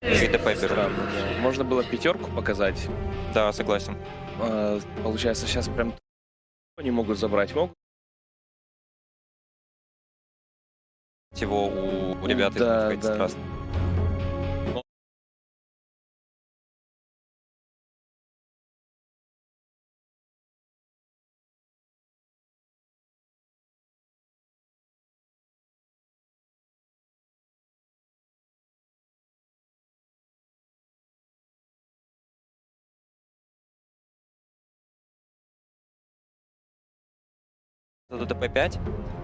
И ДП берут. Странно, да. Можно было пятерку показать. Да, согласен. Получается, сейчас прям не могут забрать. Могут? Всего у ребят Да, из да. Страст. Это ДП 5.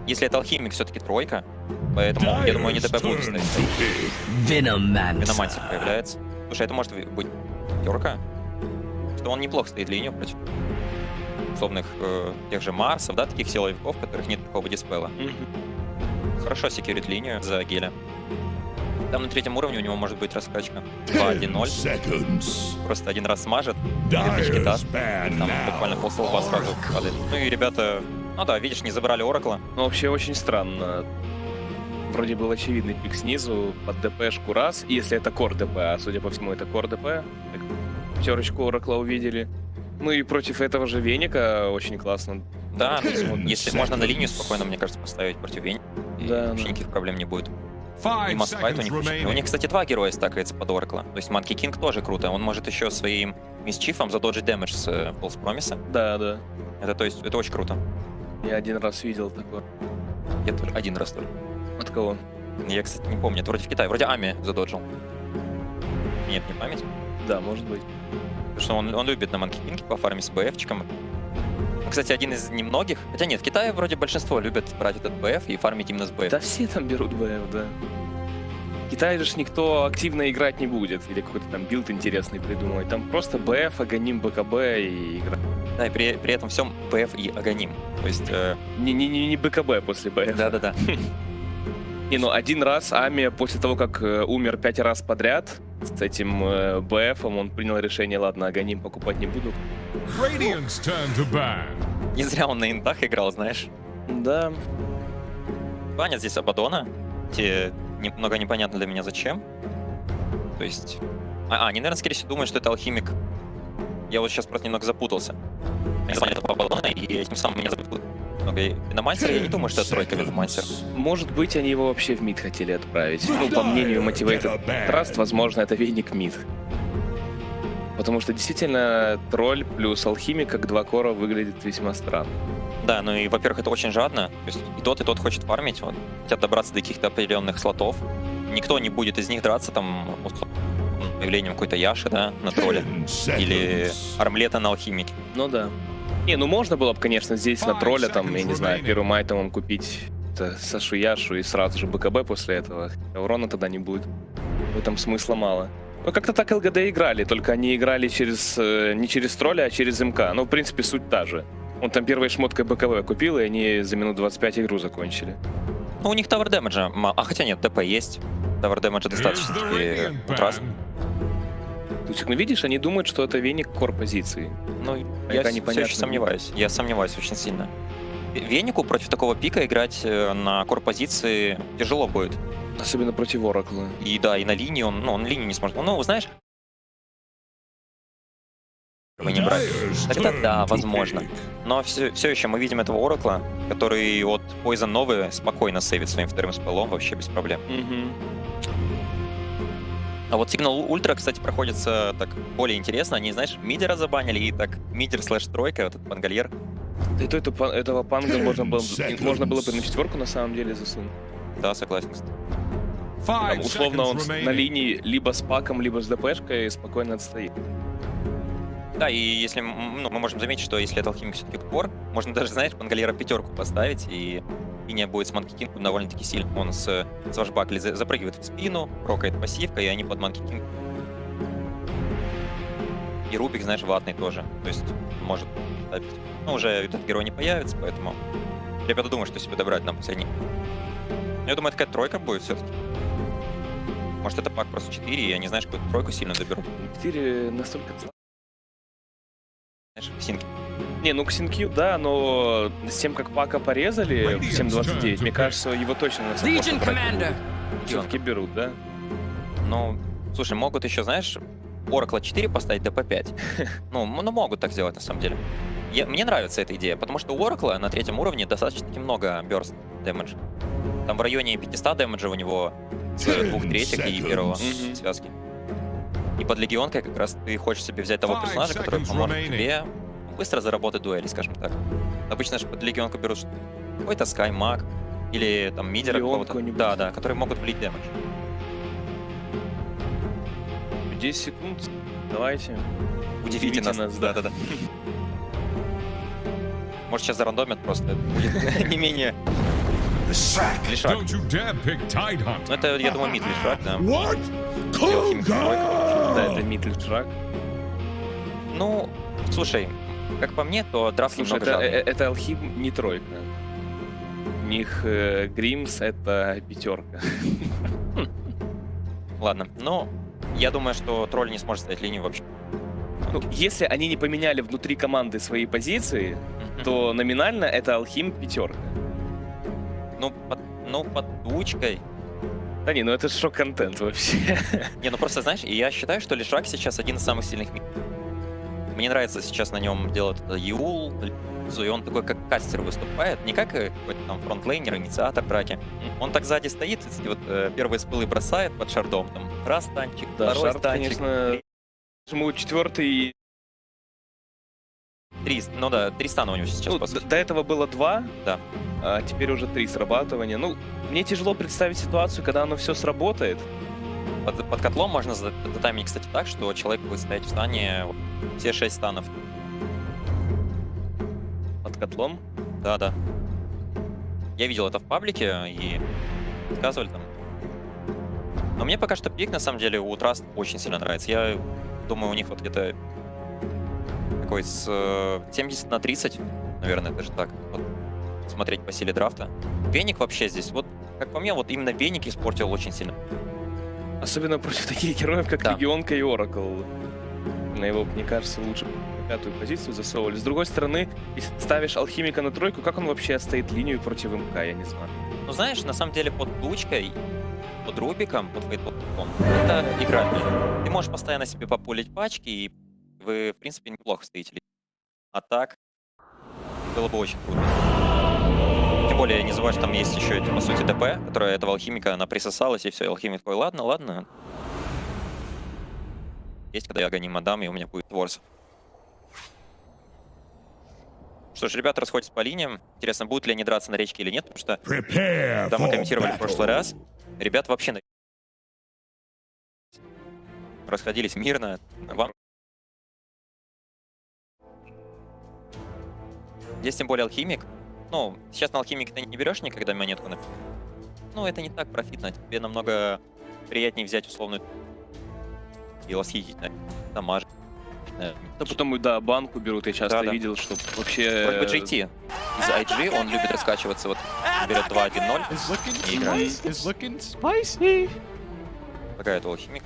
Если это алхимик, все-таки тройка. Поэтому, я думаю, они ДП будут ставить. Виномансер появляется. Слушай, это может быть пятерка. Что он неплохо стоит линию против условных тех же Марсов, да, таких силовиков, у которых нет такого диспела. Хорошо секьюрит линию за геля. Там на третьем уровне у него может быть раскачка 2-1-0. Просто один раз смажет, веточки даст, там буквально полслова сразу падает. Ну и ребята, ну да, видишь, не забрали Оракла. Ну, вообще очень странно. Вроде был очевидный пик снизу под ДПшку раз, если это кор ДП, а судя по всему это кор ДП. Так, пятерочку Оракла увидели. Ну и против этого же Веника очень классно. Да, если можно на линию спокойно, мне кажется, поставить против Веника, да, вообще никаких проблем не будет. И Массфайт у них очень... У них, кстати, два героя стакается под Оракла. То есть Манки Кинг тоже круто. Он может еще своим мисчифом задоджить дэмэдж с Полс Промиса. Да, да. Это, то есть, это очень круто. Я один раз видел такое. Я тоже один раз только. От кого? Я, кстати, не помню. Это вроде в Китае. Вроде Ами задоджил. Нет, не память. Да, может быть. Потому что он любит на Манки Кинге пофармить с БФчиком. Кстати, один из немногих. Хотя нет, в Китае вроде большинство любят брать этот БФ и фармить именно с БФ. Да все там берут БФ, да. В Китае же никто активно играть не будет. Или какой-то там билд интересный придумывать. Там просто БФ, Аганим, БКБ и игра. Да, и при этом всем БФ и Аганим. То есть... Не БКБ после БФ. Да-да-да. Не, ну один раз Ами после того, как умер 5 раз подряд с этим БФом, он принял решение, ладно, Аганим покупать не буду. Не зря он на интах играл, знаешь. Да. Банят здесь Абадона. Те немного непонятно для меня зачем. То есть... они, наверное, скорее всего думают, что это алхимик. Я вот сейчас просто немного запутался. Они забанят Абадона, и этим самым меня запутали. Много Виномансера, я не думаю, что это тройка Виномансера. Может быть, они его вообще в мид хотели отправить. Ну, по мнению Motivated Trust, возможно, это Веник мид. Потому что действительно тролль плюс алхимик как два кора выглядит весьма странно. Да, ну и, во-первых, это очень жадно. То есть и тот хочет фармить, вот, хотят добраться до каких-то определенных слотов. Никто не будет из них драться там появлением какой-то Яши, да, на тролле. Или армлета на алхимике. Ну да. Не, ну можно было бы, конечно, здесь на тролля, там, я не знаю, первым айтемом купить Сашу Яшу и сразу же БКБ после этого. Урона тогда не будет. В этом смысла мало. Ну как-то так ЛГД играли, только они играли через не через тролля, а через МК. Ну, в принципе, суть та же. Он там первой шмоткой БКБ купил, и они за минут 25 игру закончили. Ну, у них тавер дэмэджа. Хотя нет, ДП есть. Тавер дэмэджа достаточно таки раз. Ну, видишь, они думают, что это Веник кор позиции. Ну, я все еще сомневаюсь. Я сомневаюсь очень сильно. Венику против такого пика играть на кор позиции тяжело будет. Особенно против Оракла. И да, и на линии он на линии не сможет. Ну, знаешь, вы не брать. Тогда да, возможно. Но все еще мы видим этого Оракла, который от Poison Новый спокойно сейвит своим вторым спеллом вообще без проблем. А вот Сигнал Ультра, кстати, проходится так более интересно. Они, знаешь, мидера забанили, и так мидер слэш тройка, этот пангольер. Да и то этого панга можно было бы на четверку на самом деле засунуть. Да, согласен. Там, условно он на линии либо с паком, либо с ДПшкой спокойно отстоит. Да, и если мы можем заметить, что если это алхимик все-таки кор, можно даже, знаешь, пангольера пятерку поставить, и линия будет с Манки Кингом довольно-таки сильно. Он с Свашбакли запрыгивает в спину, прокает пассивка, и они под Манки Кинг. И Рубик, знаешь, ватный тоже. То есть может ставить. Ну, уже этот герой не появится, поэтому ребята думают, что себе добрать нам посредник. Я думаю, это какая-то тройка будет все-таки. Может, это пак просто 4, и они, знаешь, какую-то тройку сильно доберут. 4 настолько... Знаешь, Ксинки. Не, ну Ксинкью, да, но с тем, как Пака порезали в 7.29, мне кажется, его точно на саппорт все-таки берут, да? Ну, Слушай, могут еще, знаешь, Oracle 4 поставить ДП5. Ну, могут так сделать, на самом деле. Мне нравится эта идея, потому что у Oracle на 3-м уровне достаточно много burst damage. Там в районе 500 дэмэджа у него с 2/3 и первого связки. И под легионкой как раз ты хочешь себе взять того персонажа, который поможет тебе быстро заработать дуэли, скажем так. Обычно же под легионку берут какой-то Sky Mag или там мидера какого-то. Да, которые могут влить дэмэдж. 10 секунд, давайте. Удивите нас, да. Может, сейчас зарандомят просто, это будет не менее... Лишак. Ну, это, я думаю, мид Лишак, да. Да, это мид Лишак. Ну, слушай, как по мне, то драфт немного жадный. Это Алхим не тройка. У них Гримс это 5. Ладно, но я думаю, что тролль не сможет ставить линию вообще. Ну, если они не поменяли внутри команды свои позиции, то номинально это Алхим 5. Ну, под тучкой. Да не, ну это шок-контент вообще. Не, ну просто, знаешь, я считаю, что Лишак сейчас один из самых сильных мидов. Мне нравится сейчас на нем делать это Юл, и он такой как кастер выступает, не как какой-то там фронтлейнер, инициатор драки. Он так сзади стоит, и вот первые спылы бросает под шардом, там раз танчик, да, второй шард, танчик. Конечно, ему 4-й... 3, ну да, 3 стана у него сейчас. Ну, до этого было 2, да. А теперь уже 3 срабатывания. Ну, мне тяжело представить ситуацию, когда оно все сработает. Под котлом можно затаймить, кстати, так, что человек будет стоять в стане все 6 станов. Под котлом? Да. Я видел это в паблике и рассказывали там. Но мне пока что пик, на самом деле, у Trust очень сильно нравится. Я думаю, у них вот где-то такой с 70/30, наверное, даже так. Вот, смотреть по силе драфта. Веник вообще здесь, вот, как по мне, вот именно Веник испортил очень сильно. Особенно против таких героев, как Легионка и Оракл. На его, мне кажется, лучше на 5-ю позицию засовывали. С другой стороны, если ставишь Алхимика на 3, как он вообще стоит линию против МК, я не знаю. Ну, знаешь, на самом деле под Тучкой, под Рубиком, под Фейтболом, это игра. Ты можешь постоянно себе популить пачки, и вы, в принципе, неплохо стоите. А так, было бы очень круто. Тем более, не забывай, что там есть еще, по сути, ДП, которая этого алхимика, она присосалась, и все, и алхимик такой, ладно. Есть, когда я агоним отдам, и у меня будет ворс. Что ж, ребята расходятся по линиям. Интересно, будут ли они драться на речке или нет, потому что, когда мы комментировали в прошлый раз, ребят вообще расходились мирно. Здесь тем более алхимик. Ну, сейчас на алхимик ты не берешь никогда монетку. Ну, это не так профитно. Тебе намного приятнее взять условную и лосхитить на дамаж. Да потом, да, банку берут. Я часто видел, что вообще... Вроде бы JT из IG, он любит раскачиваться. Вот берет 2-1-0 и играет. Какая это алхимик?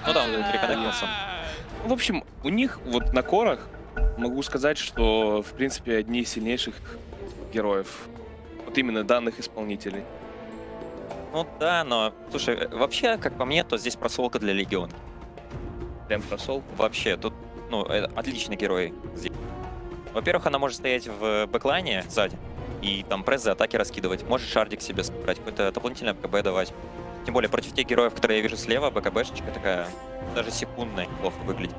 Ну да, он переконнектился. В общем, у них вот на корах могу сказать, что в принципе одни из сильнейших героев. Вот именно данных исполнителей. Ну да, но, слушай, вообще, как по мне, то здесь просолка для Легиона. Прям просол? Вообще, тут, ну, отличный герой здесь. Во-первых, она может стоять в бэклайне сзади и там пресс за атаки раскидывать. Может шардик себе собрать, какое-то дополнительное БКБ давать. Тем более против тех героев, которые я вижу слева, БКБшечка такая, даже секундная, плохо выглядит.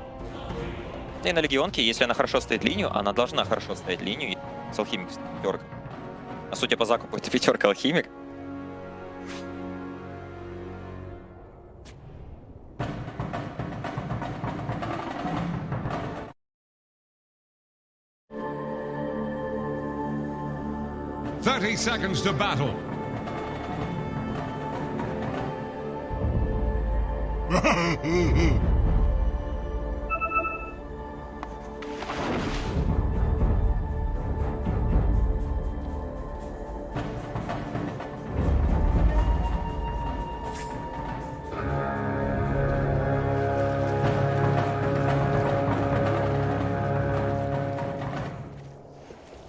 И на Легионке, если она хорошо стоит линию, она должна хорошо стоять линию с алхимик, с 5. А судя по закупу, это 5 алхимик. «30 seconds to battle».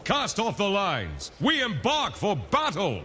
cast off the lines. We embark for battle.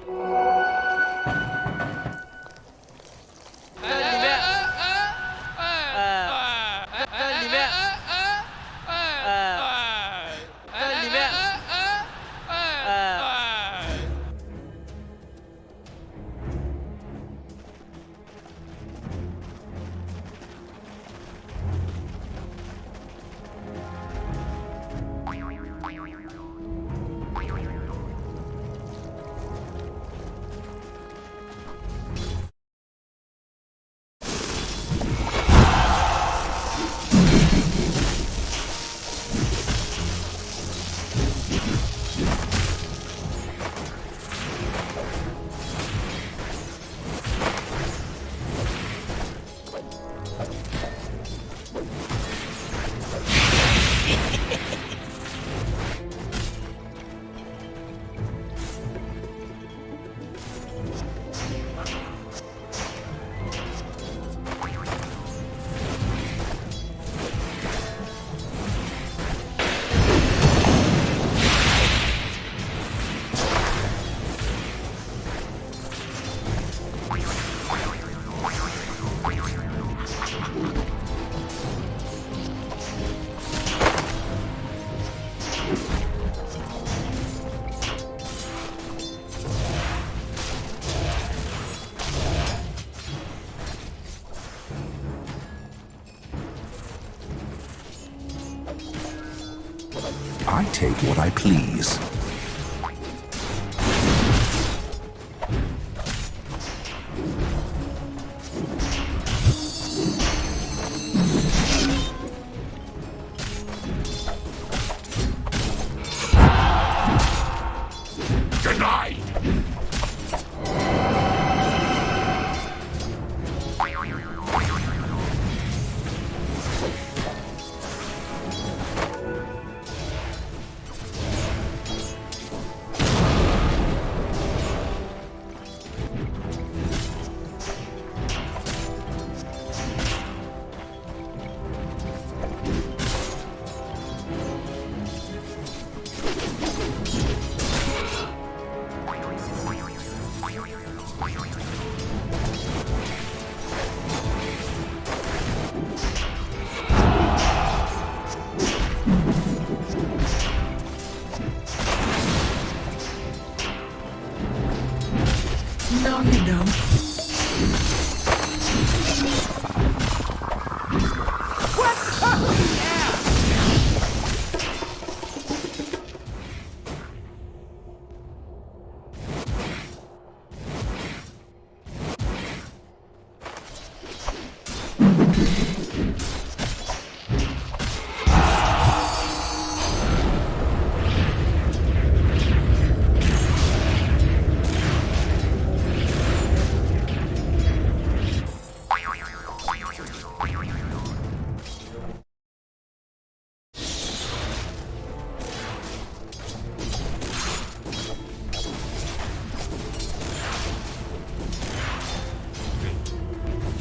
I take what I please. Denied! Now you know.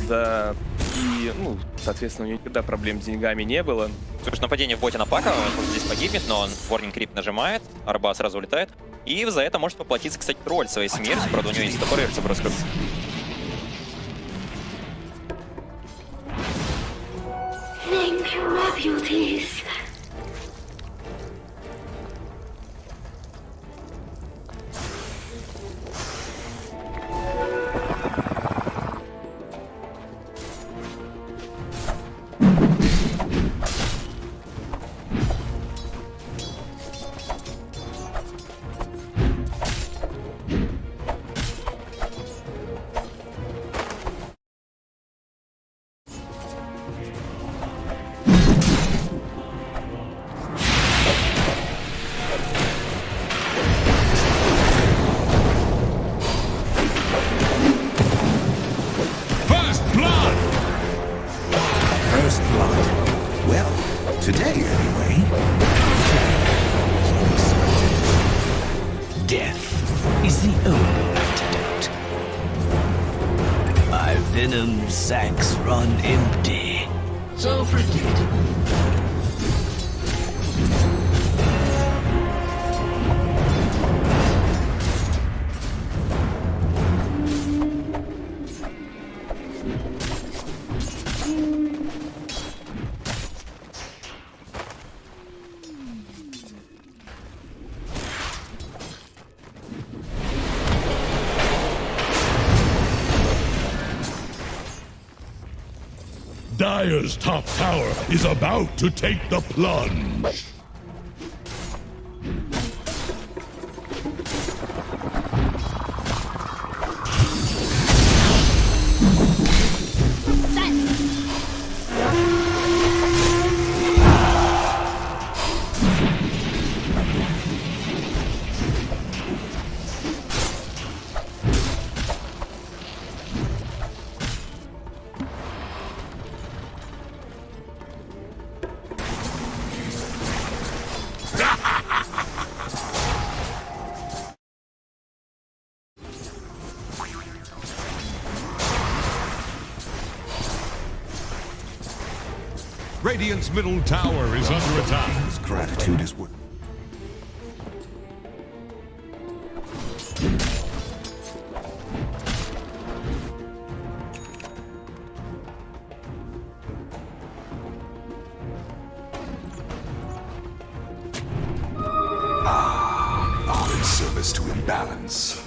Да, и, ну, соответственно, у него никогда проблем с деньгами не было. Слушай, нападение в боте на Пака, он здесь погибнет, но он Warning Creep нажимает, арба сразу улетает. И за это может поплатиться, кстати, тролль своей смертью. Правда, у него есть топорырцы просто. Thank you, my beauties. Today, anyway. Death is the only antidote. My venom sacs run empty. So predictable. Dire's top tower is about to take the plunge. Radiant's middle tower is under attack. His gratitude is what. All in service to imbalance.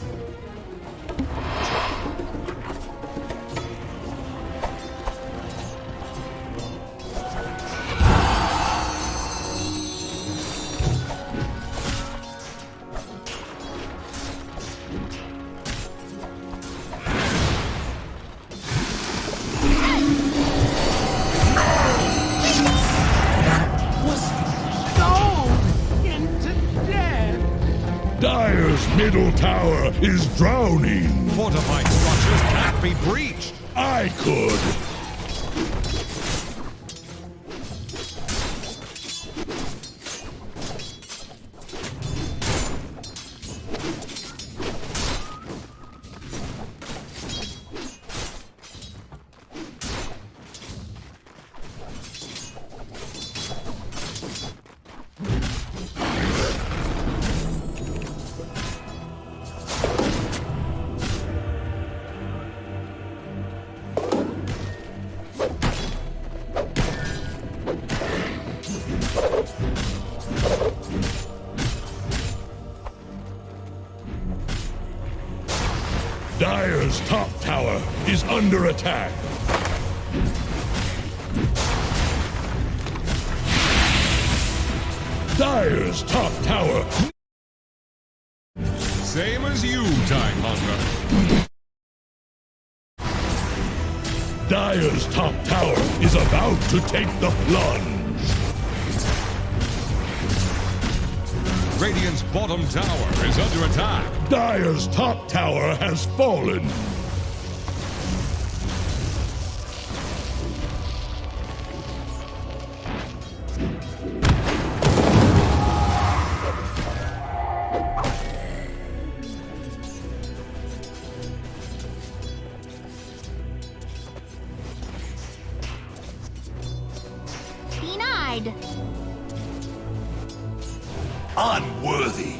Dire's middle tower is drowning. Fortified structures can't be breached. I could. Dire's top tower is under attack. Dire's top tower. Same as you, Time Hunger. Dire's top tower is about to take the plunge. Radiant's bottom tower is under attack. Dire's top tower has fallen. Denied. Unworthy.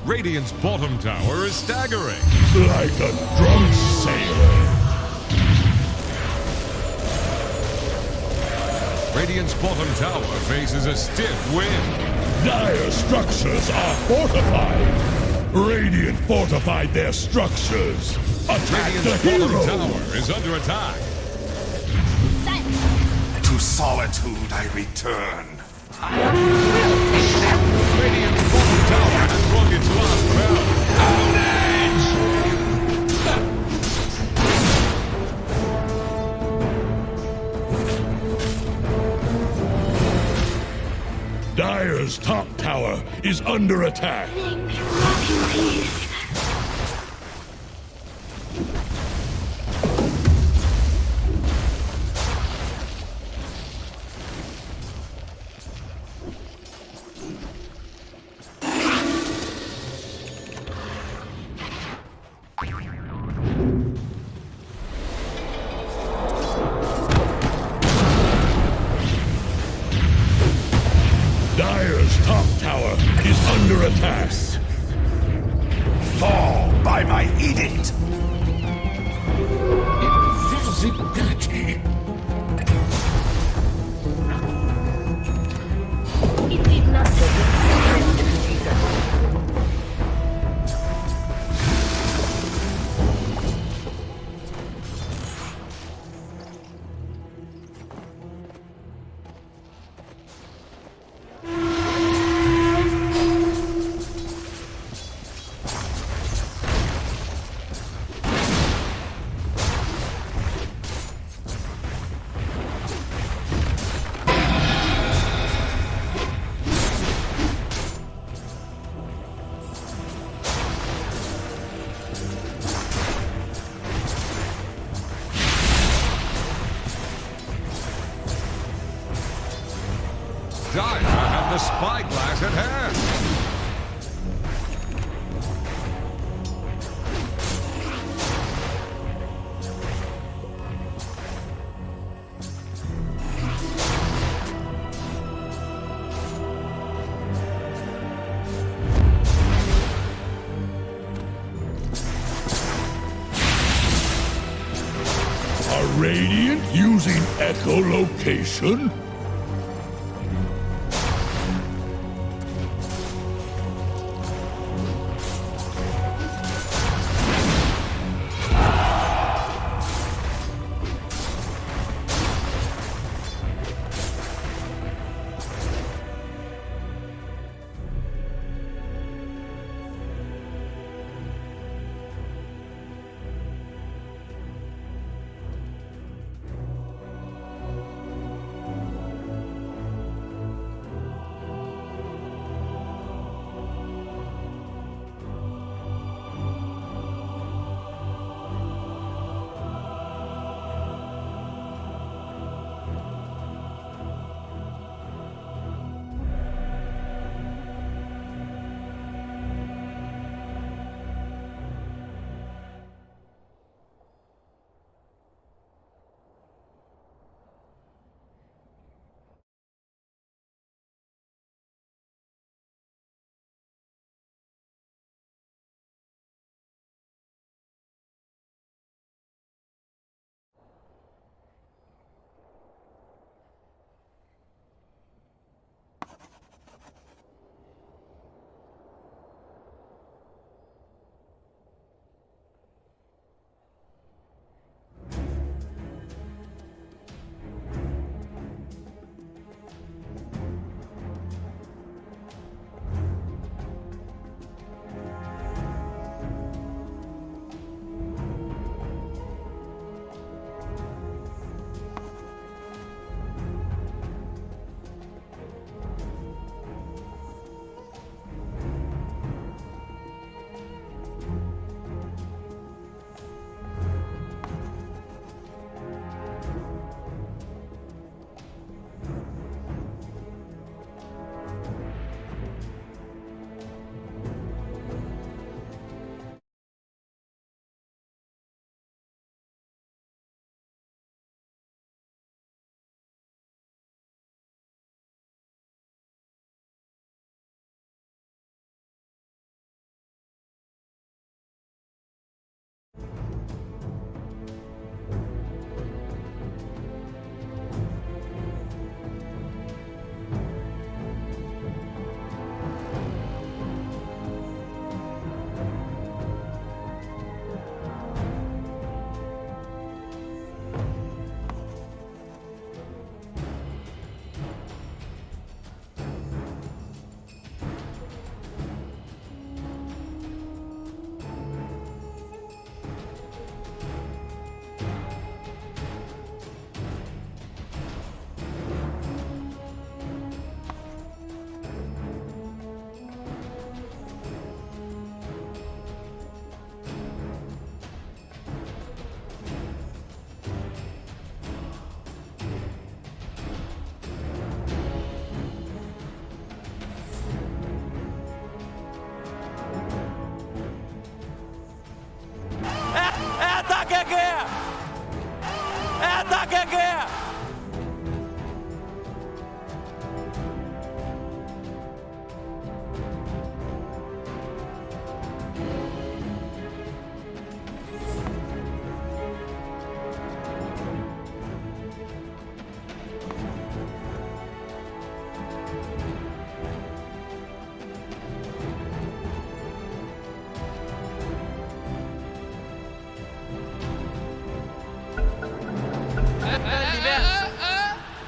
Radiant's bottom tower is staggering. Like a drunk sailor. Radiant's bottom tower faces a stiff wind. Dire structures are fortified. Radiant fortified their structures. Attack the Radiant's bottom hero. tower is under attack. To solitude I return. Radiant's bottom tower has swung its last bell. Dire's top tower is under attack. Thank you, refugees. Dire's top tower is under attack. Fall by my edict. Invisibility. It did not take a second to see them. Dire have the spyglass at hand. Are Radiant using echolocation?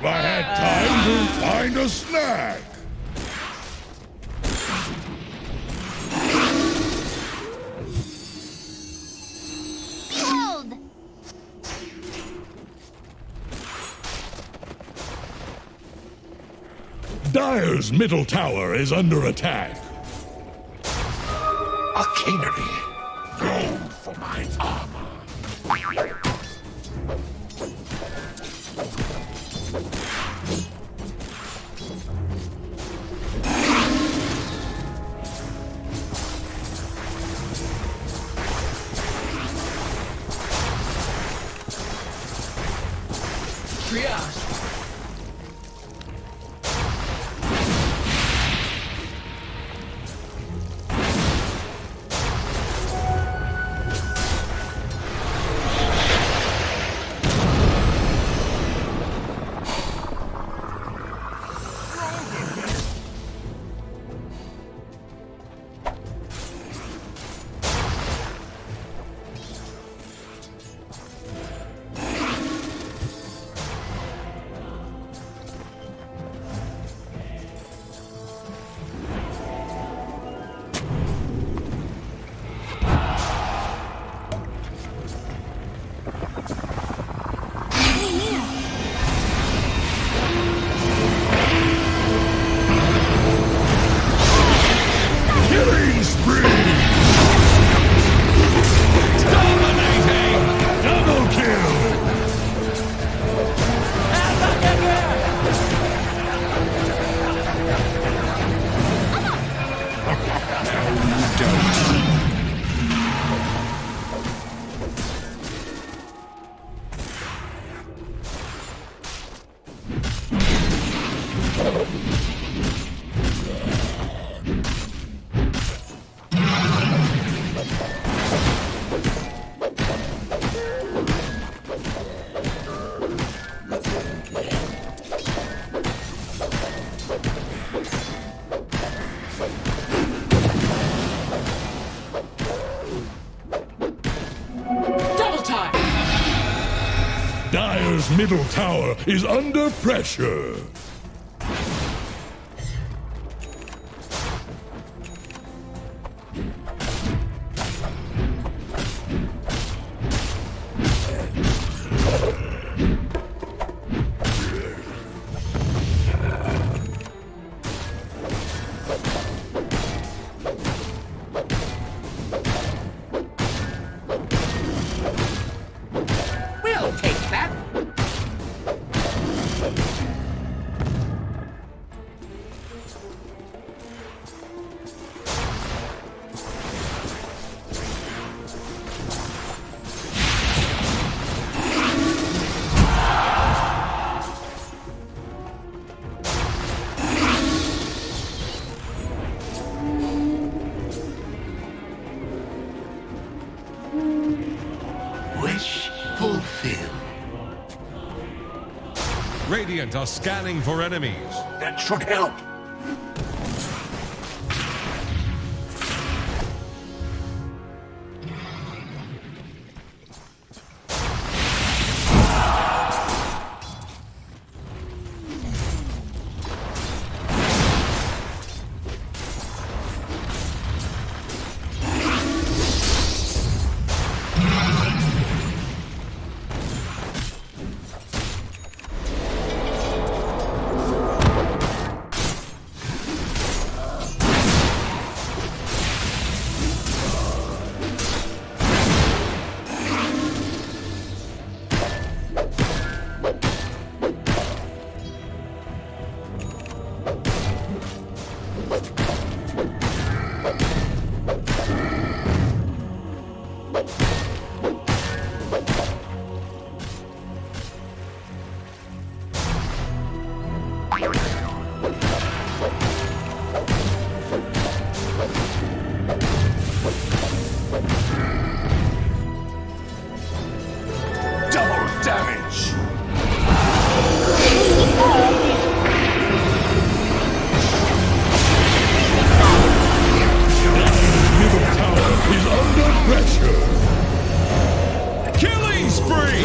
I had time to find a snack. Behold! Dire's middle tower is under attack. A canary. Gold for my armor. Dire's middle tower is under pressure. We'll take that. Wish fulfilled. Radiant are scanning for enemies. That should help. Double damage. Middle tower is under pressure. Killing spree!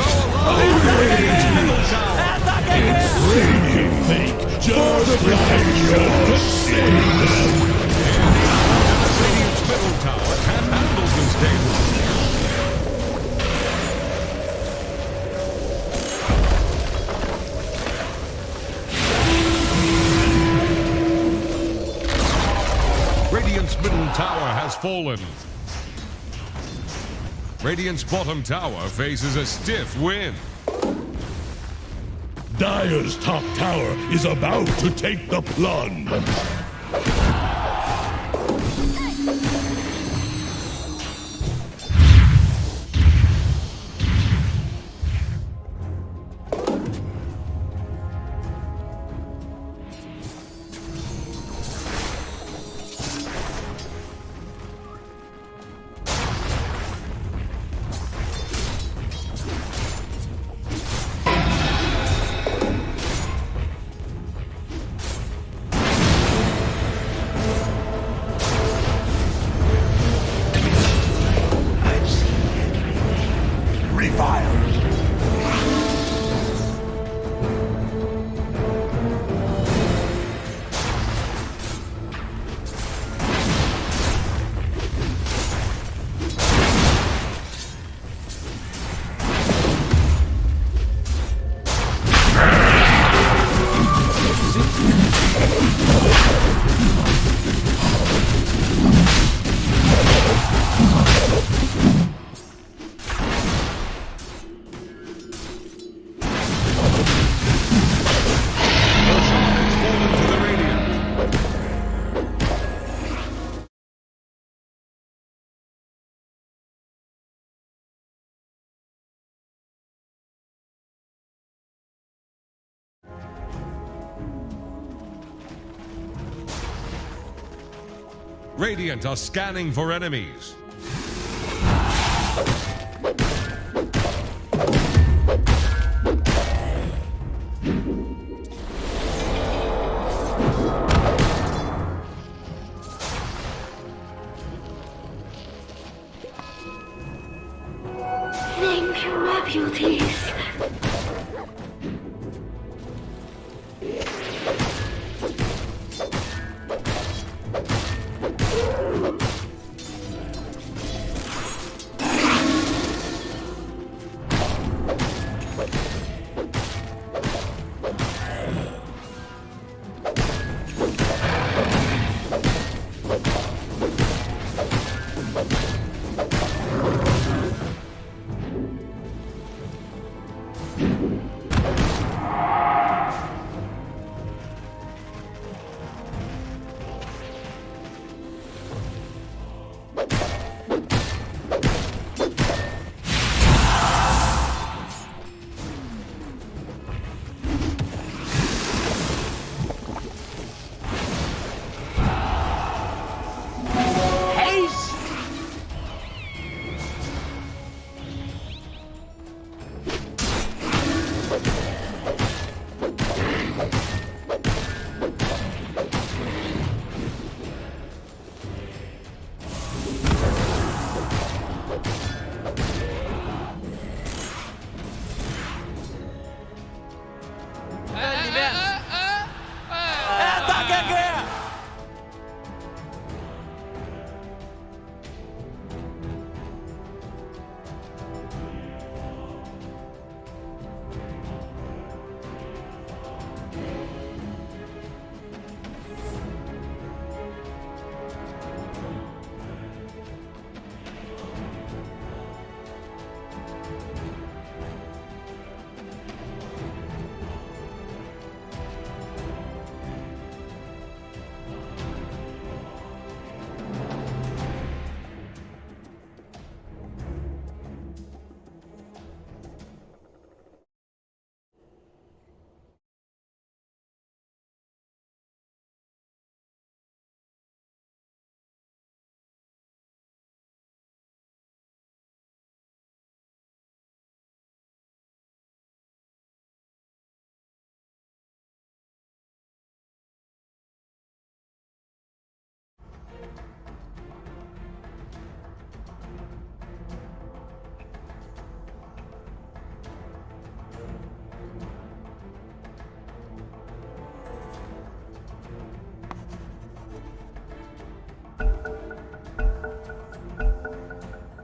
Radiant think just like your save them. Radiant's middle tower can handle this game. Radiant's middle tower has fallen. Radiant's bottom tower faces a stiff win. Dire's top tower is about to take the plunge. Radiant are scanning for enemies. Thank you, my beauties.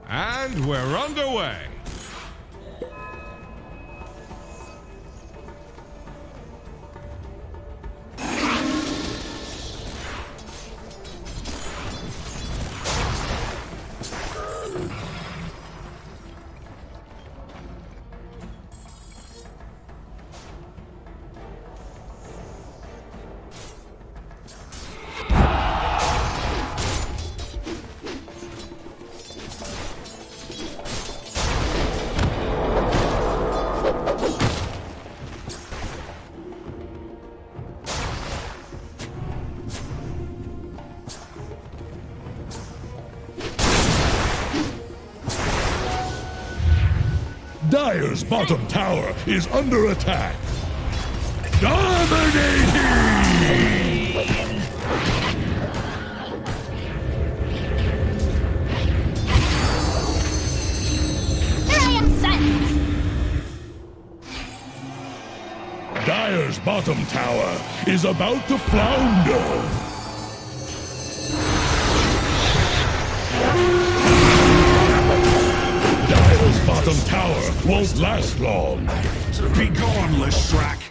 And we're underway. Dire's bottom tower is under attack. Dominating! Dire's bottom tower is about to flounder. Dire's bottom tower won't last long. Be gone, Leshrac!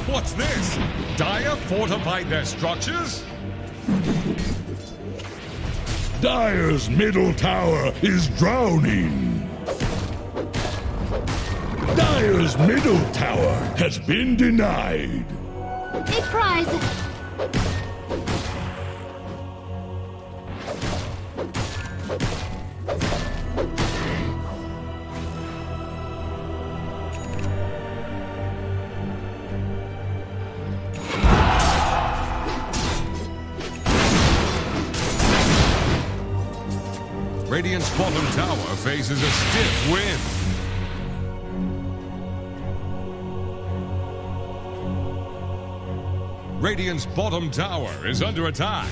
What's this? Dire fortified their structures? Dire's middle tower is drowning. Dire's middle tower has been denied. A prize! Radiant's bottom tower faces a stiff wind. Radiant's bottom tower is under attack.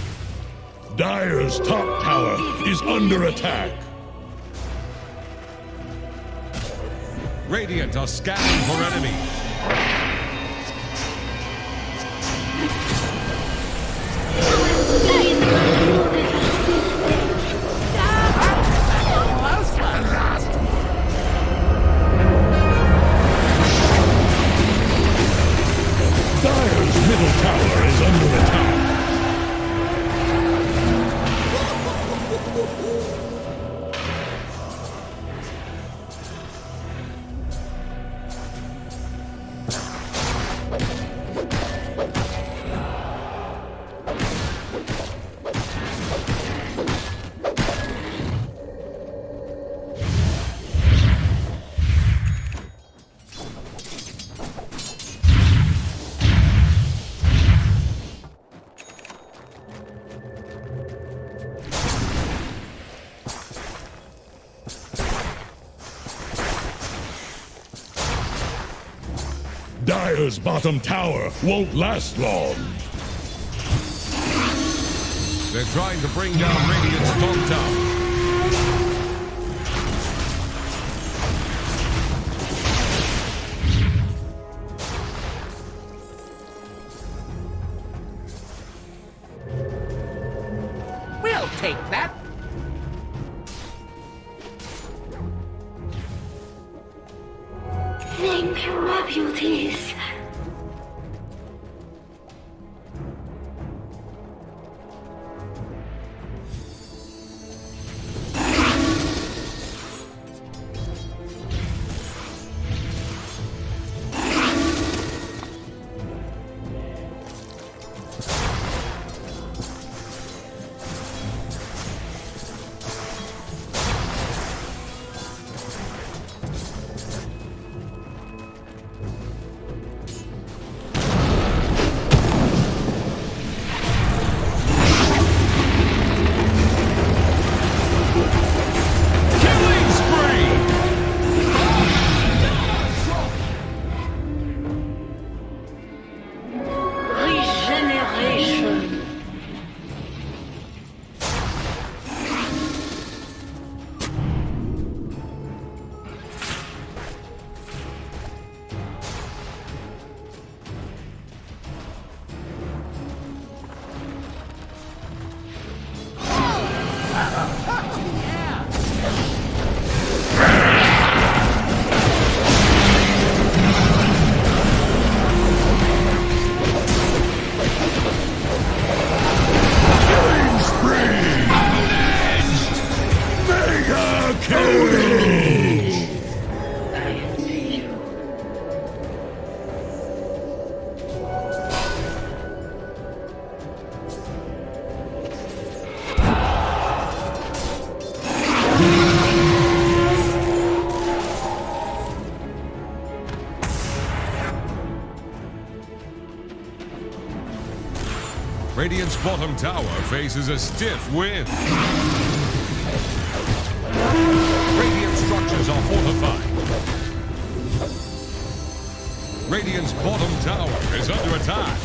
Dire's top tower is under attack. Radiant are scanning for enemies. Dire's middle tower is under attack. Dire's bottom tower won't last long. They're trying to bring down Radiant's top tower. We'll take that. Thank you, my beauties. Killing spree! Regeneration. Mega kill! Radiant's bottom tower faces a stiff wind. Radiant structures are fortified. Radiant's bottom tower is under attack.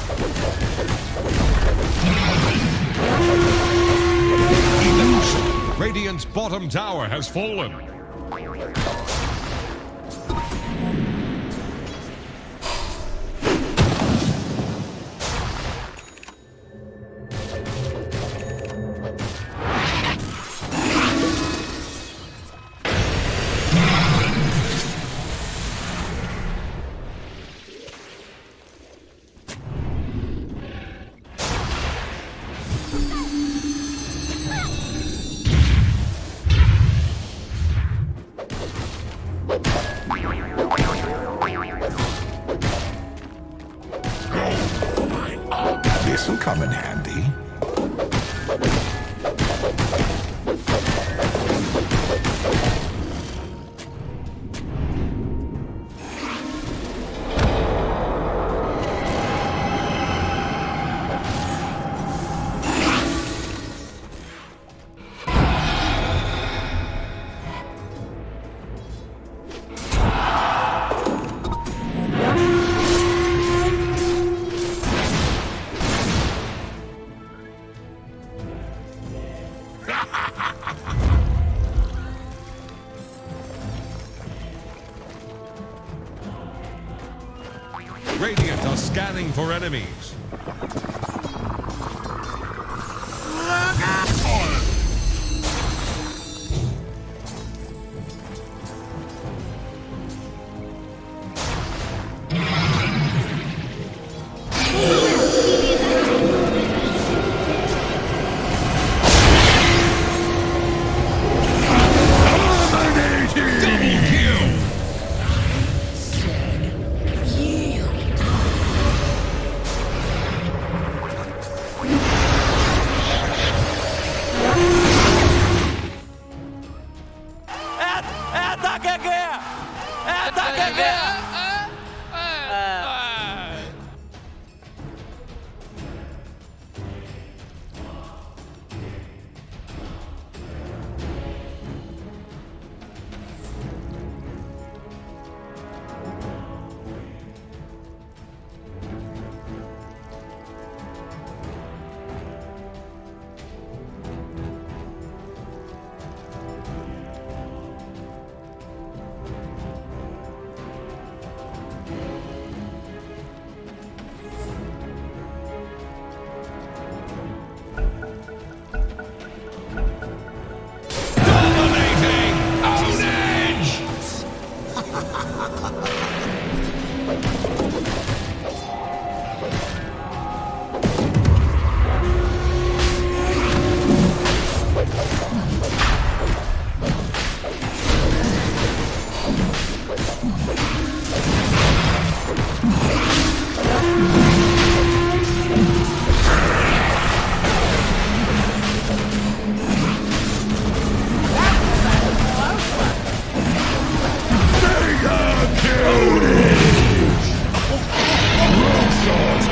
Radiant's bottom tower has fallen. This'll come in handy. Radiant are scanning for enemies. Double kill! Это ГГ! Это ГГ! Dominating! Own edge!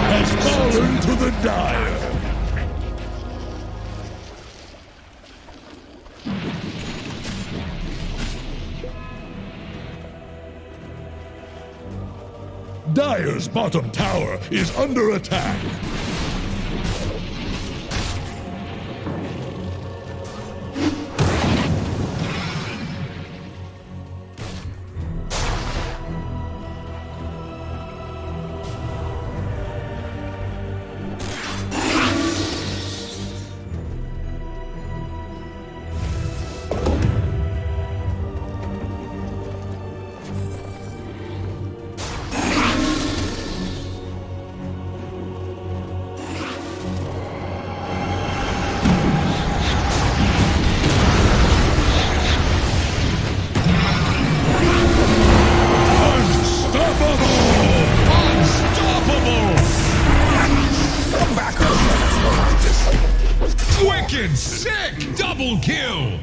Has fallen to the dire. Dire's bottom tower is under attack. Unstoppable! Wicked sick! Double kill!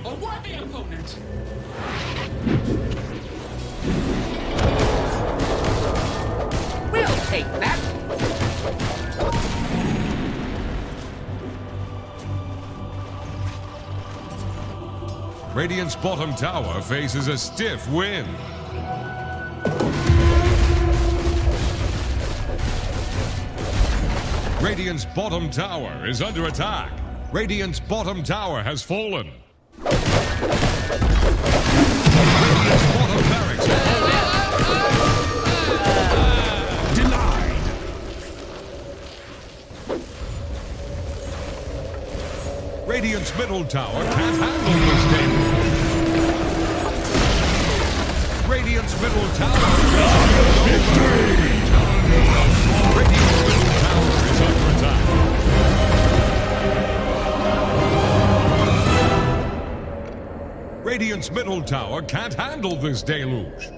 We'll take that. Radiant's bottom tower faces a stiff win. Radiant's bottom tower is under attack. Radiant's bottom tower has fallen. Radiant's bottom barracks denied. Radiant's middle tower can't handle this damage. Radiant's middle tower Radiant's middle tower is under attack. Radiant's middle tower can't handle this deluge.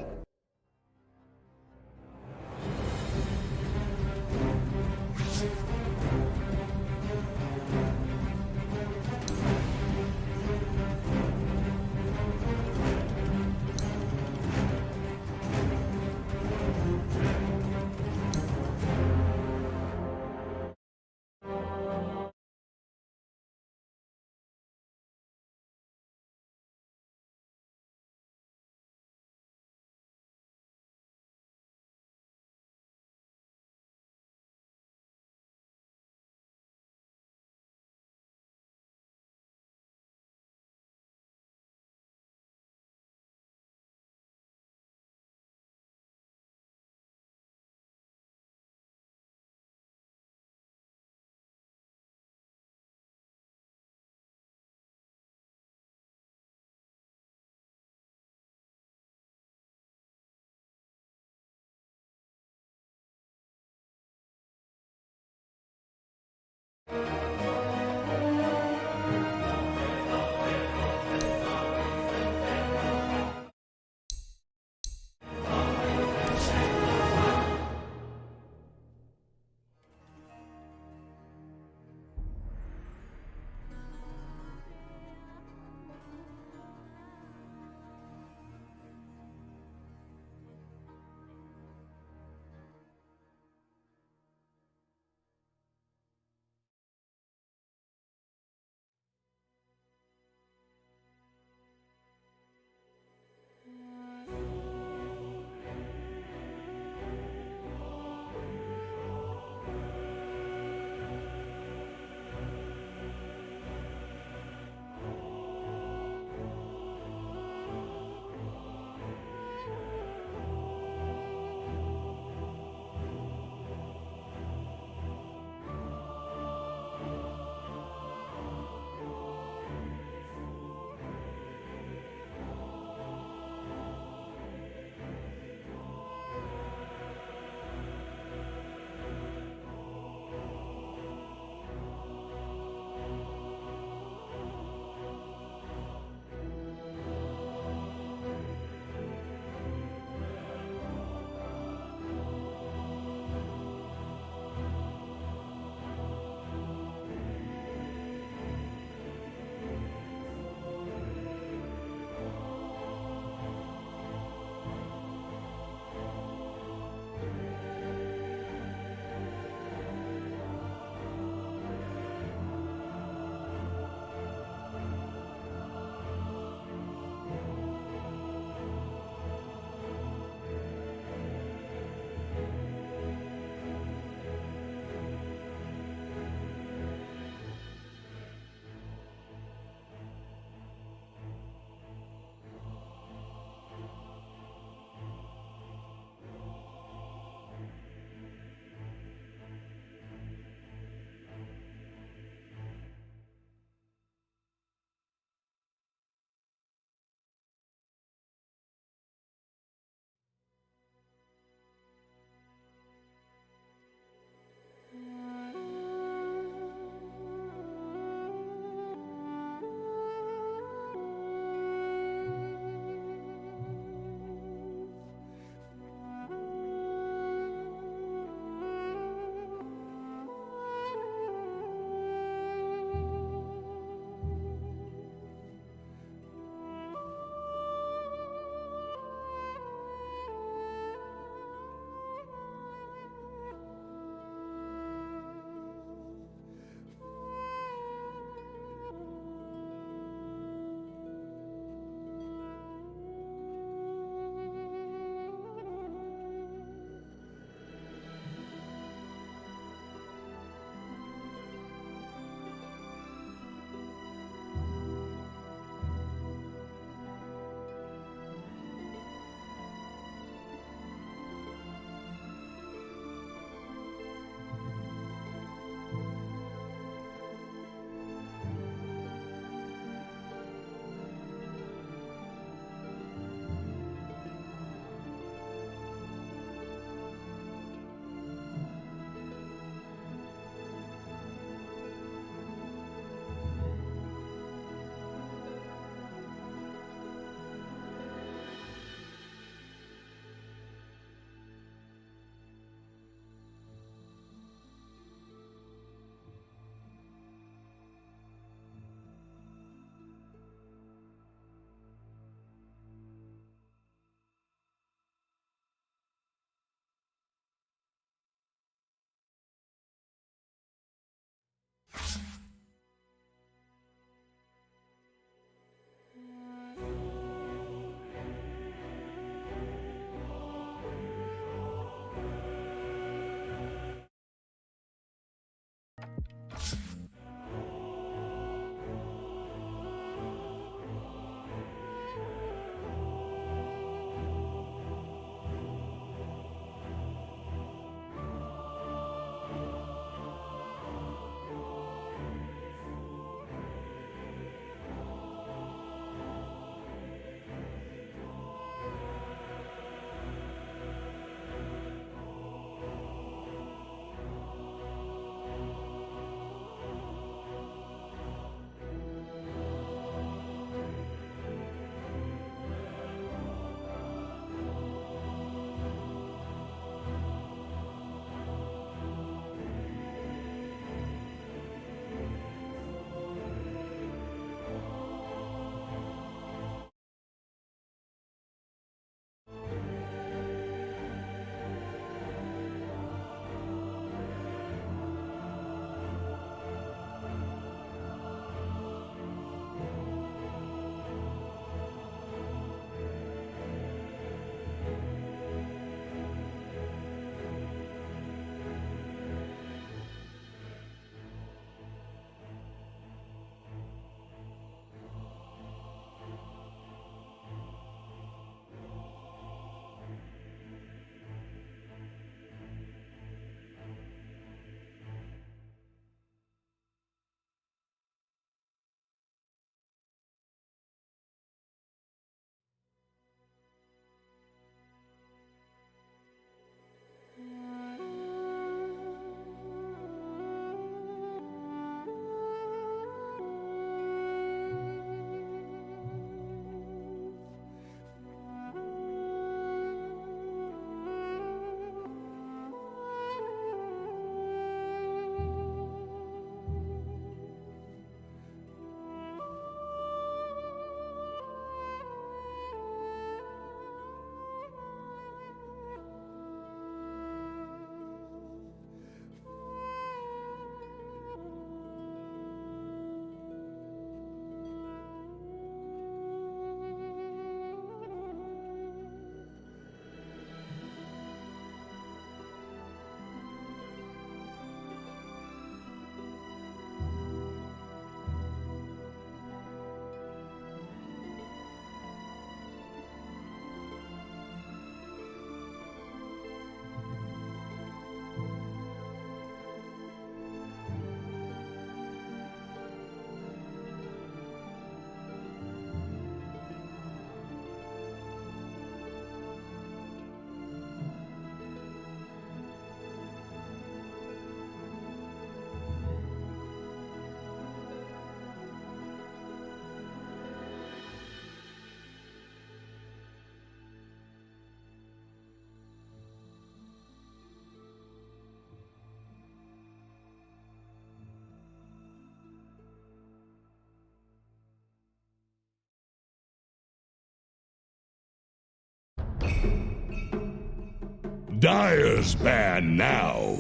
Dire's ban now.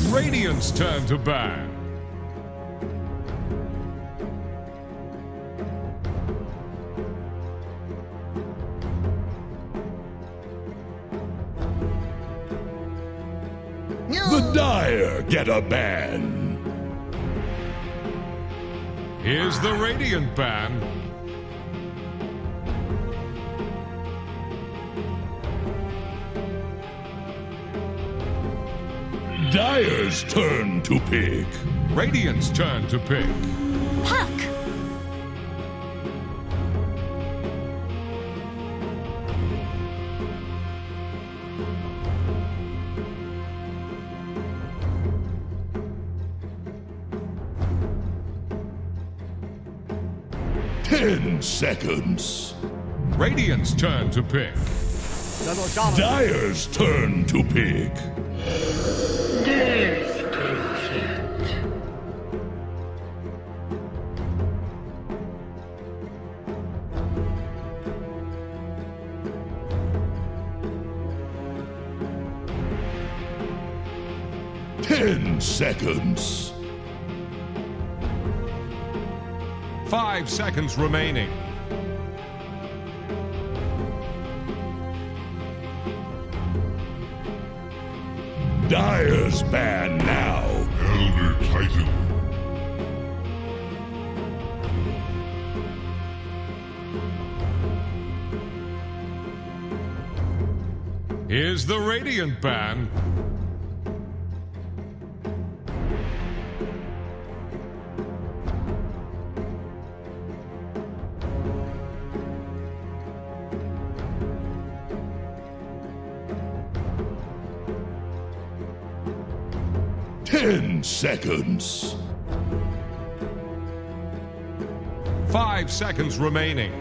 Radiant's turn to ban. The Dire get a ban. Here's the Radiant ban. Dire's turn to pick. Radiant's turn to pick. Puck. 10 seconds. Radiant's turn to pick. Dire's turn to pick. Ten seconds. 5 seconds remaining. Dire's ban now. Elder Titan. Here's the Radiant ban. Ten seconds. 5 seconds remaining.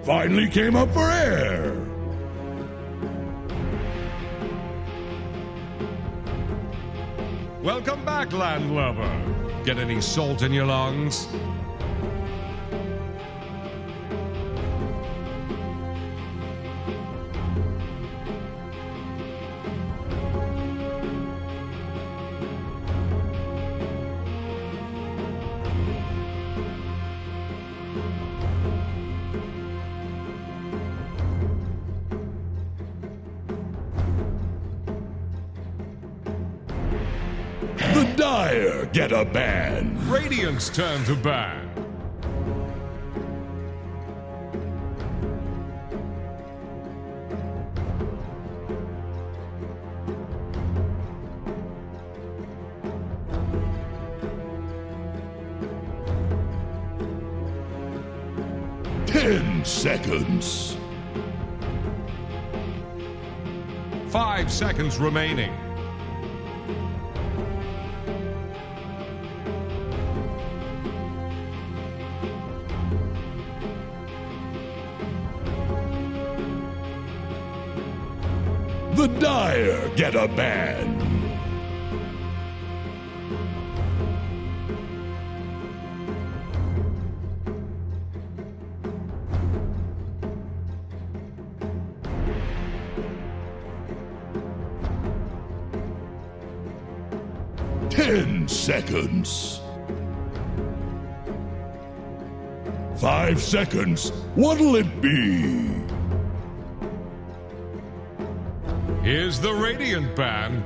Finally came up for air. Welcome back, landlubber. Get any salt in your lungs? The Dire get a ban. Radiant's turn to ban. Ten seconds. 5 seconds remaining. The Dire get a ban. Ten seconds. 5 seconds. What'll it be? Here's the Radiant ban.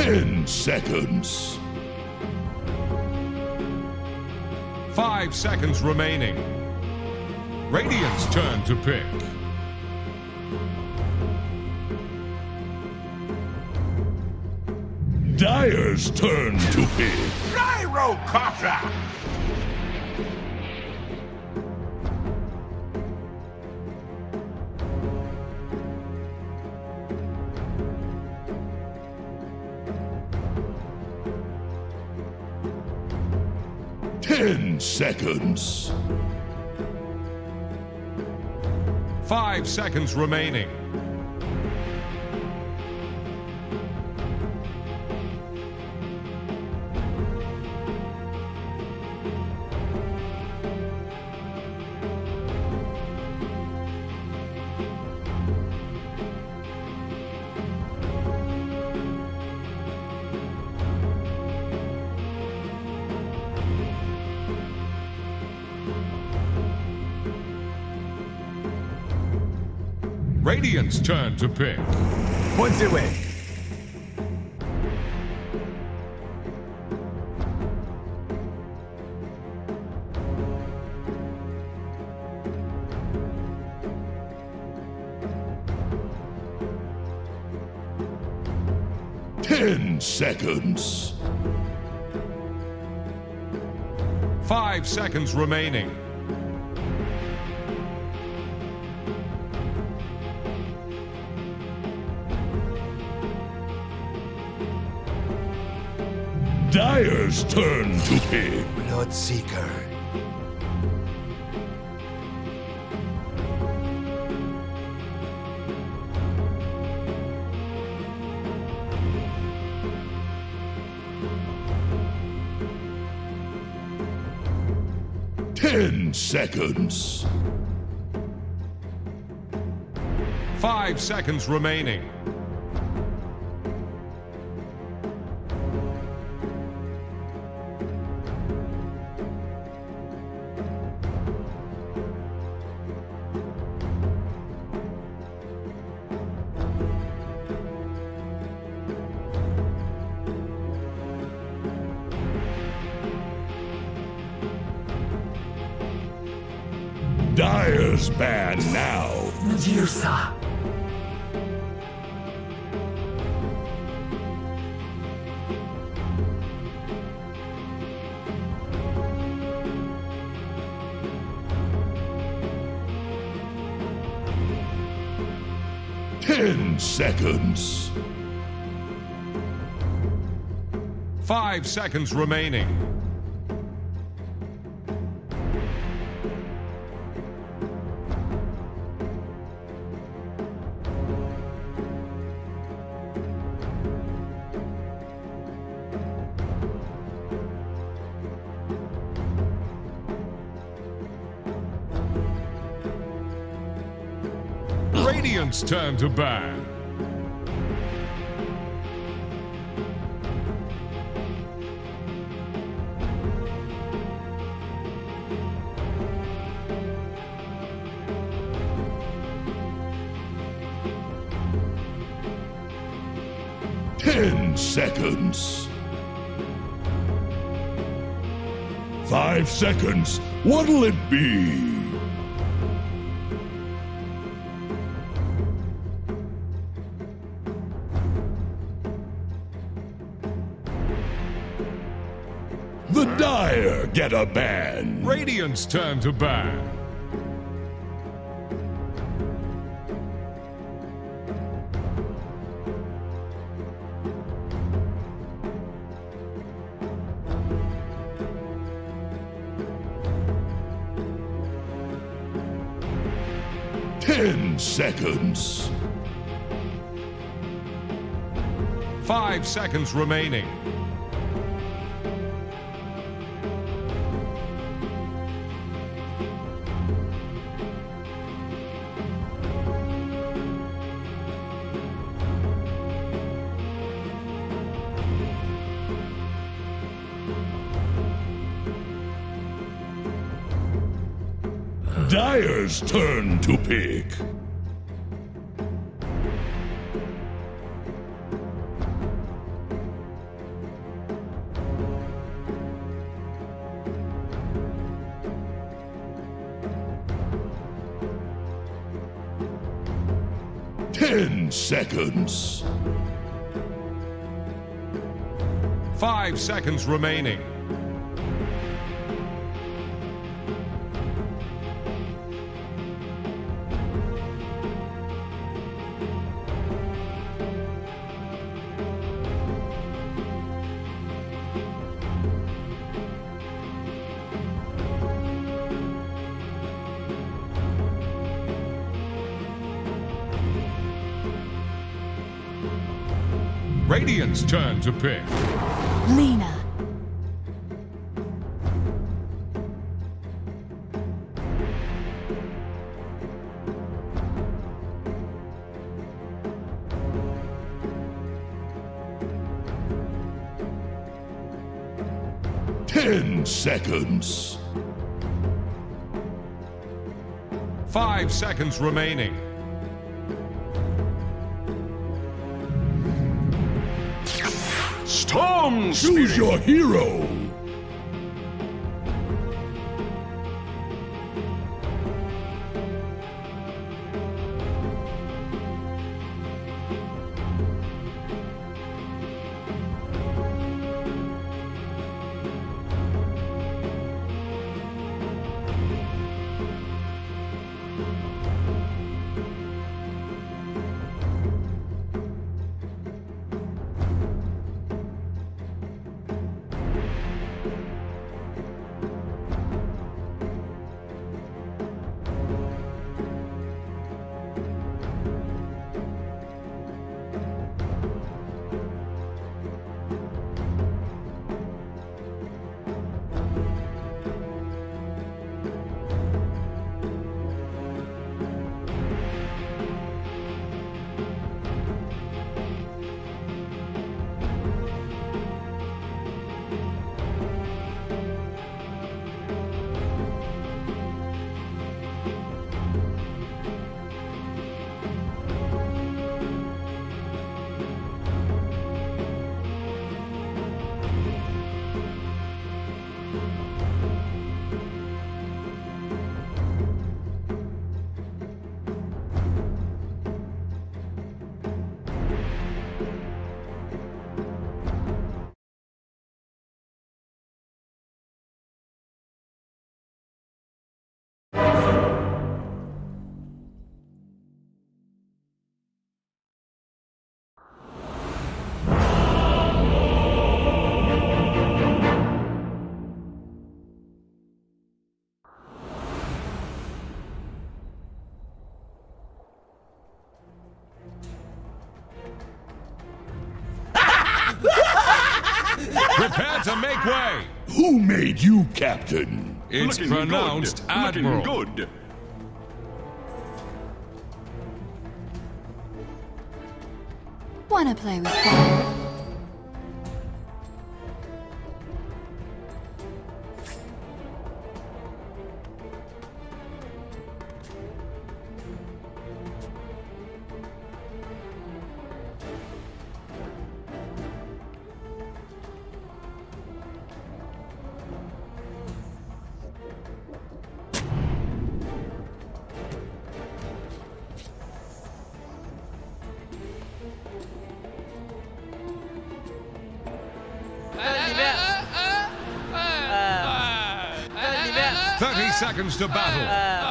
10 seconds. 5 seconds remaining. Radiant's turn to pick. Dire's turn to pick. Gyrocopter! 10 seconds. 5 seconds remaining. Radiant's turn to pick. Once away. Ten seconds. 5 seconds remaining. Dire's turn to pick. Bloodseeker. Ten seconds. 5 seconds remaining. Dire's bad now. Medusa. Ten seconds. 5 seconds remaining. Radiant's turn to ban. Ten seconds. 5 seconds. What'll it be? The Dire get a ban. Radiant's turn to ban. Ten seconds. 5 seconds remaining. Dire's turn to pick. 10 seconds. 5 seconds remaining. Radiant's turn to pick. Lena. Ten seconds. 5 seconds remaining. Storm Choose Spirit. your hero. Prepare to make way. Who made you captain? It's Looking pronounced good. Admiral. Looking good. Wanna play with fire? Uh, 30 seconds to battle.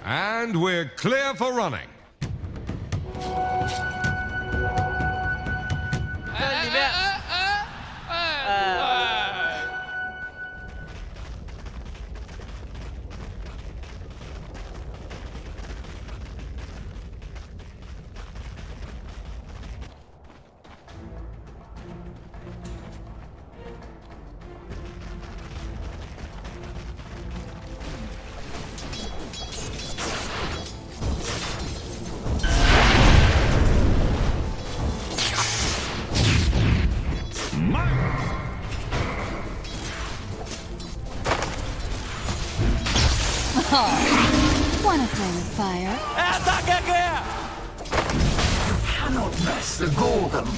And we're clear for running. Wanna play with fire? Cannot mess the golem.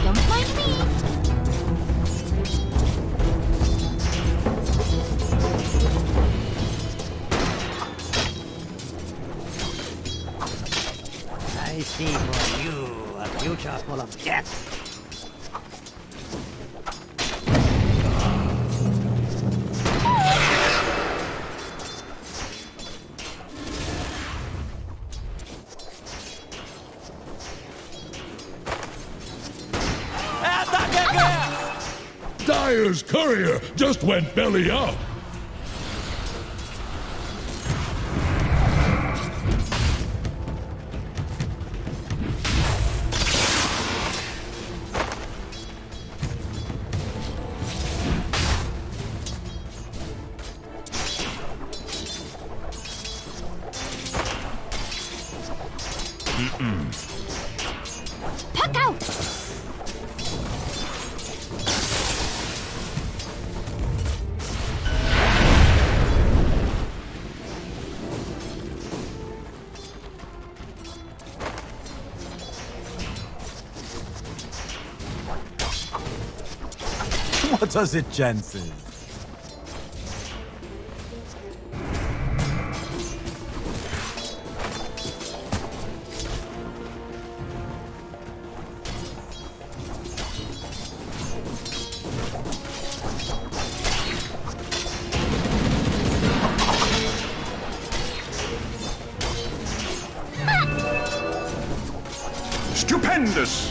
Don't mind me. I see for you a future full of death. Dire's courier just went belly up. Puck out! What does it chances? Stupendous!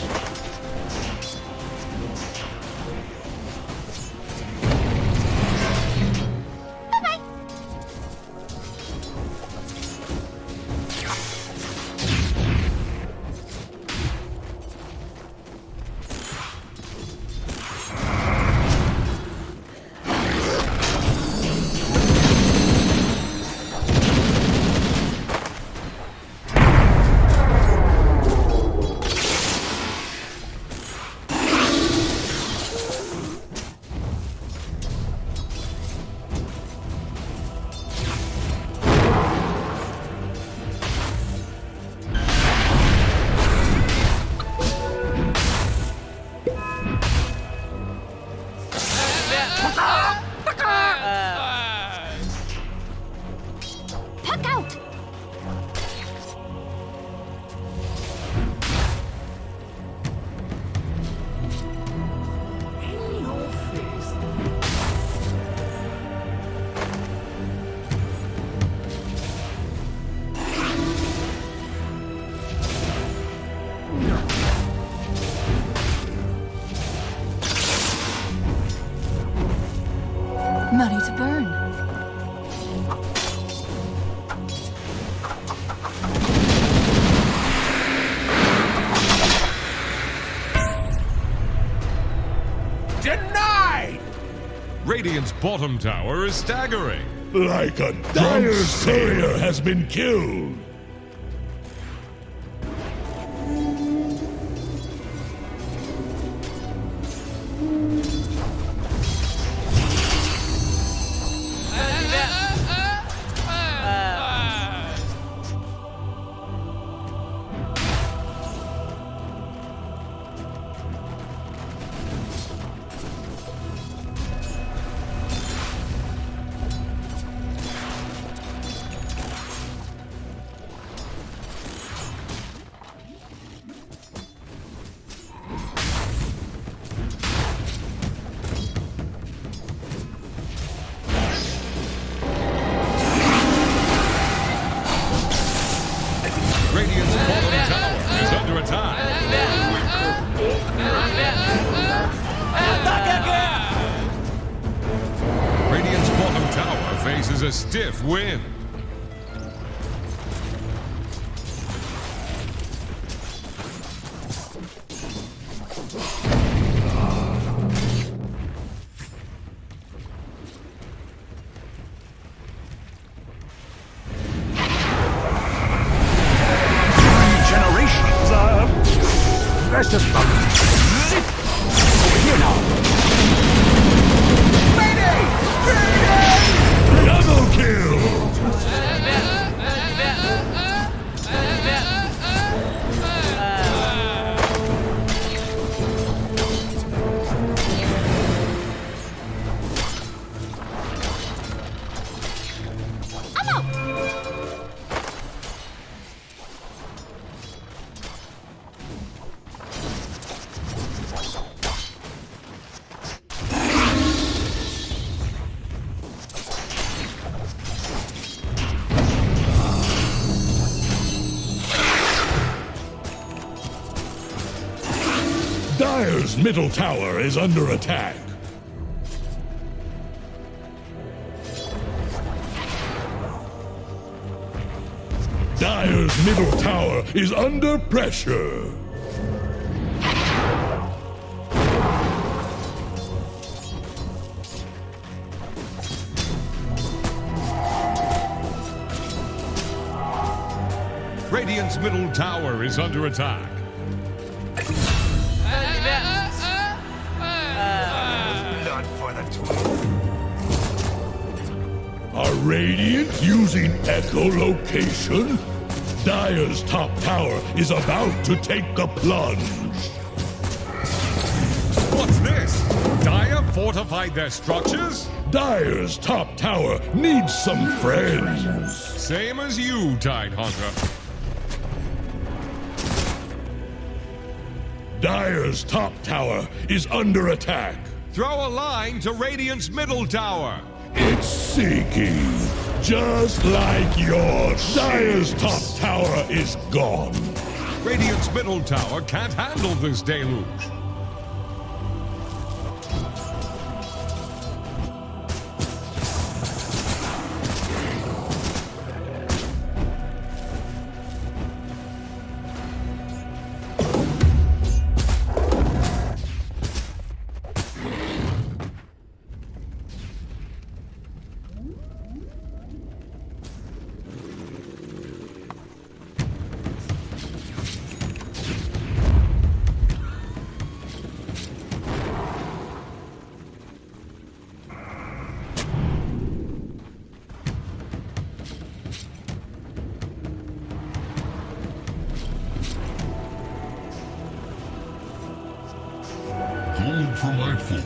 Puck out! In your face. Money to burn. Denied! Radiant's bottom tower is staggering. Like a Dire's courier has been killed. is a stiff win. Generations are precious. Over here now. Double kill! Dire's middle tower is under attack. Dire's middle tower is under pressure. Radiant's middle tower is under attack. Blood for the twin. Are Radiant using echolocation? Dire's top tower is about to take the plunge. What's this? Dire fortified their structures? Dire's top tower needs some friends. Same as you, Tidehunter. Dire's top tower is under attack. Throw a line to Radiant's middle tower. It's sinking, just like yours. Dire's top tower is gone. Radiant's middle tower can't handle this deluge. Hold for my forge.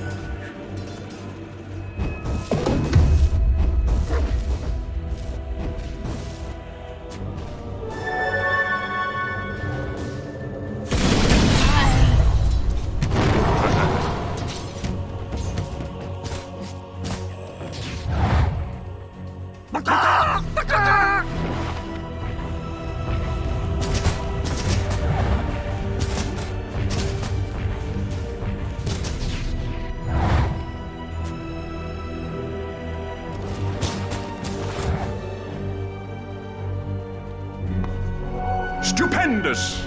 Stupendous!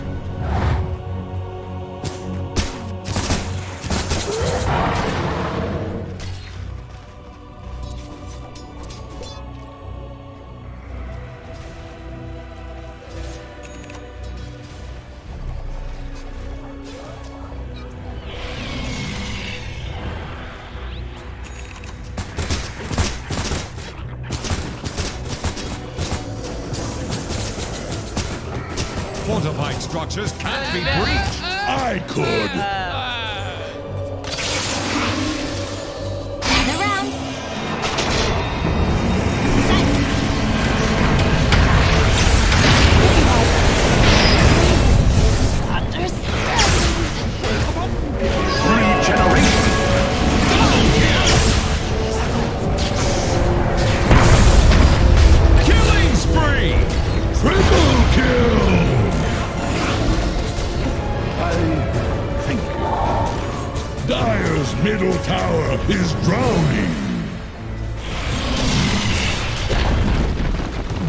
Fortified structures can't be breached. I could. Turn around. Regeneration! Killing spree! Triple kill! Dire's middle tower is drowning.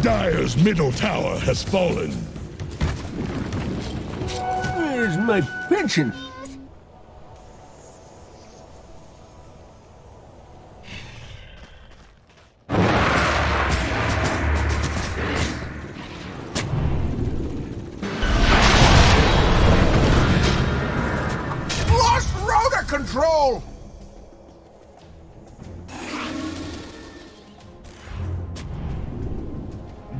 Dire's middle tower has fallen. Where's my pension? Lost rotor control!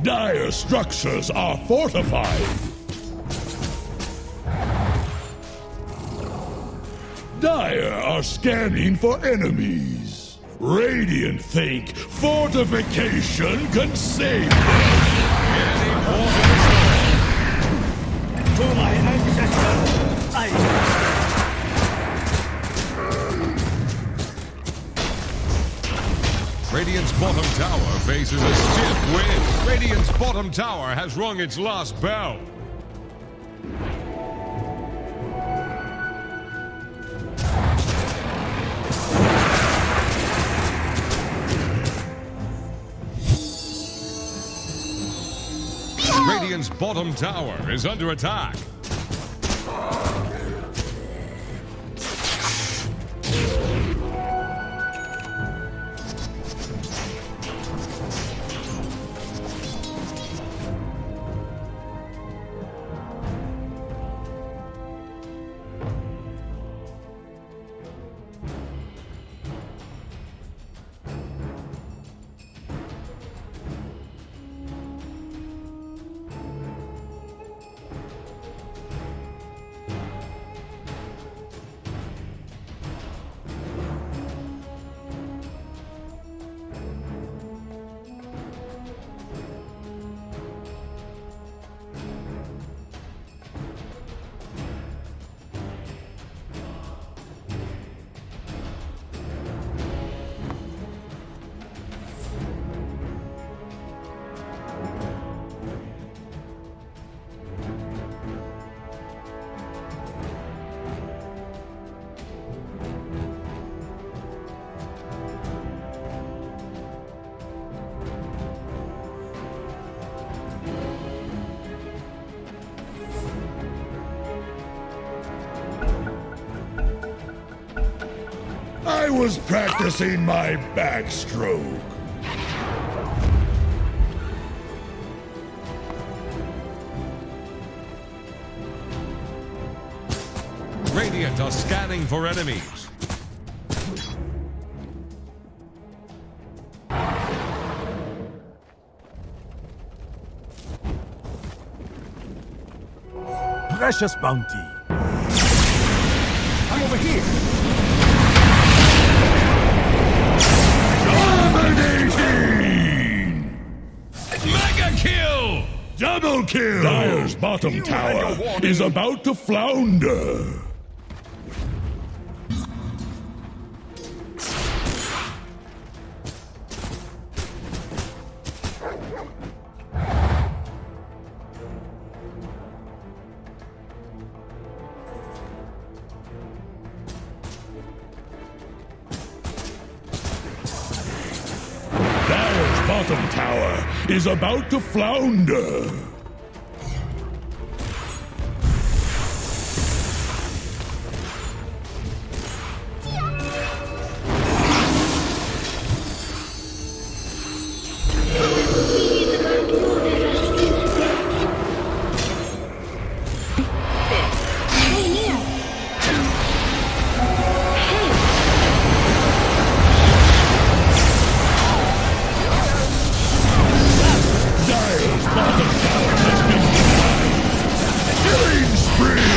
Dire structures are fortified. Dire are scanning for enemies. Radiant think fortification can save them. To my ancestors, I... Radiant's bottom tower faces a stiff wind. Radiant's bottom tower has rung its last bell. Radiant's bottom tower is under attack. I was practicing my backstroke. Radiant are scanning for enemies. Precious bounty. I'm over here. Dominating! Mega kill! Double kill! Dire's bottom tower is about to flounder. Dire's bottom tower is about to flounder. Dire's bottom tower has been denied. Killing spree!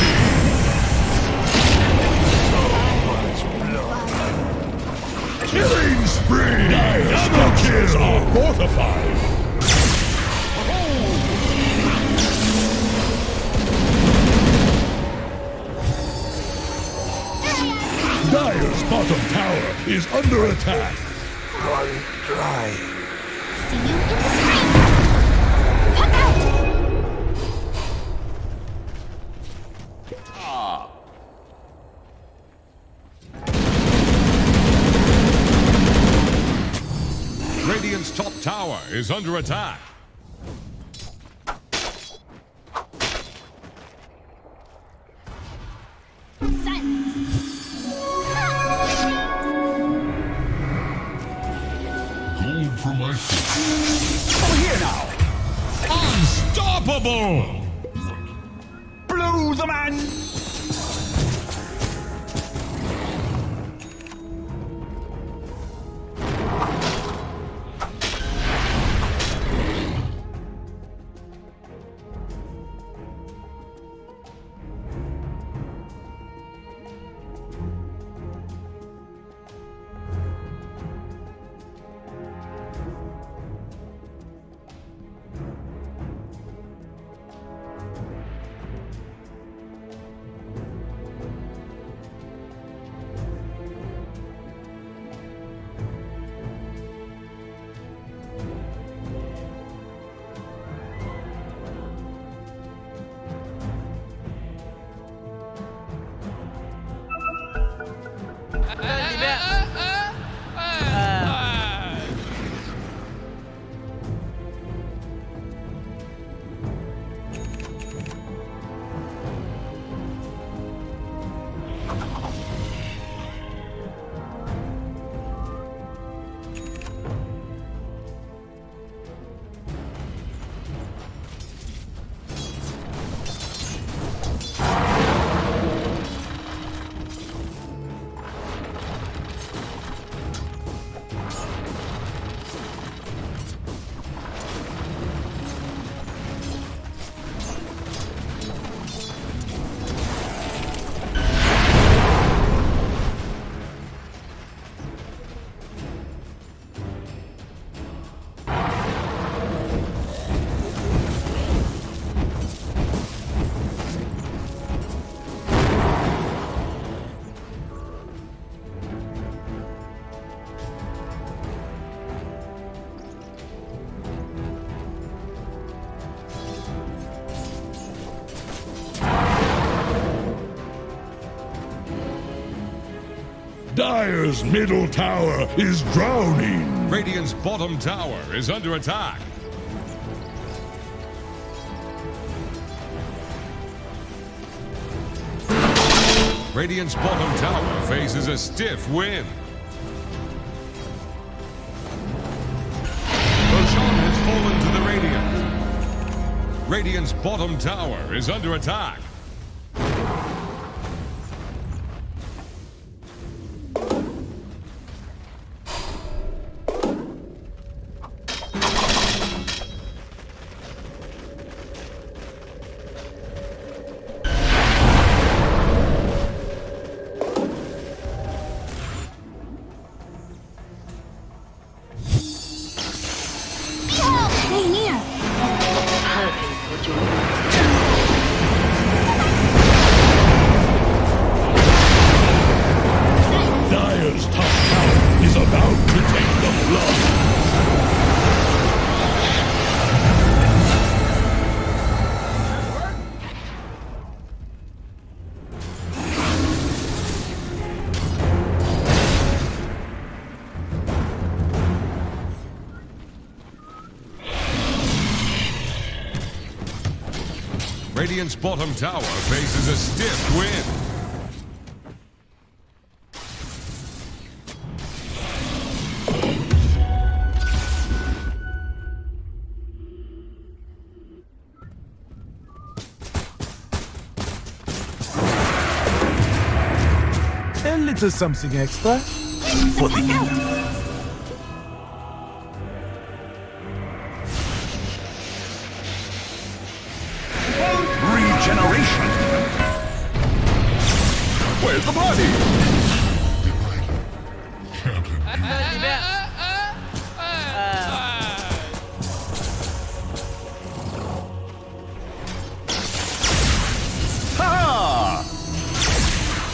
Killing spree! Dire's structures are fortified. Dire's bottom tower is under attack. Run dry. See you in the spring. Puck out. Radiant's top tower is under attack. Unstoppable! Blow the man! Dire's middle tower is drowning. Radiant's bottom tower is under attack. Radiant's bottom tower faces a stiff wind. Roshan has fallen to the Radiant. Radiant's bottom tower is under attack. Stay near. Perfect for your Dire's top tower is about to take the blood. Radiant's bottom tower faces a stiff wind. A little something extra for the evening. Regeneration. Where's the party?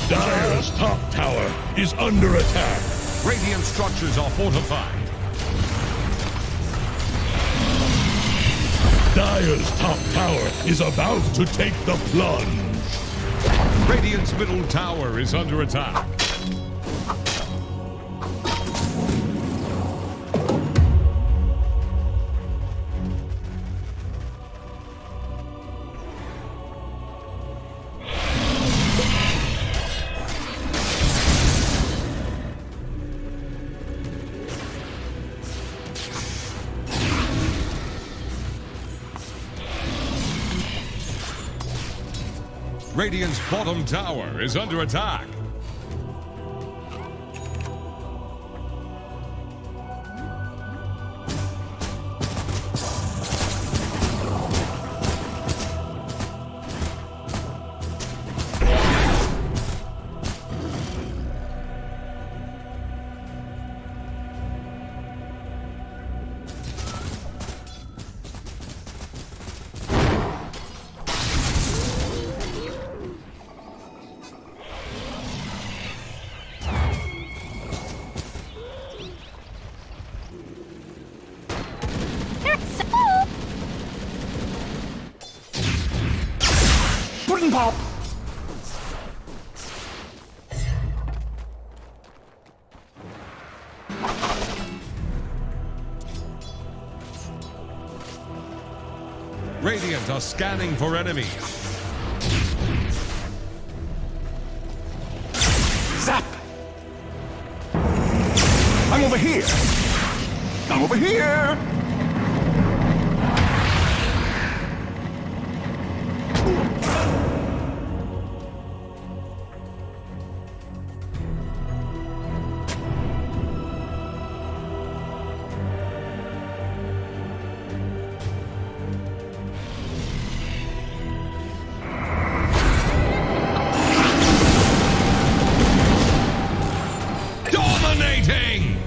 Dire's top tower is under attack. Radiant structures are fortified. Dire's top tower is about to take the plunge. Radiant's middle tower is under attack. Radiant's bottom tower is under attack. Pudding pop! Radiant are scanning for enemies. Zap! I'm over here! I'm over here! Dominating!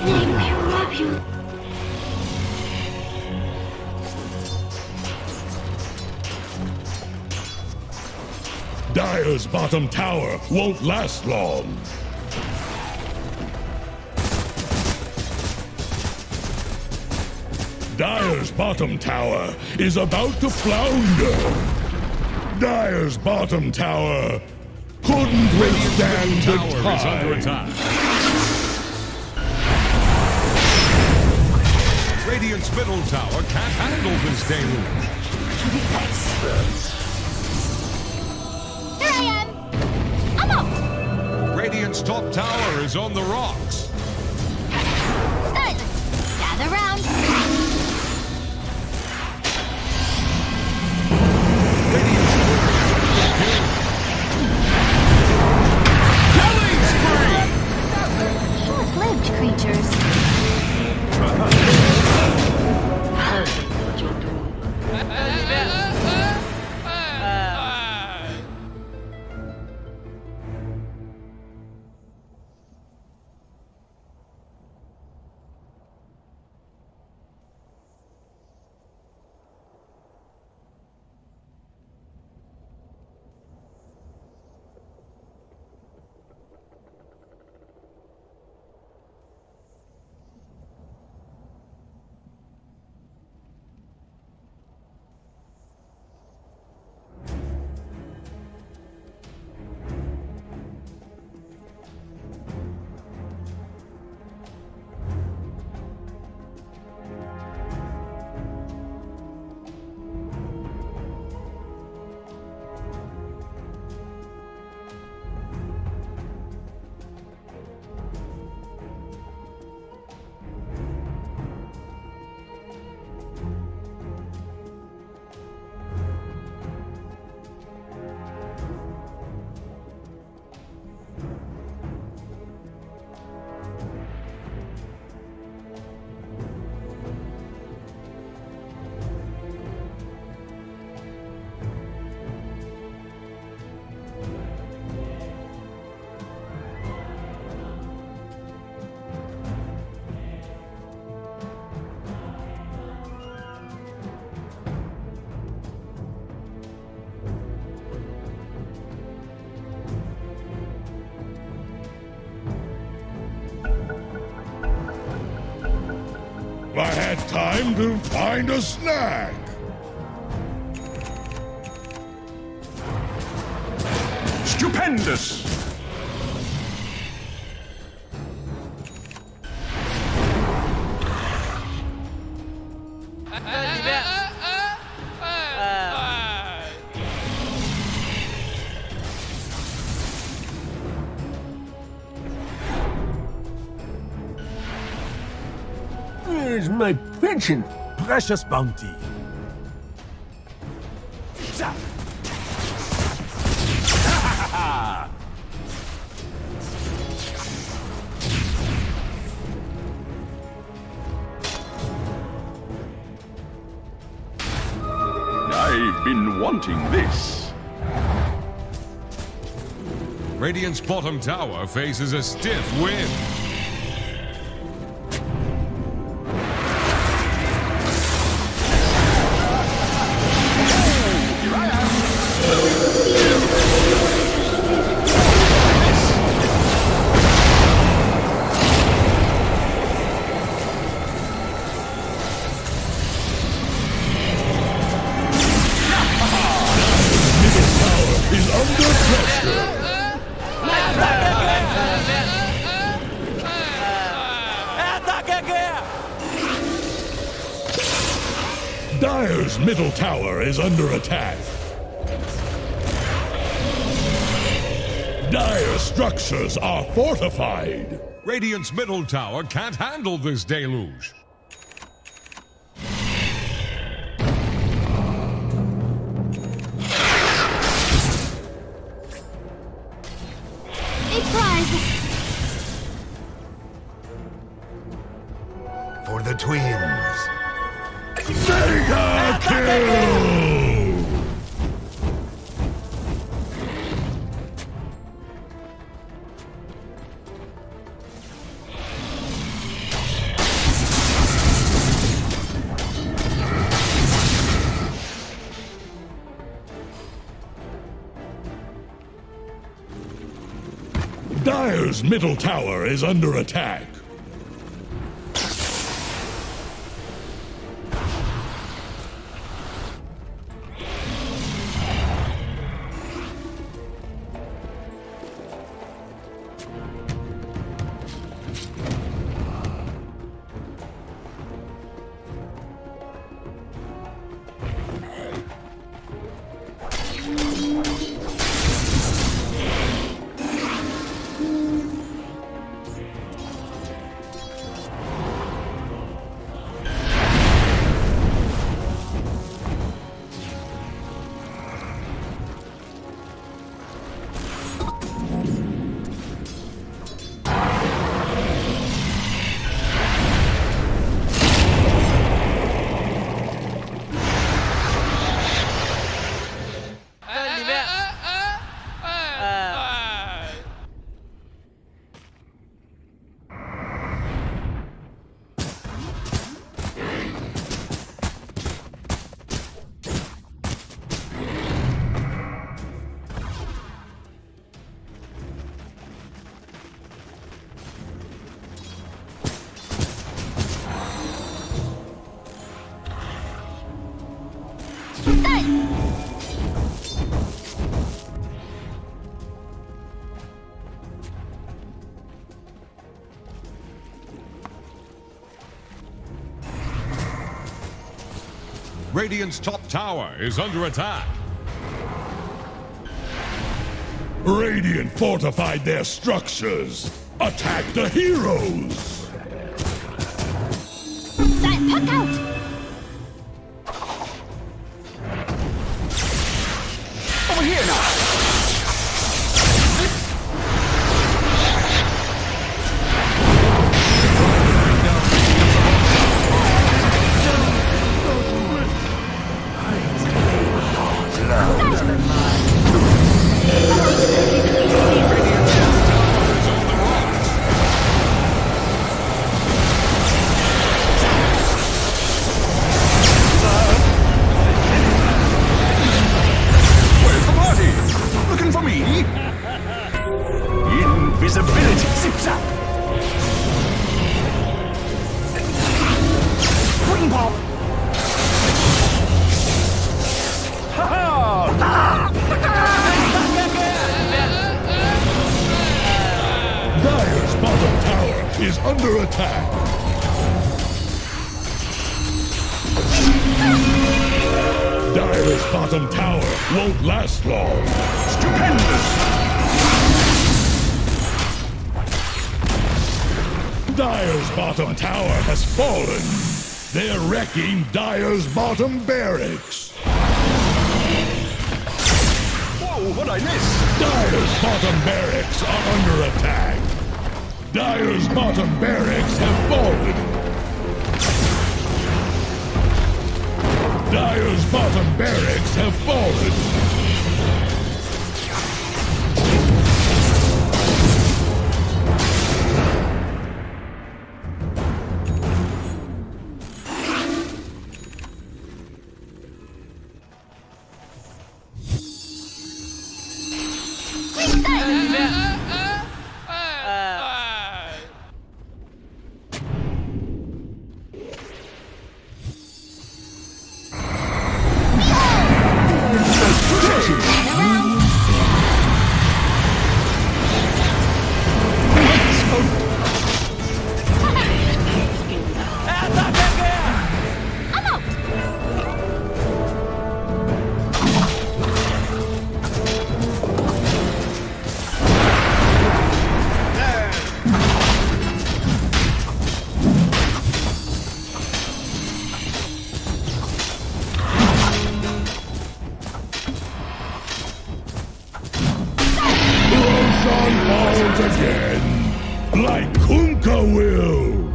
Love you. Dire's bottom tower won't last long. Dire's bottom tower is about to flounder. Dire's bottom tower couldn't withstand the Tower is under tide. attack. Radiant's middle tower can't handle this deluge. Here I am. I'm up. Radiant's top tower is on the rocks. Silence. Gather round. Short-lived creatures. I had time to find a snack. Stupendous! Where's my pension? Precious bounty. Zap! I've been wanting this. Radiant's bottom tower faces a stiff wind. Is under pressure. Dire's middle tower is under attack. Dire structures are fortified. Radiant's middle tower can't handle this deluge. A prize. For the twins. Mega kill! Dire's middle tower is under attack. Radiant's top tower is under attack. Radiant fortified their structures. Attack the heroes! That puck out. Over here now. Where's the party? Looking for me? Invisibility. Zip zap. Wing pop. Dire's bottom tower is under attack. Dire's bottom tower won't last long. Stupendous. Dire's bottom tower has fallen. They're wrecking Dire's bottom barracks. Whoa. what I missed? Dire's bottom barracks are under attack. Dire's bottom barracks have fallen. Dire's bottom barracks have fallen. Again, like Kunka will.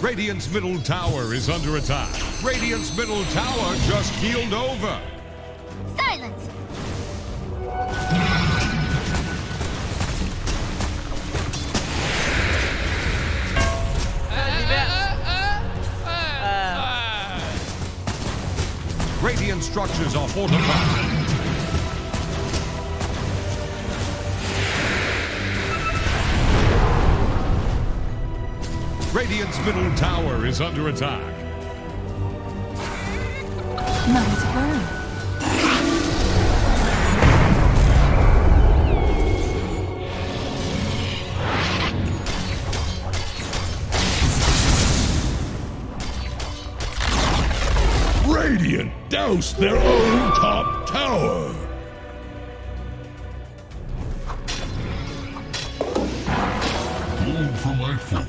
Radiant's middle tower is under attack. Radiant's middle tower just keeled over. Silence. Radiant structures are fortified. Radiant's middle tower is under attack. Mine's burn. Radiant doused their own top tower. Gold for my food.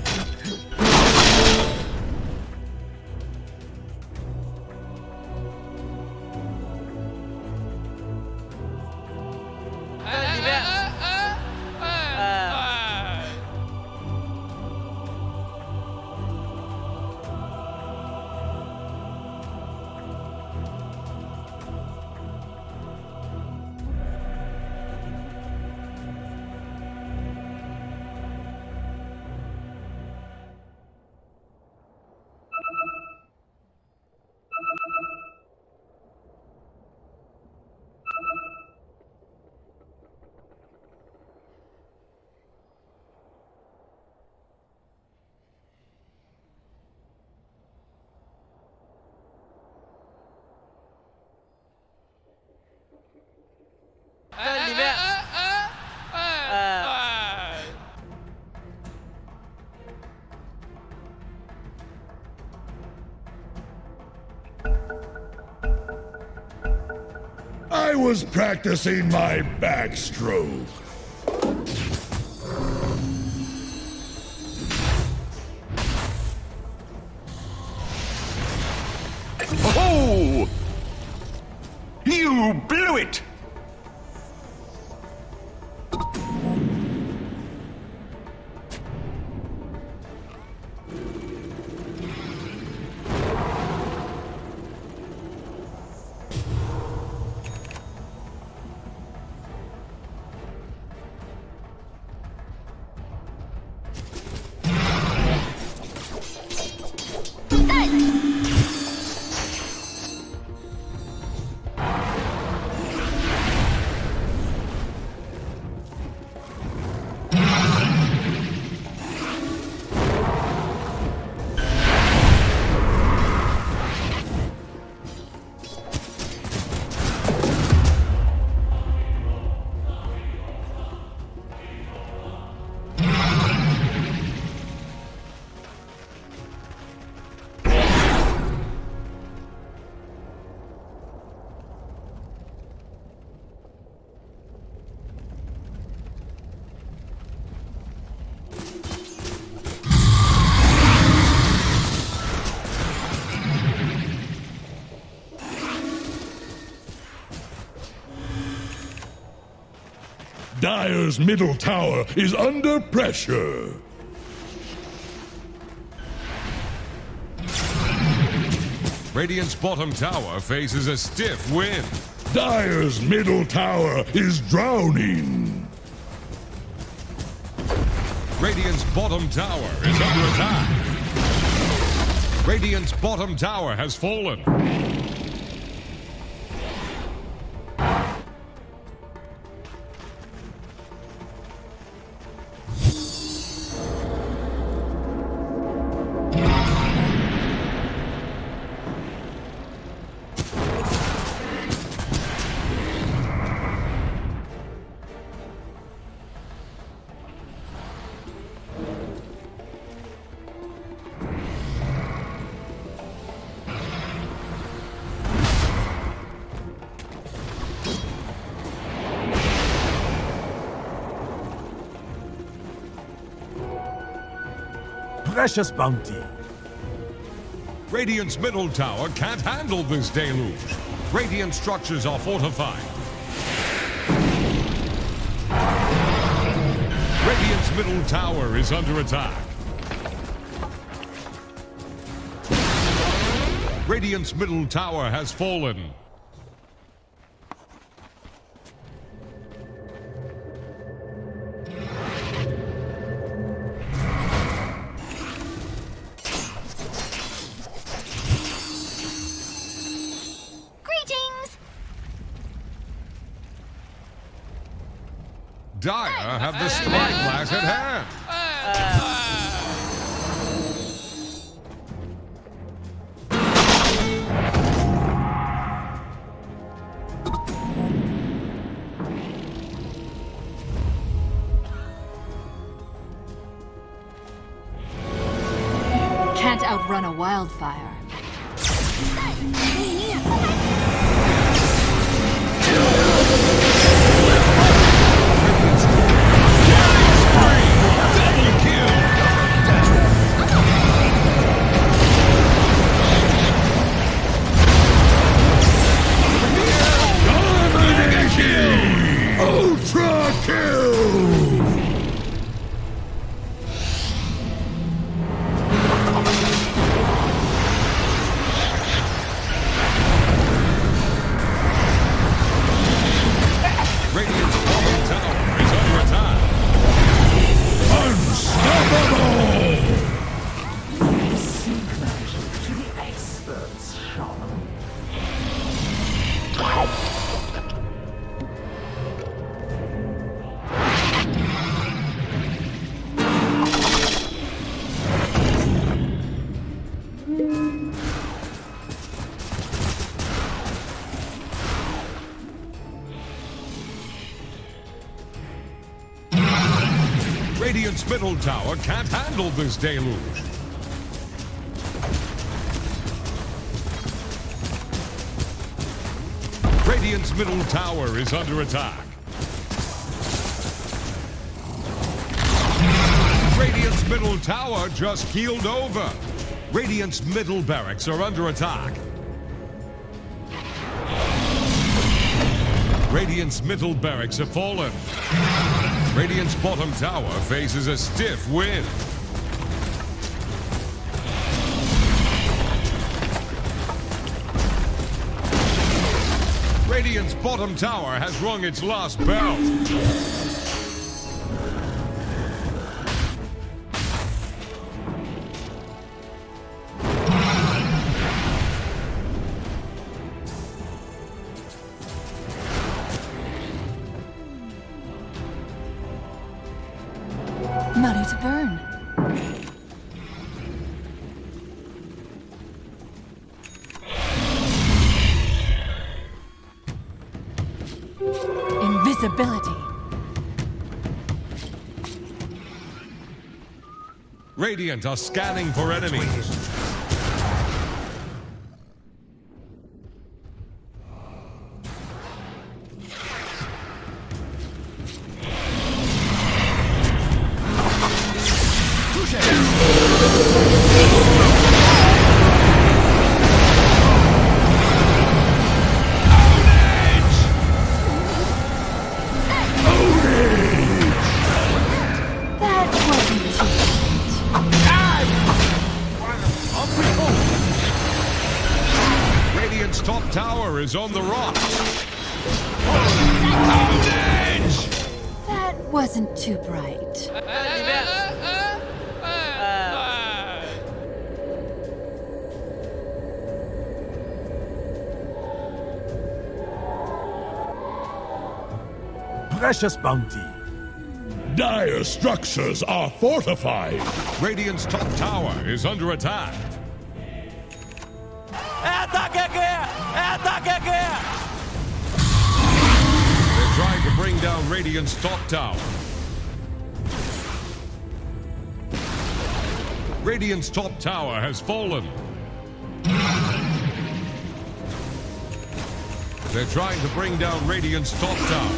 I was practicing my backstroke. Oh! You blew it! Dire's middle tower is under pressure. Radiant's bottom tower faces a stiff wind. Dire's middle tower is drowning. Radiant's bottom tower is under attack. Radiant's bottom tower has fallen. Precious bounty. Radiant's middle tower can't handle this deluge. Radiant structures are fortified. Radiant's middle tower is under attack. Radiant's middle tower has fallen. Greetings! Dire have the spyglass at hand. Can't outrun a wildfire. Ultra kill! Radiant's bottom tower is under attack. Unstoppable! To the experts shop. Radiant's middle tower can't handle this deluge. Radiant's middle tower is under attack. Radiant's middle tower just keeled over. Radiant's middle barracks are under attack. Radiant's middle barracks have fallen. Radiant's bottom tower faces a stiff wind. Radiant's bottom tower has rung its last bell. Money to burn. Invisibility. Radiant are scanning for enemies. top tower is on the rocks. That wasn't too bright. Precious bounty. Dire structures are fortified. Radiant's top tower is under attack. They're trying to bring down Radiant's top tower. Radiant's top tower has fallen. They're trying to bring down Radiant's top tower.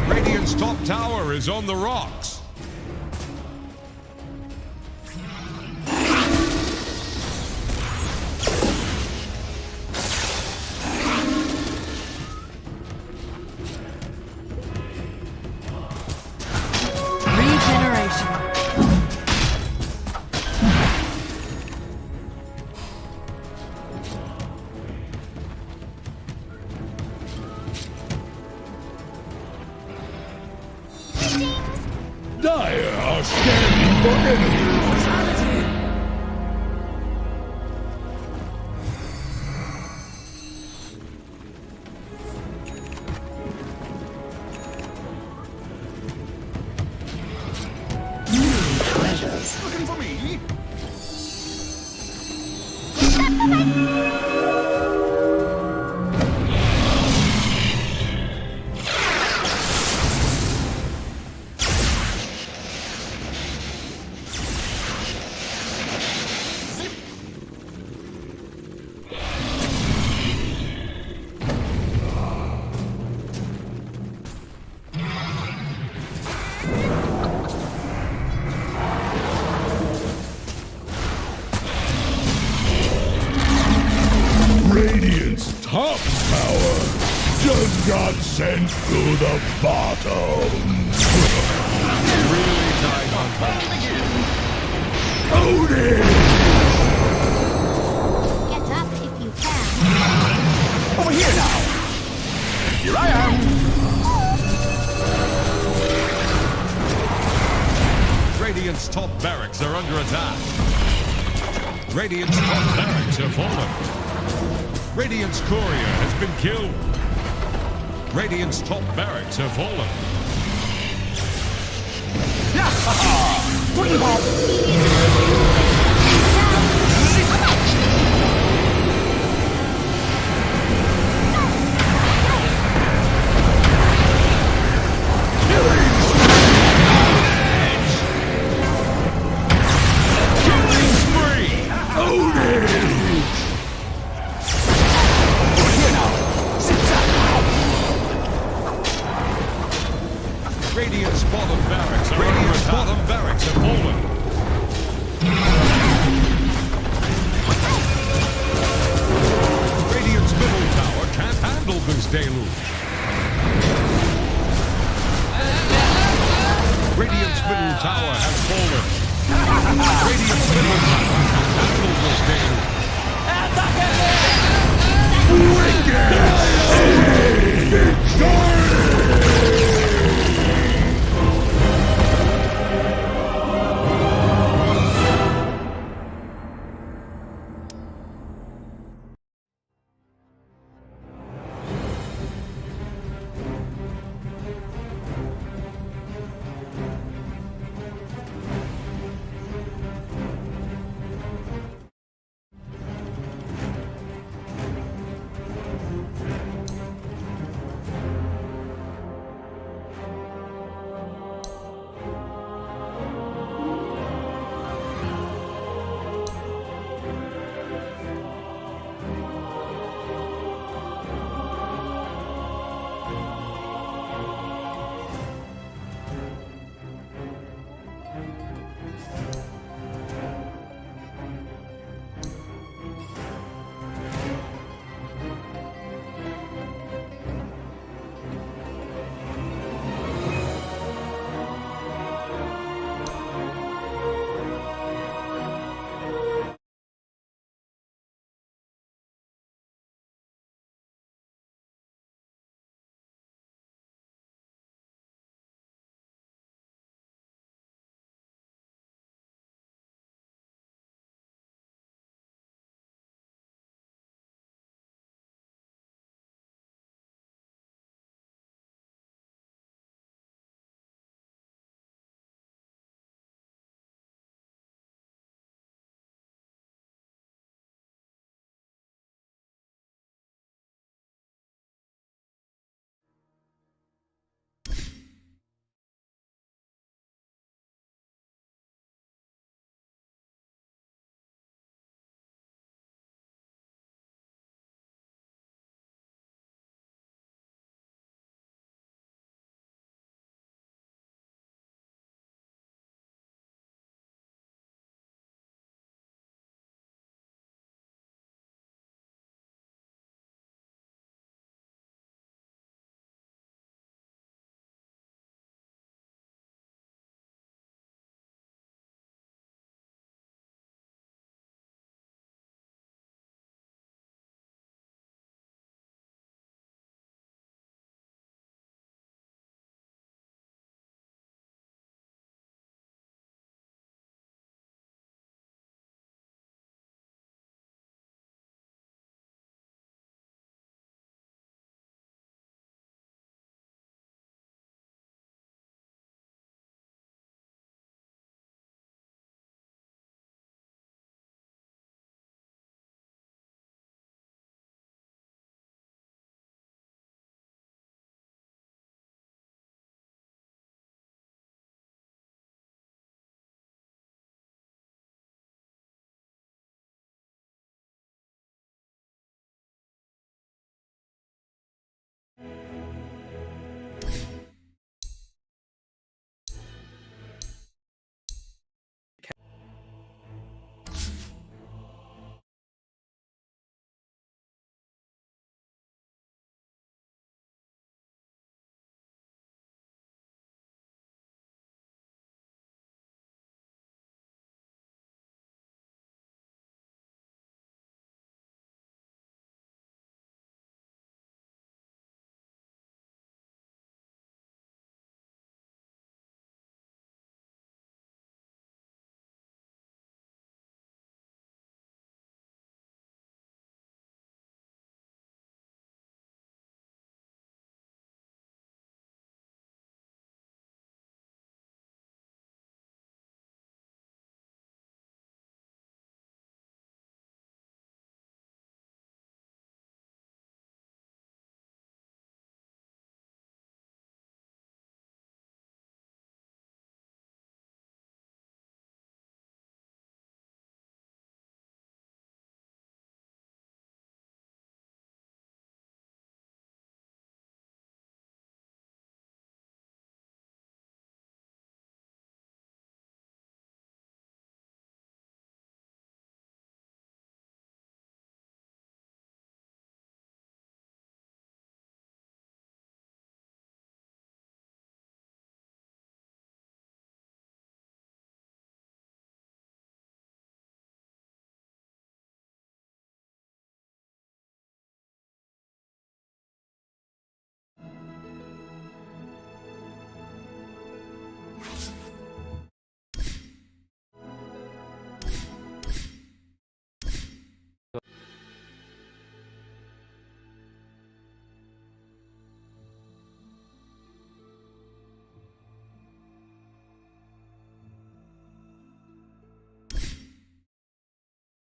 Radiant's top tower is on the rocks. Dire are scanning for enemies. Looking for me? Radiant's top tower just got sent to the bottom. Really tight on that. Odin! Get up if you can. Over here now! Here I am! Radiant's top barracks are under attack. Radiant's top barracks have fallen. Radiant's courier has been killed. Radiant's top barracks have fallen. Killing spree! Odin! Radiant's bottom barracks are Radiant's bottom barracks have fallen. Radiant's middle tower can't handle this deluge. Radiant's middle tower has fallen. Radiant's middle tower can't handle this deluge.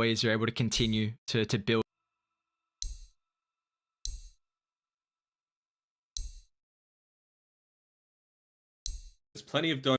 ways you're able to continue to build. There's plenty of Dota.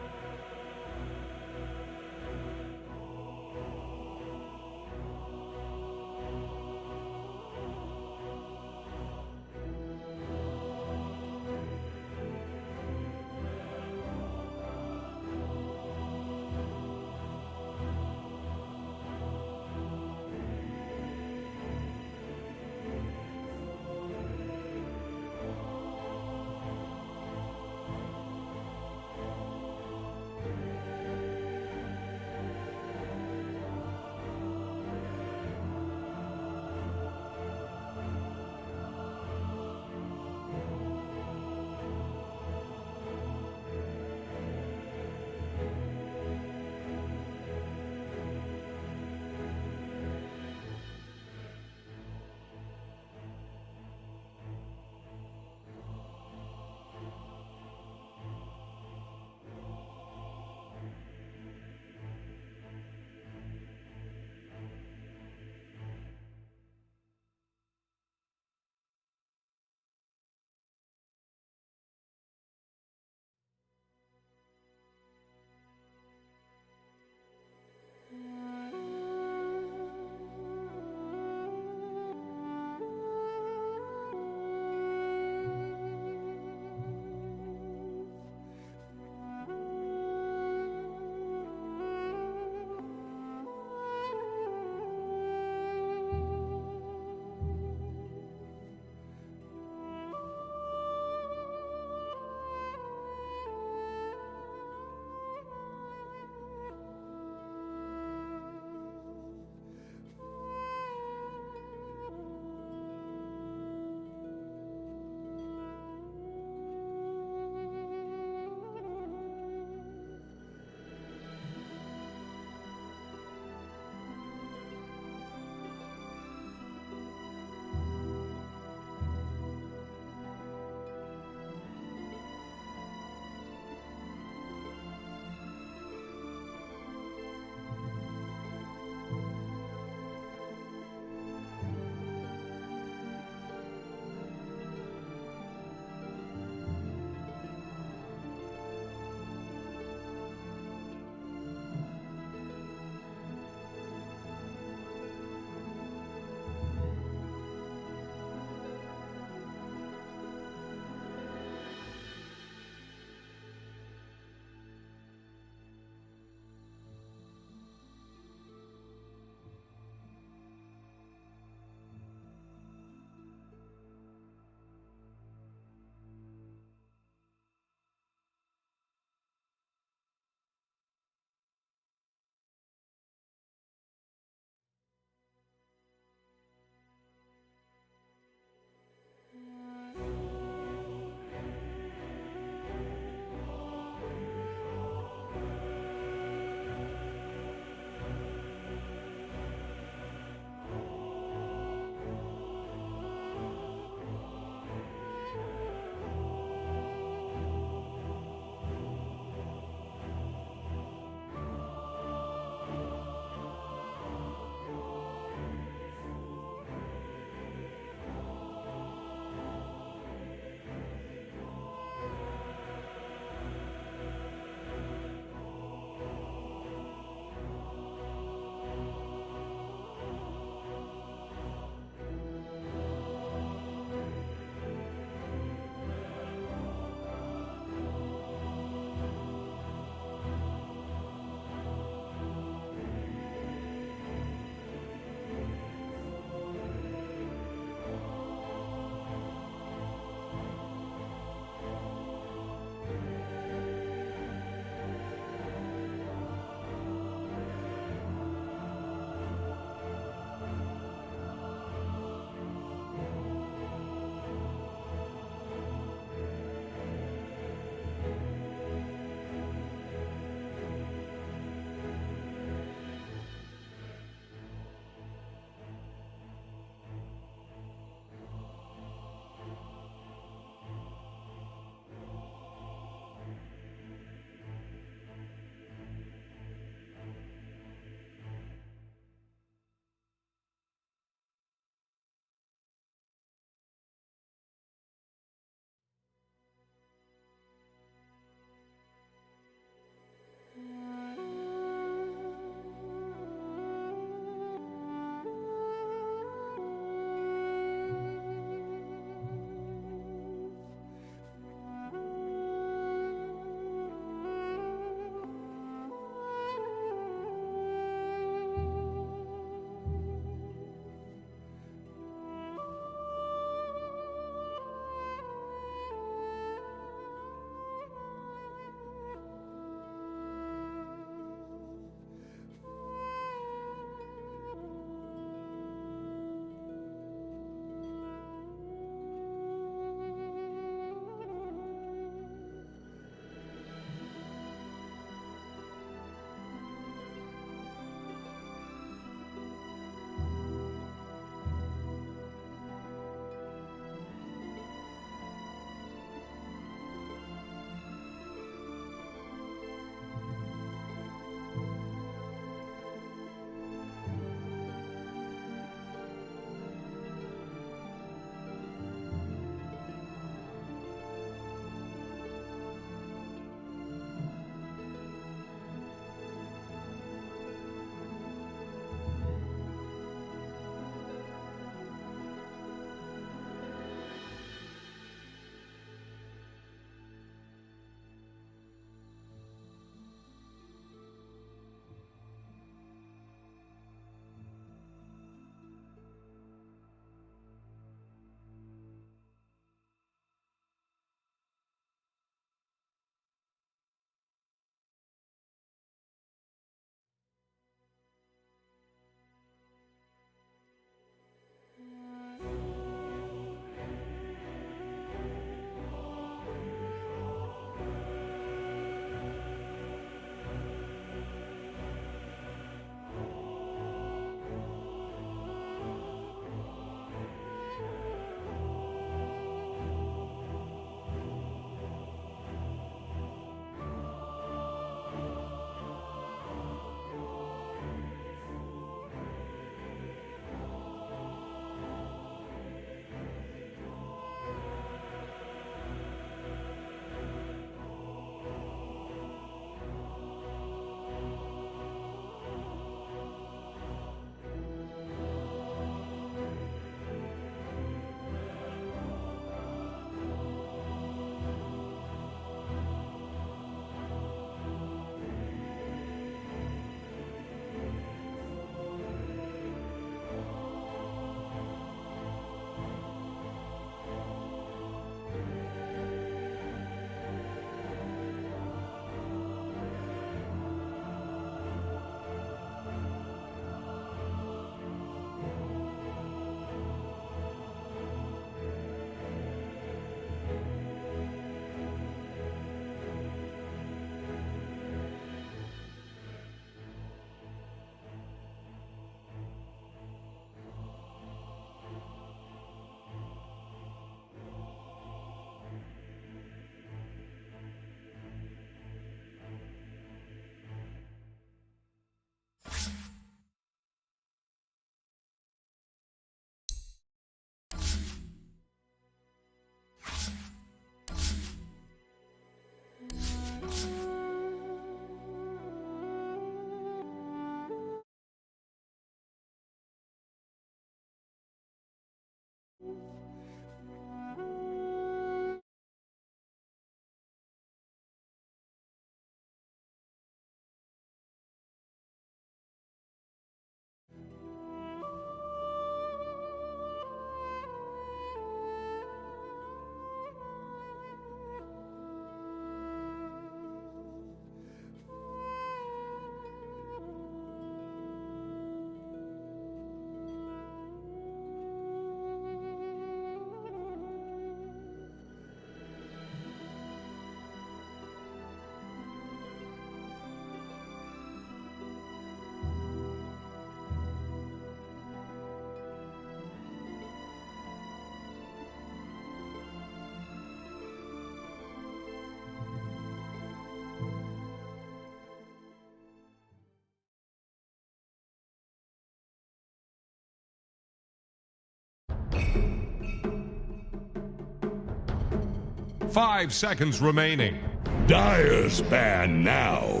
5 seconds remaining. Dire's ban now.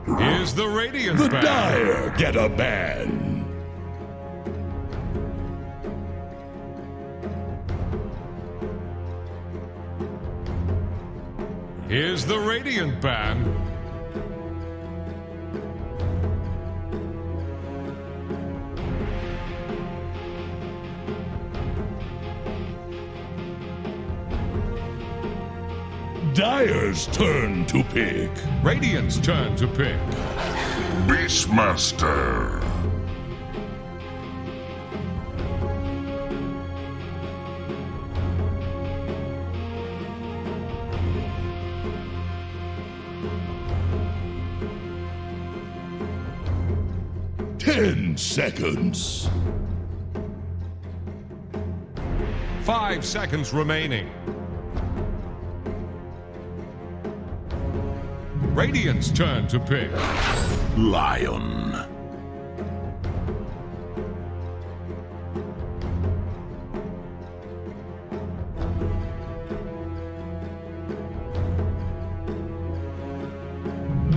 Here's the Radiant The ban. Dire get a ban. Here's the Radiant ban. Dire's turn to pick. Radiant's turn to pick. Beastmaster. Ten seconds. 5 seconds remaining. Radiant's turn to pick. Lion.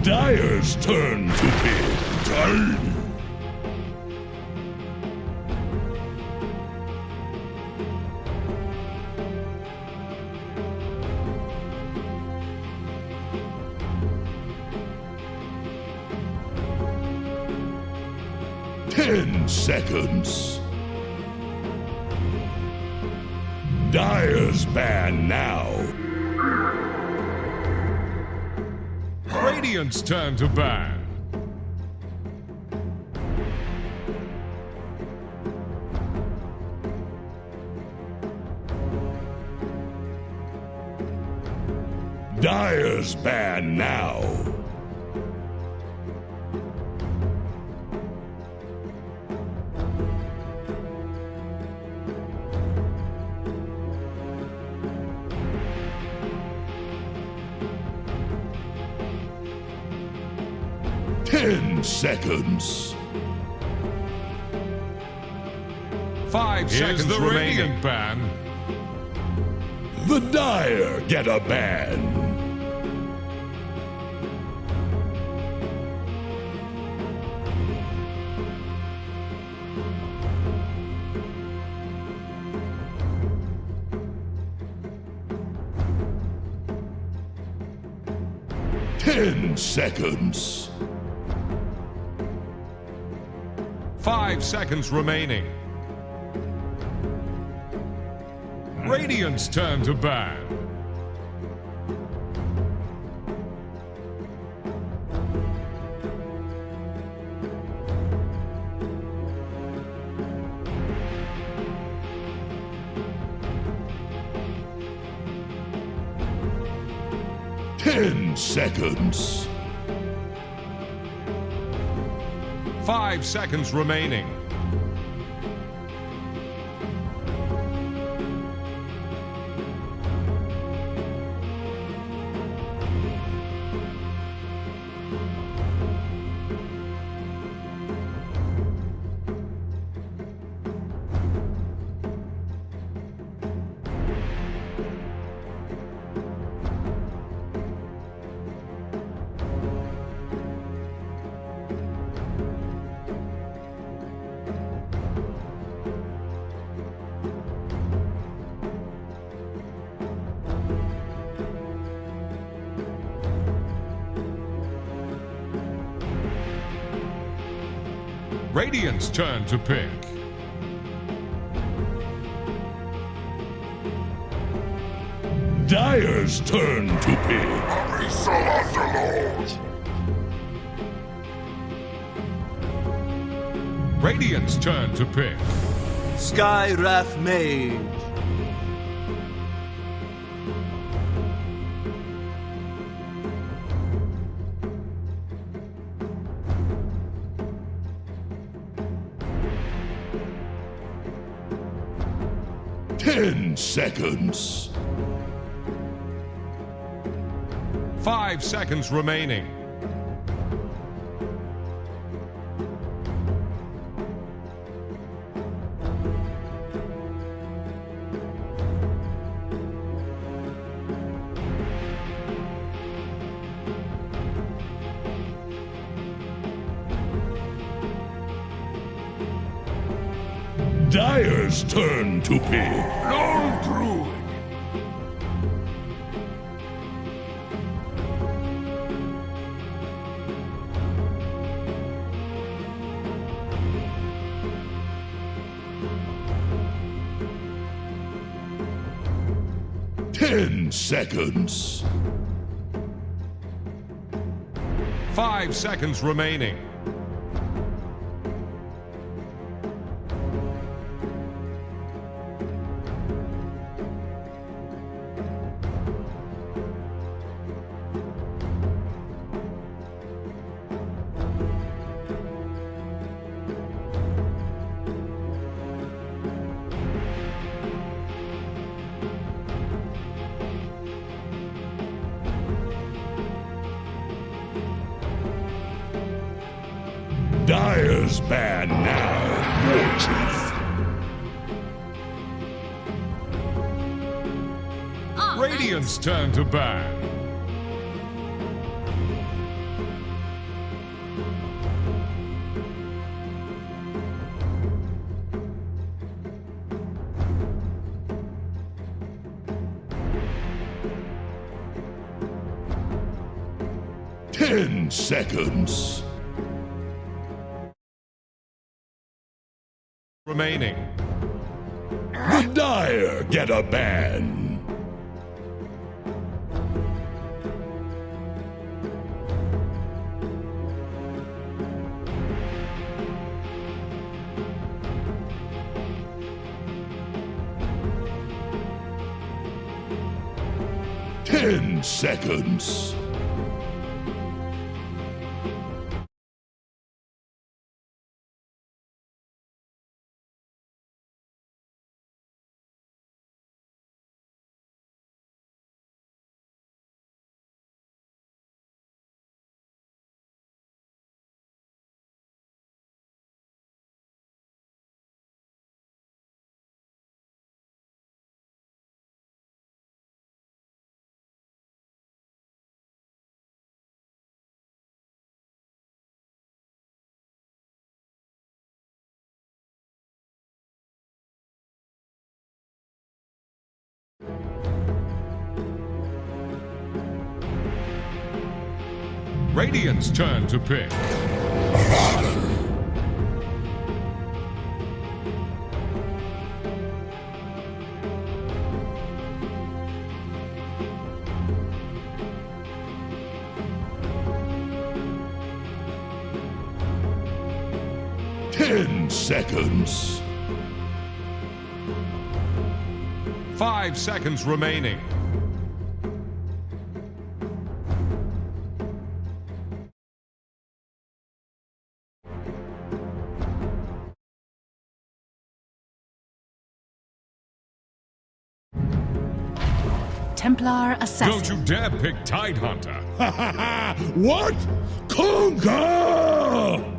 Dire's turn to pick. Time. Ten seconds. Dire's ban now. Radiant's turn to ban. Dire's ban now. Ten seconds. 5 seconds the remaining. Radiant ban. The Dire get a ban. Ten seconds. 5 seconds remaining. Radiant's turn to ban. Ten seconds. 5 seconds remaining. Radiant's turn to pick. Dire's turn to pick. Radiant's turn to pick. Sky Wrath Mage. Ten seconds. 5 seconds remaining. Dire's turn to pick. Lone Druid. 10 seconds. 5 seconds remaining. Dire's ban now. Oh, Radiant's turn to ban. Ten seconds. Remaining. The Dire get a ban. Ten seconds. Radiant's turn to pick. Ten seconds. 5 seconds remaining. Templar assassin. Don't you dare pick Tidehunter. What? Conquer!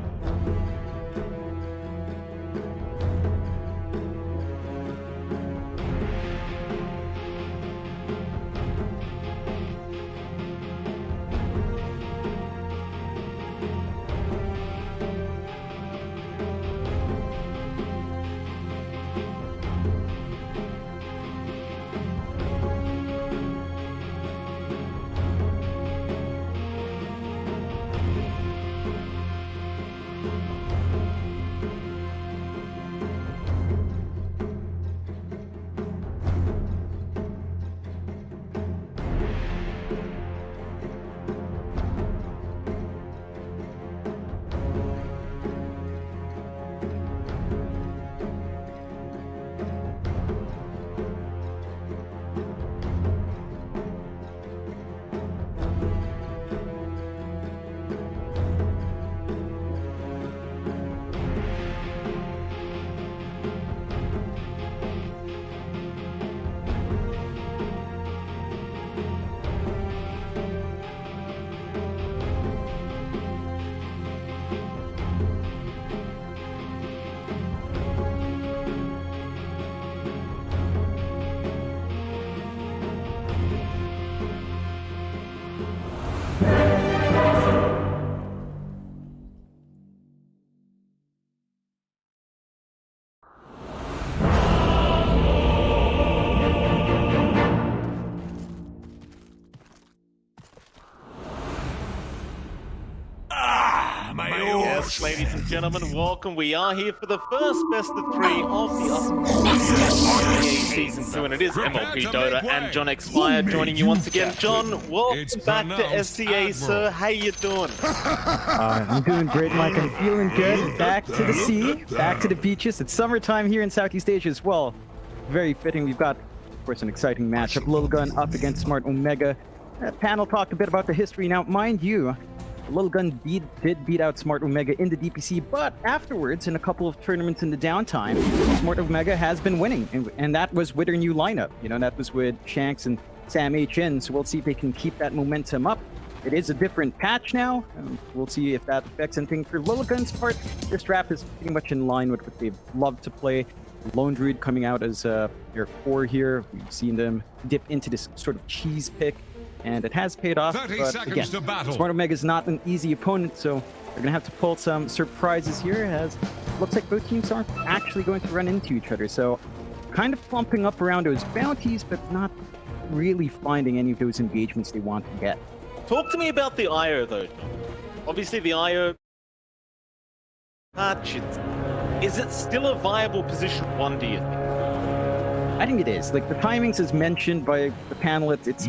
Yes, ladies and gentlemen, welcome. We are here for the first best of 3 of the NBA Season 2, and it is MLP Dota and John Expire joining you once again. John, welcome back to SCA, sir. How you doing? I'm doing great, Mike. I'm feeling good. Back to the sea, back to the beaches. It's summertime here in Southeast Asia as well. Very fitting. We've got, of course, an exciting matchup. Lilgun up against Smart Omega. Panel talked a bit about the history. Now, mind you, Lilgun did beat out Smart Omega in the DPC, but afterwards, in a couple of tournaments in the downtime, Smart Omega has been winning, and that was with their new lineup. You know, that was with Shanks and Sam H in, so we'll see if they can keep that momentum up. It is a different patch now. We'll see if that affects anything. For Lilgun's part, this draft is pretty much in line with what they've loved to play. Lone Druid coming out as their core here. We've seen them dip into this sort of cheese pick, and it has paid off. But again, Smart Omega is not an easy opponent, so they're going to have to pull some surprises here, as it looks like both teams aren't actually going to run into each other. So kind of clumping up around those bounties, but not really finding any of those engagements they want to get. Talk to me about the IO, though, John. Obviously, the IO patch, is it still a viable position 1, do you think? I think it is. Like, the timings as mentioned by the panel, it's a bit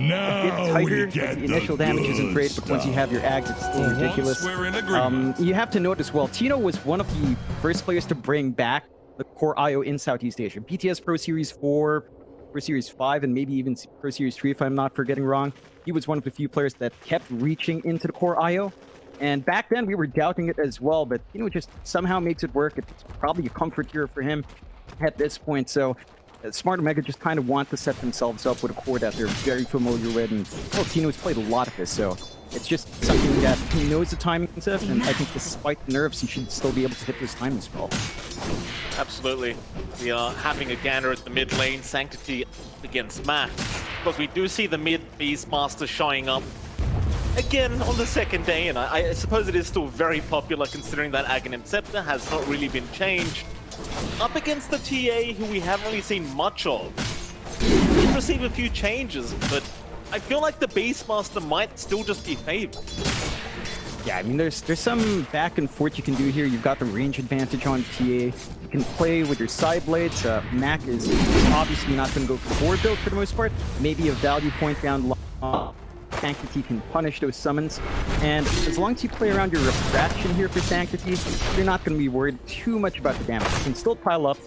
tighter. The initial damage isn't great, but once you have your ags, it's still ridiculous. You have to note as well, Tino was one of the first players to bring back the core IO in Southeast Asia. BTS Pro Series 4, Pro Series 5, and maybe even Pro Series 3, if I'm not forgetting wrong. He was one of the few players that kept reaching into the core IO. And back then, we were doubting it as well, but, you know, just somehow makes it work. It's probably a comfort here for him at this point. So Smart Omega just kind of want to set themselves up with a core that they're very familiar with. And, well, Tino's played a lot of this, so it's just something that he knows the timings of. And I think despite the nerfs, he should still be able to hit those timings well. Absolutely. We are having a gander at the mid lane, Sanctity against Mac. Because we do see the mid Beastmaster showing up again on the second day, and I suppose it is still very popular considering that Aghanim Scepter has not really been changed. Up against the TA, who we haven't really seen much of. He did receive a few changes, but I feel like the Beastmaster might still just be favored. Yeah, I mean, there's some back and forth you can do here. You've got the range advantage on TA. You can play with your side blades. Mac is obviously not going to go for board build for the most part. Maybe a value point down low. Sanctity can punish those summons, and as long as you play around your refraction here for Sanctity, you're not going to be worried too much about the damage. You can still pile up.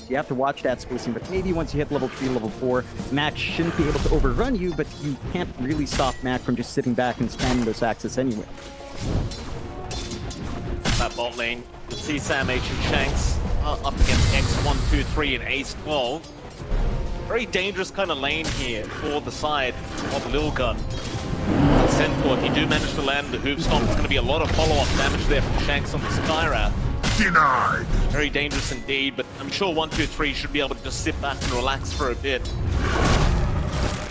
You have to watch that spacing, but maybe once you hit level 3, level 4, Mac shouldn't be able to overrun you, but you can't really stop Mac from just sitting back and spamming those axes anyway. That bot lane, you see Sam H and Shanks up against X1, 2, 3 and Ace 12. Very dangerous kind of lane here for the side of Lilgun. Centaur, if you do manage to land the Hoof Stomp, it's going to be a lot of follow-up damage there from Shanks on the Skywrath. Denied! Very dangerous indeed, but I'm sure 1, 2, 3 should be able to just sit back and relax for a bit.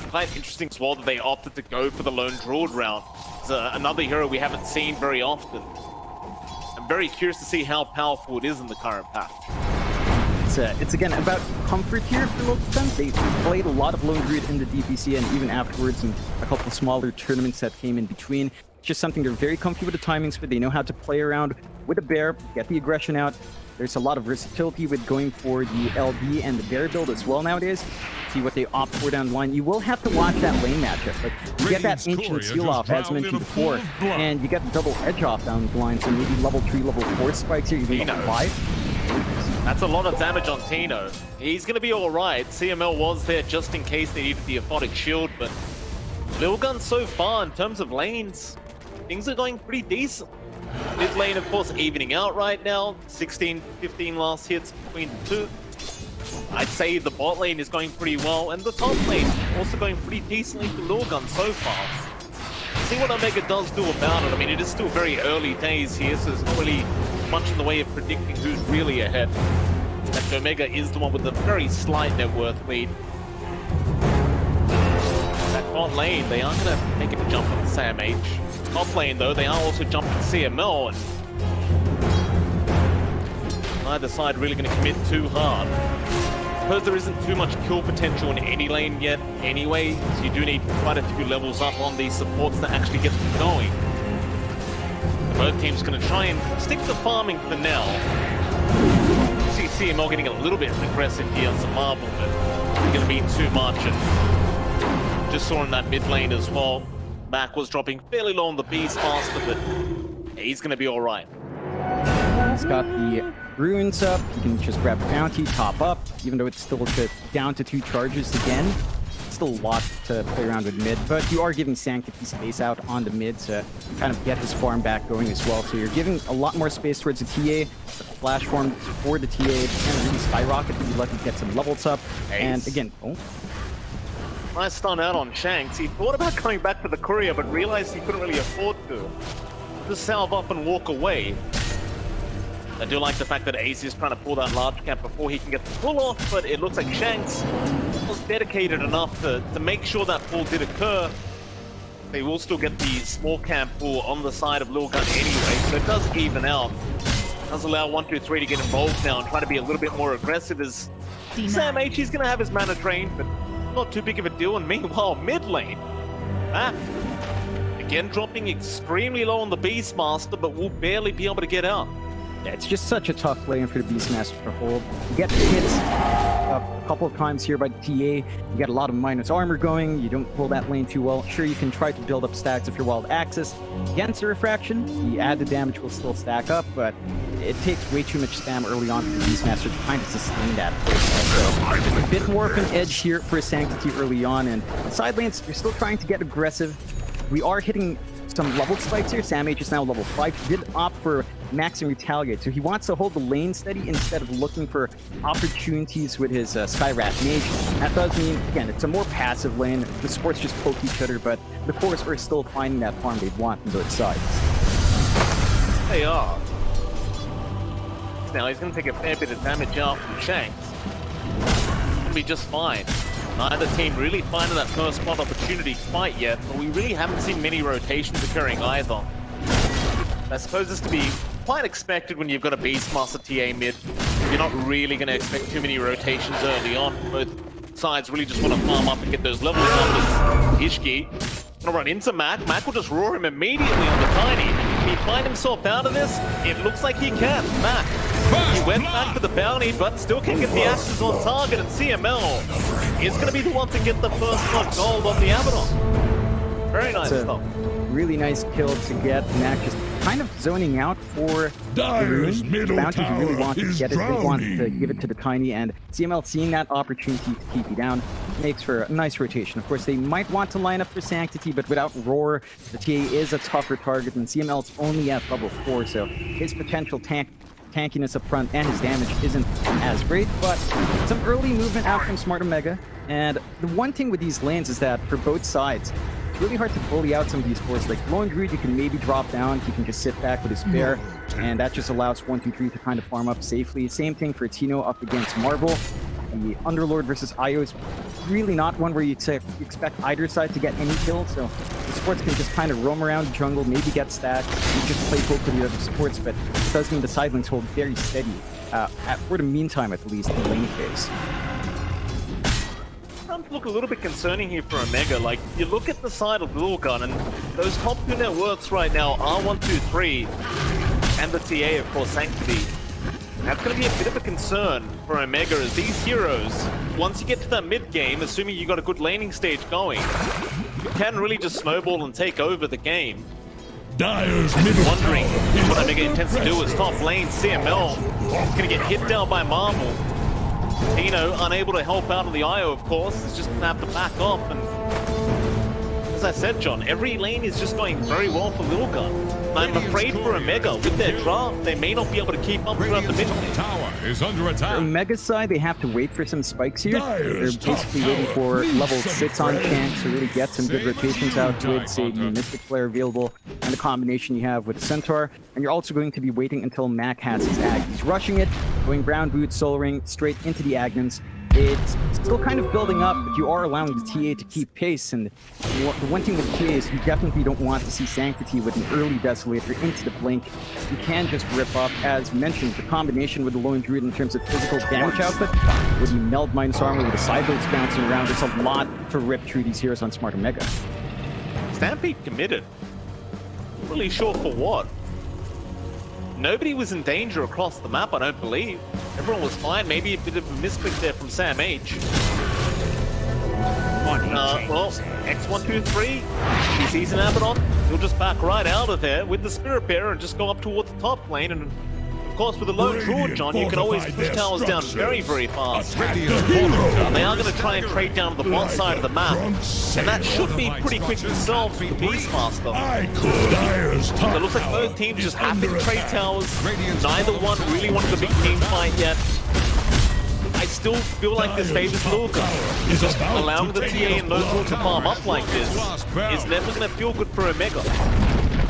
Quite interesting as well that they opted to go for the Lone Druid route. It's another hero we haven't seen very often. I'm very curious to see how powerful it is in the current patch. It's again about comfort here for Lilgun. They played a lot of Lone Druid in the DPC and even afterwards in a couple of smaller tournaments that came in between. It's just something they're very comfy with the timings for. They know how to play around with a bear, get the aggression out. There's a lot of versatility with going for the LB and the bear build as well nowadays. See what they opt for down the line. You will have to watch that lane matchup, but you get that ancient seal off as mentioned before, and you get the double edge off down the line, so maybe level 3, level 4 spikes here, even level 5. That's a lot of damage on Tino. He's going to be alright. CML was there just in case they needed the Aphotic Shield, but Lilgun so far in terms of lanes, things are going pretty decent. Mid lane, of course, evening out right now. 16, 15 last hits between the two. I'd say the bot lane is going pretty well, and the top lane also going pretty decently for Lilgun so far. See what Omega does do about it. I mean, it is still very early days here, so there's not really much in the way of predicting who's really ahead. And Omega is the one with a very slight net worth lead. That bot lane, they are going to make a jump on Sam H. Top lane, though, they are also jumping CML, and neither side really going to commit too hard. I suppose there isn't too much kill potential in any lane yet anyway, so you do need quite a few levels up on these supports to actually get them going. Both teams going to try and stick to farming for now. See CML getting a little bit aggressive here on some Marvel, but it's going to be too much. And just saw in that mid lane as well, Mac was dropping fairly low on the Beastmaster, but he's going to be all right. He's got the runes up. You can just grab a bounty, top up, even though it's still just down to 2 charges again. Still a lot to play around with mid, but you are giving Sanctity space out on the mid to kind of get his farm back going as well. So you're giving a lot more space towards the TA. The flash farm for the TA can really skyrocket if you let him get some levels up. Ace. And again, Nice stun out on Shanks. He thought about coming back for the courier, but realized he couldn't really afford to. Just salve up and walk away. I do like the fact that Ace is trying to pull that large camp before he can get the pull off, but it looks like Shanks was dedicated enough to make sure that pull did occur. They will still get the small camp pull on the side of Lilgun anyway, so it does even out. It does allow 1-2-3 to get involved now and try to be a little bit more aggressive as Sam H is going to have his mana drained, but not too big of a deal. And meanwhile, mid lane, Mac again dropping extremely low on the Beastmaster, but will barely be able to get out. yeah, it's just such a tough lane for the Beastmaster to hold. You get hit a couple of times here by the TA. You get a lot of minus armor going. You don't pull that lane too well. Sure, you can try to build up stacks if you're wild access. Against the refraction, the added damage will still stack up, but it takes way too much spam early on for the Beastmaster to kind of sustain that. So just a bit more of an edge here for Sanctity early on, and side lanes, you're still trying to get aggressive. We are hitting some level spikes here. Sam H is now level 5. He did opt for Max and Retaliate, so he wants to hold the lane steady instead of looking for opportunities with his Skyrat Mage. That does mean, again, it's a more passive lane. The supports just poke each other, but the cores are still finding that farm they want on both sides. They are. Now he's going to take a fair bit of damage out from Shanks. Going to be just fine. Neither team really finding that first spot opportunity quite yet, but we really haven't seen many rotations occurring either. I suppose this to be quite expected when you've got a Beastmaster TA mid. You're not really going to expect too many rotations early on. Both sides really just want to farm up and get those levels up. Ishki gonna run into Mac. Mac will just roar him immediately on the Tiny. Can he find himself out of this? It looks like he can. Mac. He went back for the bounty, but still can't get the axes on target, and CML is going to be the one to get the first blood gold on the Abaddon. Very nice stuff. Really nice kill to get. Mac just kind of zoning out for the rune. Bounty, he really wanted to get it. They wanted to give it to the Tiny, and CML seeing that opportunity to keep you down makes for a nice rotation. Of course, they might want to line up for Sanctity, but without Roar, the TA is a tougher target, and CML's only at level 4, so his potential tankiness up front and his damage isn't as great, but some early movement out from Smart Omega. And the one thing with these lanes is that for both sides, it's really hard to bully out some of these cores. Like Lone Druid, you can maybe drop down, he can just sit back with his bear, and that just allows 1-2-3 to kind of farm up safely. Same thing for Tino up against Marvel. The Underlord versus IO is really not one where you'd expect either side to get any kills, so the supports can just kind of roam around the jungle, maybe get stacks, and just play poke with the other supports, but it does mean the side lanes hold very steady, for the meantime at least, in the lane phase. Look a little bit concerning here for Omega. Like, you look at the side of Lilgun, and those top 2 networks right now are 1-2-3, and the TA, of course, Sanctity. That's going to be a bit of a concern for Omega, as these heroes, once you get to that mid-game, assuming you got a good laning stage going, you can really just snowball and take over the game. Dyer's wondering what Omega intends to do as top lane. CML is going to get hit down by Marvel. Tino, unable to help out on the IO, of course, is just going to have to back off. And as I said, John, every lane is just going very well for Lilgun. I'm afraid for Omega, with their draft, they may not be able to keep up throughout the mid lane. Tower is under attack. For Omega's side, they have to wait for some spikes here. They're basically waiting for level 6 on Shanks to really get some good rotations out with, say, the Mystic Flare available, and the combination you have with Centaur. And you're also going to be waiting until Mac has his Ag. He's rushing it, going Brown Boot, Soul Ring, straight into the Agnons. It's still kind of building up, but you are allowing the TA to keep pace, and the one thing with TA is you definitely don't want to see Sanctity with an early Desolator into the blink. You can just rip up, as mentioned, the combination with the Lone Druid in terms of physical damage output, with the meld minus armor, with the sideboards bouncing around. There's a lot to rip through these heroes on Smart Omega. Stampede committed. Not really sure for what. nobody was in danger across the map, I don't believe. Everyone was fine. Maybe a bit of a misclick there from Sam H. Well, X123, he sees an Abaddon. He'll just back right out of there with the Spirit Bearer and just go up towards the top lane. And of course, with a low draw, John, you can always push towers down very, very fast. They are going to try and trade down to the bot side of the map, and that should be pretty quick to solve for the Beastmaster. So it looks like both teams just happen to trade towers. Neither one really wanted a big team fight yet. I still feel like this favors Lilgun. Just allowing the TA and Local to farm up like this is never going to feel good for Omega.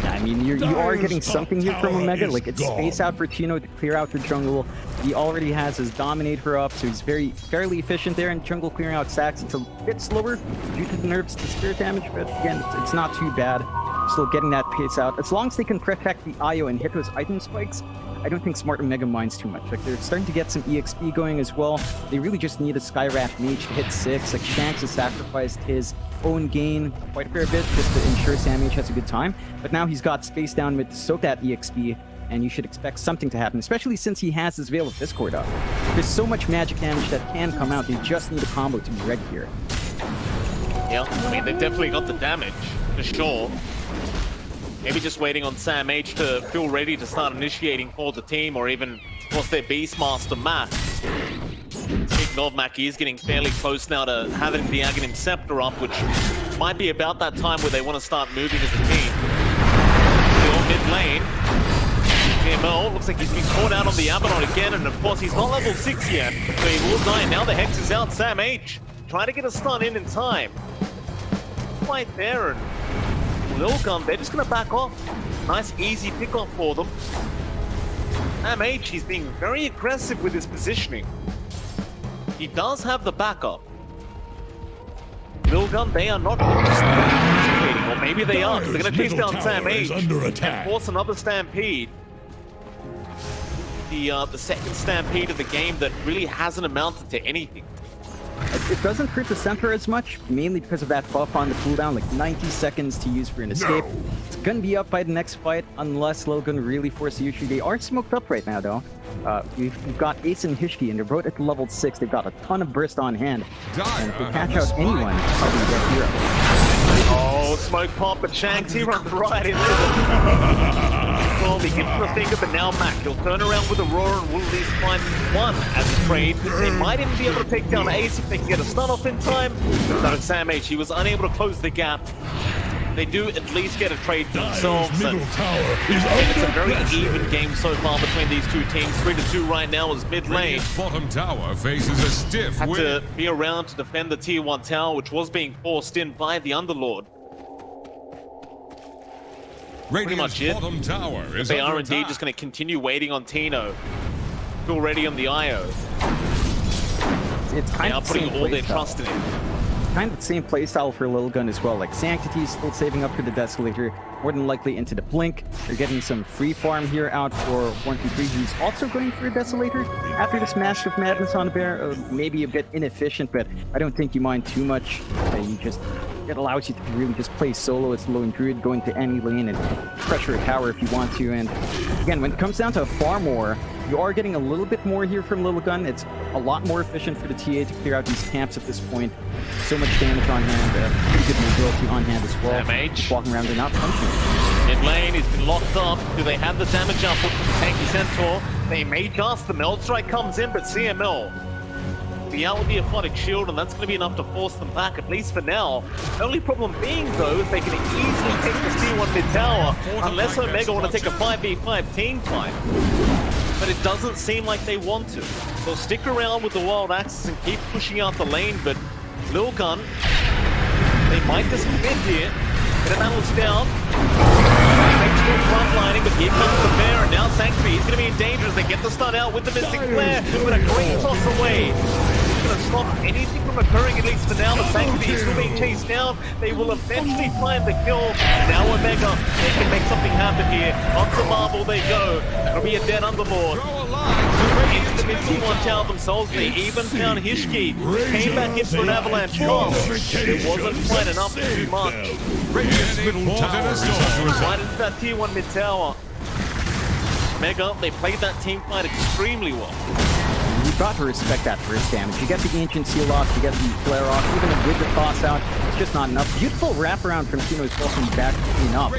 I mean, you are getting something here from Omega. Like, it's space out for Tino to clear out the jungle. He already has his Dominator up, so he's fairly efficient there in jungle clearing out stacks. It's a bit slower due to the nerfs to spirit damage, but again, it's not too bad. Still getting that pace out. As long as they can protect the IO and hit those item spikes, I don't think Smart Omega minds too much. Like, they're starting to get some EXP going as well. They really just need a Skyraft Mage to hit 6. Like, Shanks has sacrificed his own gain quite a fair bit just to ensure Sam H has a good time. But now he's got space down mid to soak that EXP, and you should expect something to happen, especially since he has his Veil of Discord up. There's so much magic damage that can come out. They just need a combo to be ready here. Yeah, I mean, they've definitely got the damage, for sure. Maybe just waiting on Sam H to feel ready to start initiating for the team, or even, of course, their Beastmaster Max. Speaking of, Mackie is getting fairly close now to having the Aghanim Scepter up, which might be about that time where they want to start moving as a team. Still mid lane. TML looks like he's been caught out on the Abaddon again, and of course he's not level 6 yet, so he will die. Now the Hex is out. Sam H trying to get a stun in time. Right there, and Lilgun, they're just going to back off. Nice, easy pick-off for them. Sam H, he's being very aggressive with his positioning. He does have the backup. Lilgun, they are not participating, or maybe they are, because they're going to chase down Sam H and force another Stampede. The second Stampede of the game that really hasn't amounted to anything. It doesn't hurt the center as much, mainly because of that buff on the cooldown, like 90 seconds to use for an escape. It's gonna be up by the next fight, unless Lilgun really force the issue. They are smoked up right now, though. We've got Ace and Hishki, and they're both at level 6. They've got a ton of burst on hand. And if they catch out anyone, they're gonna get hero. Oh, smoke pop, but Shanks, he runs right into them. Well, he gives him a finger, but now Mac, he'll turn around with Aurora and will at least find one as a trade. They might even be able to take down Ace if they can get a stun off in time. But Sam H, he was unable to close the gap. They do at least get a trade themselves, and it's a very even game so far between these two teams. 3-2 right now as mid lane. Bottom tower faces a stiff Had win. to be around to defend the tier 1 tower, which was being forced in by the Underlord. Pretty much it. Bottom tower is They are under indeed attack. just going to continue waiting on Tino. Still ready on the IO. It's They kind are of the putting same all their playstyle. trust in him. Kind of the same playstyle for Lilgun as well. Like, Sanctity still saving up for the Desolator, more than likely into the Blink. They're getting some free farm here out for 123, who's also going for a Desolator after this Mask of Madness on the bear. Maybe a bit inefficient, but I don't think you mind too much. It allows you to really just play solo as Lone Druid, go into any lane and pressure a tower if you want to. And again, when it comes down to a farm war, you are getting a little bit more here from Lilgun. It's a lot more efficient for the TA to clear out these camps at this point. So much damage on hand, pretty good mobility on hand as well. Damage. Just walking around, they're not punching. Mid lane, he's been locked up. Do they have the damage output from the tanky Centaur? They may just. The Meld Strike comes in, but CML be out with the Aphotic Shield, and that's going to be enough to force them back, at least for now. The only problem being, though, is they can easily take the C1 mid tower, unless Omega want to take a 5v5 team fight. But it doesn't seem like they want to. They'll stick around with the Wild Axes and keep pushing out the lane, but Lilgun, they might just commit here. Get a balance down. Still frontlining, but here comes the bear, and now Sanctity, he's going to be in danger as they get the stun out with the Mystic Flare, but a great toss away. He's going to stop anything from occurring, at least for now. The Sanctity is still being chased down. They will eventually find the kill. Now Omega, they can make something happen here. Onto Marble they go. It'll be a dead Underlord. Into the mid 1 tower themselves, they even found Hishki. Came back in for an avalanche toss. It wasn't quite enough to do much. Radiant's middle tower is under attack. Right into that tier 1 mid tower. Mega, they played that team fight extremely well. You've got to respect that burst damage. You get the Ancient Seal off, you get the Flare off, even with the toss out, it's just not enough. Beautiful wraparound from Tino as well from back to clean up.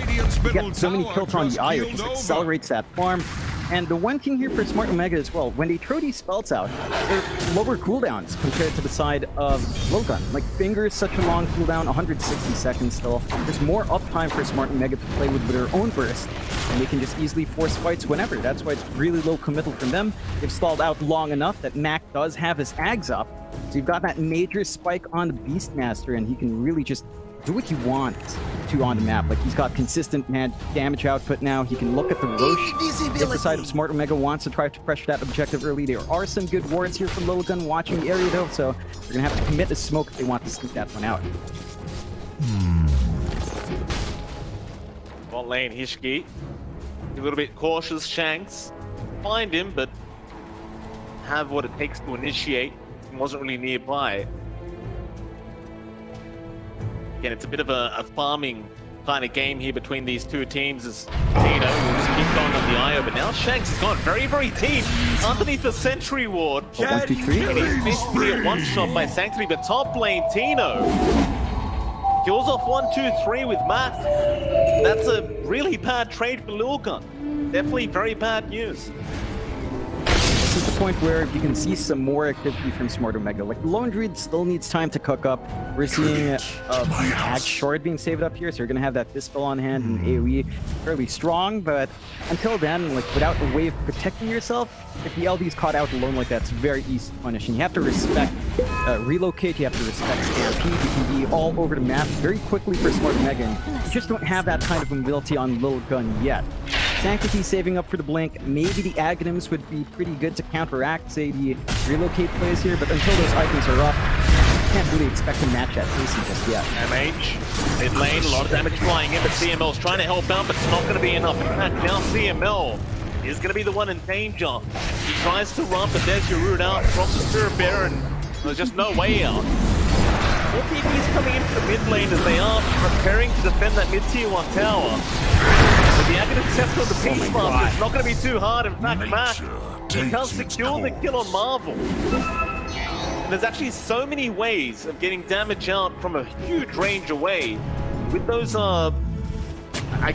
You get so many kills on the Io, just accelerates that farm. And the one thing here for Smart Omega as well, when they throw these spells out, they're lower cooldowns compared to the side of Lilgun. Like, Finger is such a long cooldown, 160 seconds still. There's more uptime for Smart Omega to play with their own burst, and they can just easily force fights whenever. That's why it's really low committal from them. They've stalled out long enough that Mac does have his Ags up, so you've got that major spike on the Beastmaster, and he can really just do what he wants to on the map. Like, he's got consistent damage output now. He can look at the Roche. If the side of Smart Omega wants to try to pressure that objective early, there are some good wards here from Lilgun watching the area though, so they're gonna have to commit the smoke if they want to sneak that one out. Bot lane, Hishki. A little bit cautious, Shanks. Find him, but have what it takes to initiate. He wasn't really nearby. Again, it's a bit of a farming kind of game here between these two teams as Tino will just keep going on the Io, but now Shanks has gone very, very deep underneath the Sentry Ward. 1, 2, 3. And he's basically a one-shot by Sanctity, but top lane, Tino kills off 1, 2, 3 with Matt. That's a really bad trade for Lilgun. Definitely very bad news. This is the point where you can see some more activity from Smart Omega. Like, Lone Druid still needs time to cook up. We're seeing Ag Short being saved up here, so you're going to have that Dispel on hand and AoE fairly strong, but until then, like, without a way of protecting yourself, if the LD's caught out alone like that, it's very easy to punish, and you have to respect Relocate, you have to respect Stampede. You can be all over the map very quickly for Smart Omega, and you just don't have that kind of mobility on Lilgun yet. Sanctity saving up for the blink. Maybe the Aghanims would be pretty good to counteract, say, the Relocate plays here, but until those items are up, you can't really expect to match that pacing just yet. MH, mid lane, a lot of damage flying in, but CML's trying to help out, but it's not going to be enough. In fact, now CML is going to be the one in danger. He tries to run, but there's your route out from the Spirit Bearer, and there's just no way out. More PvP's coming into the mid lane as they are preparing to defend that mid-tier 1 tower. But the Aghanim Scepter of the Beastmaster is not going to be too hard. In fact, Matt, he can't secure the kill on Marvel. And there's actually so many ways of getting damage out from a huge range away. With those, I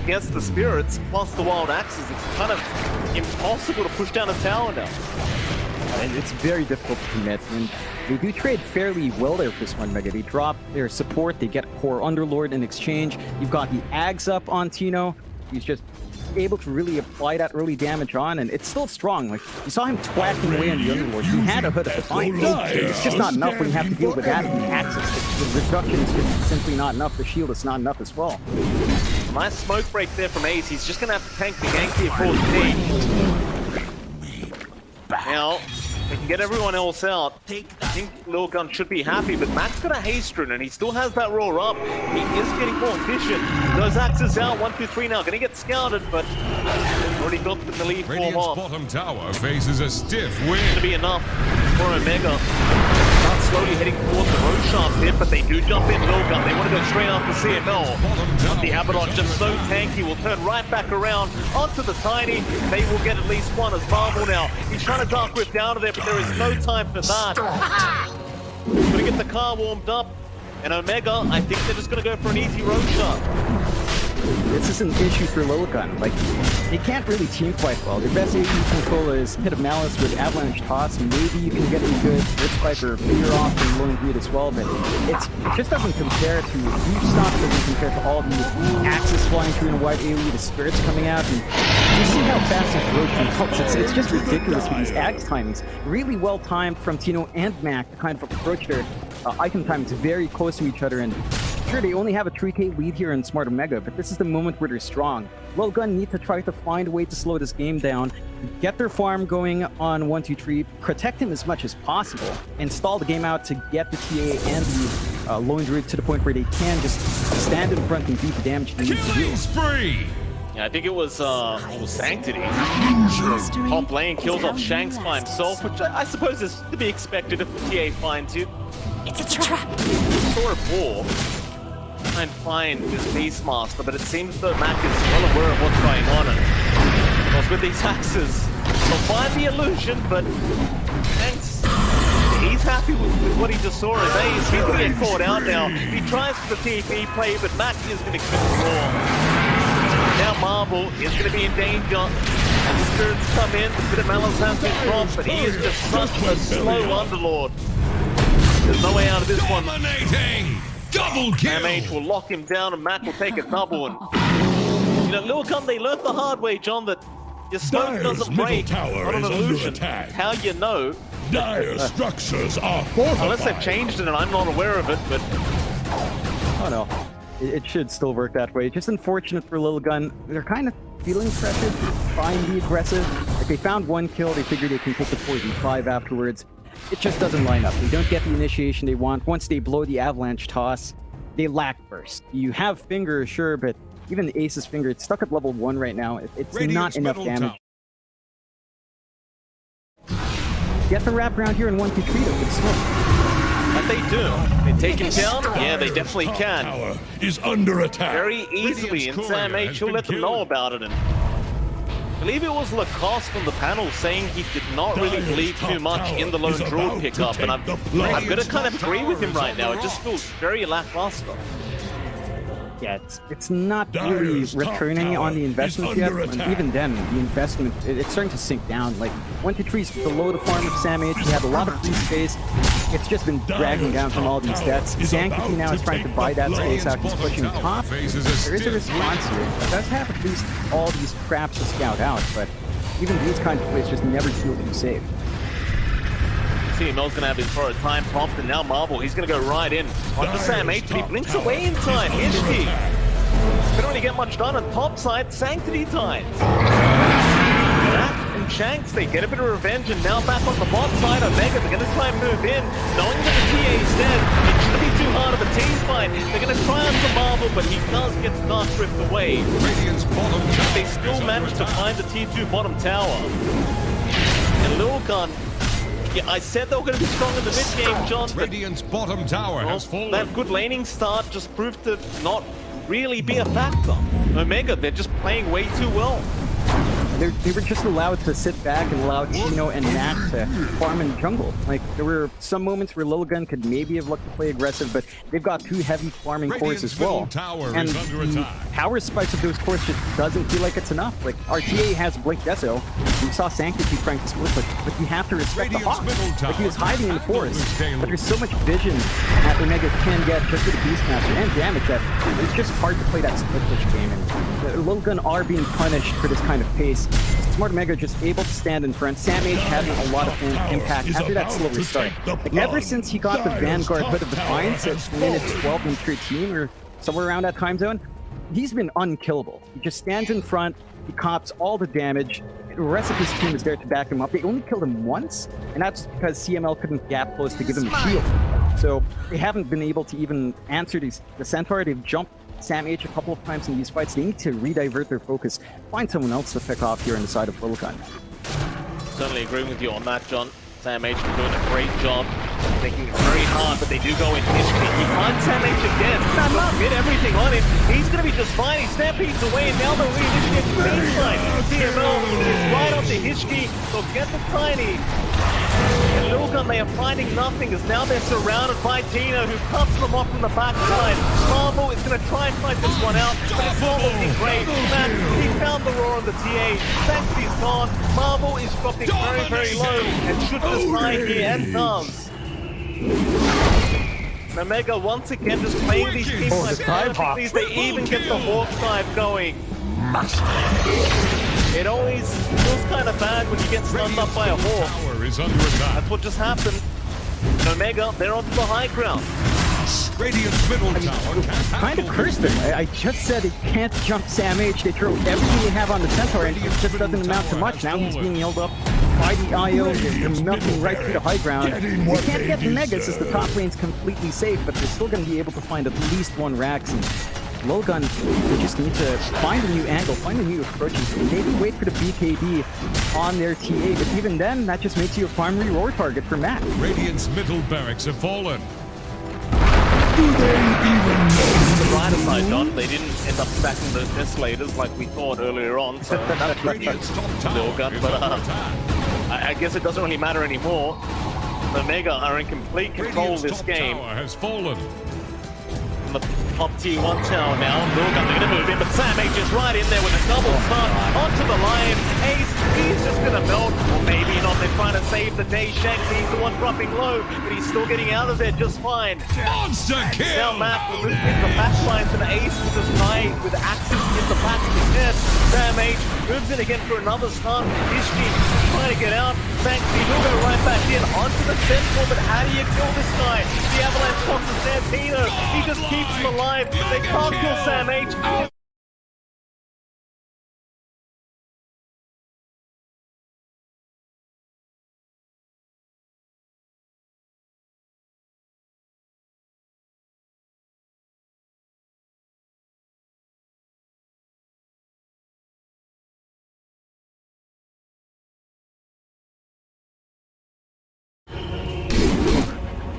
guess, the spirits plus the wild axes, it's kind of impossible to push down a tower now. And it's very difficult to commit, and they do trade fairly well there for Smart Omega. They drop their support, they get Core Underlord in exchange. You've got the Ags up on Tino. He's just able to really apply that early damage on, and it's still strong. Like, you saw him twacking away on the Underlord. He had a hood at the fight. It's just not enough when you have to deal with that and the axes. The reduction is just simply not enough. The shield is not enough as well. Nice smoke break there from Ace. He's just going to have to tank the gank here for his team. Now, they can get everyone else out. I think Lilgun should be happy, but Matt's got a haste rune, and he still has that roar up. He is getting more efficient. Those axes out, 1, 2, 3 now. Gonna get scouted, but already got the melee form Radiant's off. bottom tower faces a stiff wind. Gonna be enough for Omega. Start slowly heading towards the road shaft here, but they do jump in Lilgun. They want to go straight after CML. But the Abaddon just so tanky will turn right back around onto the Tiny. They will get at least one as Marvel now. He's trying to Dark Rift out of there, but there is no time for that. Gonna get the car warmed up, and Omega, I think they're just gonna go for an easy road shot. This is an issue for Lilgun. Like, they can't really team fight well. Their best AoE controller is Pit of Malice with Avalanche Toss. Maybe you can get a good Earth Spike or Fear off from Lone Druid as well, but it just doesn't compare to huge stock. Doesn't compare to all the axes flying through in a wide AoE, the spirits coming out, and you see how fast this rotation helps. It's just ridiculous with these Axe timings. Really well timed from Tino and Mac to kind of approach their item timings very close to each other, and sure, they only have a 3k lead here in Smart Omega, but this is the moment where they're strong. Lilgun need to try to find a way to slow this game down, get their farm going on 1, 2, 3, protect him as much as possible, and stall the game out to get the TA and the Lone Druid to the point where they can just stand in front and do the damage they need to do. Spree! Yeah, I think it was Sanctity. Top lane kills off Shanks by himself, which I suppose is to be expected if the TA finds you. It's a trap. Saw a ball. Try and find this Beastmaster, but it seems that Mac is well aware of what's going on. And Because with these axes, they'll find the illusion, but thanks. He's happy with what he just saw as Ace. He's going to get caught out now. He tries for the TP play, but Mackie is going to keep the draw. Now Marvel is going to be in danger. And the spirits come in. The bit of malice has been dropped, but he is just such a slow underlord. There's no way out of this one. Dominating! Double kill! MH will lock him down and Mac will take a double. And, you know, Lilgun, they learned the hard way, John, that your smoke doesn't break on an illusion. How you know? Dire structures are fortified. Unless they've changed it and I'm not aware of it, but... Oh no, it should still work that way. Just unfortunate for Lilgun. They're kind of feeling pressured to try and be aggressive. Like they found one kill, they figure they can take the 4v5 afterwards. It just doesn't line up. They don't get the initiation they want. Once they blow the avalanche toss, they lack burst. You have Finger, sure, but even the Ace's Finger, it's stuck at level 1 right now. It's not enough damage. Get the wrap around here in 1-2-3 though, with smoke. And they do. They take him down? Yeah, they definitely can. Tower is under attack. Very easily, and Sam H will let them know about it. And I believe it was Lacoste on the panel saying he did not really believe too much in the lone druid pickup, and I'm going to kind of agree with him right now. It just feels very lackluster. Yeah, it's not really returning on the investment yet, and even then, the investment, it's starting to sink down. Like, 1-2-3 is below the farm of Sam H. He had a lot of free space. It's just been dragging down from all these stats. Sanctity now is trying to buy that space out. He's pushing top. There is a response here. He does have at least all these traps to scout out, but even these kinds of plays just never feel to be safe. Mel's going to have his forward time prompt, and now Marvel, he's going to go right in onto Sam H, but he blinks away in time. Ishki couldn't really get much done on top side. Sanctity times. Mac and Shanks, they get a bit of revenge, and now back on the bot side, Omega, they're going to try and move in, knowing that the TA is dead. It shouldn't be too hard of a team fight. They're going to try onto Marvel, but he does get Dark Rift away. They still manage to find the T2 bottom tower. And Lilgun, yeah, I said they were going to be strong in the mid game, John. Radiant's bottom tower has fallen. That good laning start just proved to not really be a factor. Omega, they're just playing way too well. They were just allowed to sit back and allow Chino and Nat to farm in jungle. Like, there were some moments where Lilgun could maybe have looked to play aggressive, but they've got 2 heavy farming cores as well. And the power spikes of those cores just doesn't feel like it's enough. Like, RTA has Blake Deso. We saw Sanctity trying to split, but you have to respect the Hawk. Like, he was hiding in the forest, but there's so much vision that Omega can get just with the Beastmaster and damage that it's just hard to play that split push game. And Lilgun are being punished for this kind of pace. Smart Omega just able to stand in front. Sam H having a lot of impact after that slow restart. Like, ever since he got the Vanguard Hood of Defiance at minute 12 and 13 or somewhere around that time zone, he's been unkillable. He just stands in front, he cops all the damage. The rest of his team is there to back him up. They only killed him once, and that's because CML couldn't gap close to give him a shield. So they haven't been able to even answer the Centaur. They've jumped Sam H a couple of times in these fights. They need to redivert their focus, find someone else to pick off here on the side of Lilgun. Certainly agreeing with you on that, John. Sam H is doing a great job, making it very hard, but they do go in Ishki. He finds Sam H again. Hit everything on him. He's going to be just fine. He stampedes away, and now they'll reinitiate the baseline. TML is right onto Hishki. They'll get the Tiny. And Lilgun, they are finding nothing, as now they're surrounded by Tino, who cuts them off from the backside. Marvel is going to try and fight this one out, but it's not looking great. Man, he found the roar on the TA. Sanctity's gone. Marvel is dropping very, very low, and should just die here, and does. Omega once again just playing these teams like perfectly. They even get the Hawk dive going. It always feels kind of bad when you get stunned up by a Hawk. That's what just happened. And Omega, they're onto the high ground. Radiant's middle tower kind of cursed them. I just said they can't jump Sam H. They throw everything they have on the Centaur, and it just doesn't amount to much. Now he's being held up by the IO. They're melting right through the high ground. They can't get the Megas as the top lane's completely safe, but they're still going to be able to find at least one Rax. And Lilgun, they just need to find a new angle, find a new approach, and maybe wait for the BKB on their TA. But even then, that just makes you a primary roar target for Matt. Radiant's middle barracks have fallen. Do they even know brighter side, John. They didn't end up stacking those Desolators like we thought earlier on, so that's Lilgun, but I guess it doesn't really matter anymore. The Mega are in complete control of this game. Has fallen. The top tier 1 tower now. Lilgun, they're gonna move in, but Sam H is right in there with a double stun onto the Lion. Ace, he's just gonna melt, or maybe not. They're trying to save the day. Shanks, he's the one dropping low, but he's still getting out of there just fine. Monster kill! Now Matt will move into the backlines, and Ace will just die with axes in the back of his head. Sam H moves in again for another stun. Ishki trying to get out. Thanks, he will go right back in onto the Sentinel, but how do you kill this guy? The Avalanche toss is there. Tino, he just keeps him alive. They can't kill Sam H.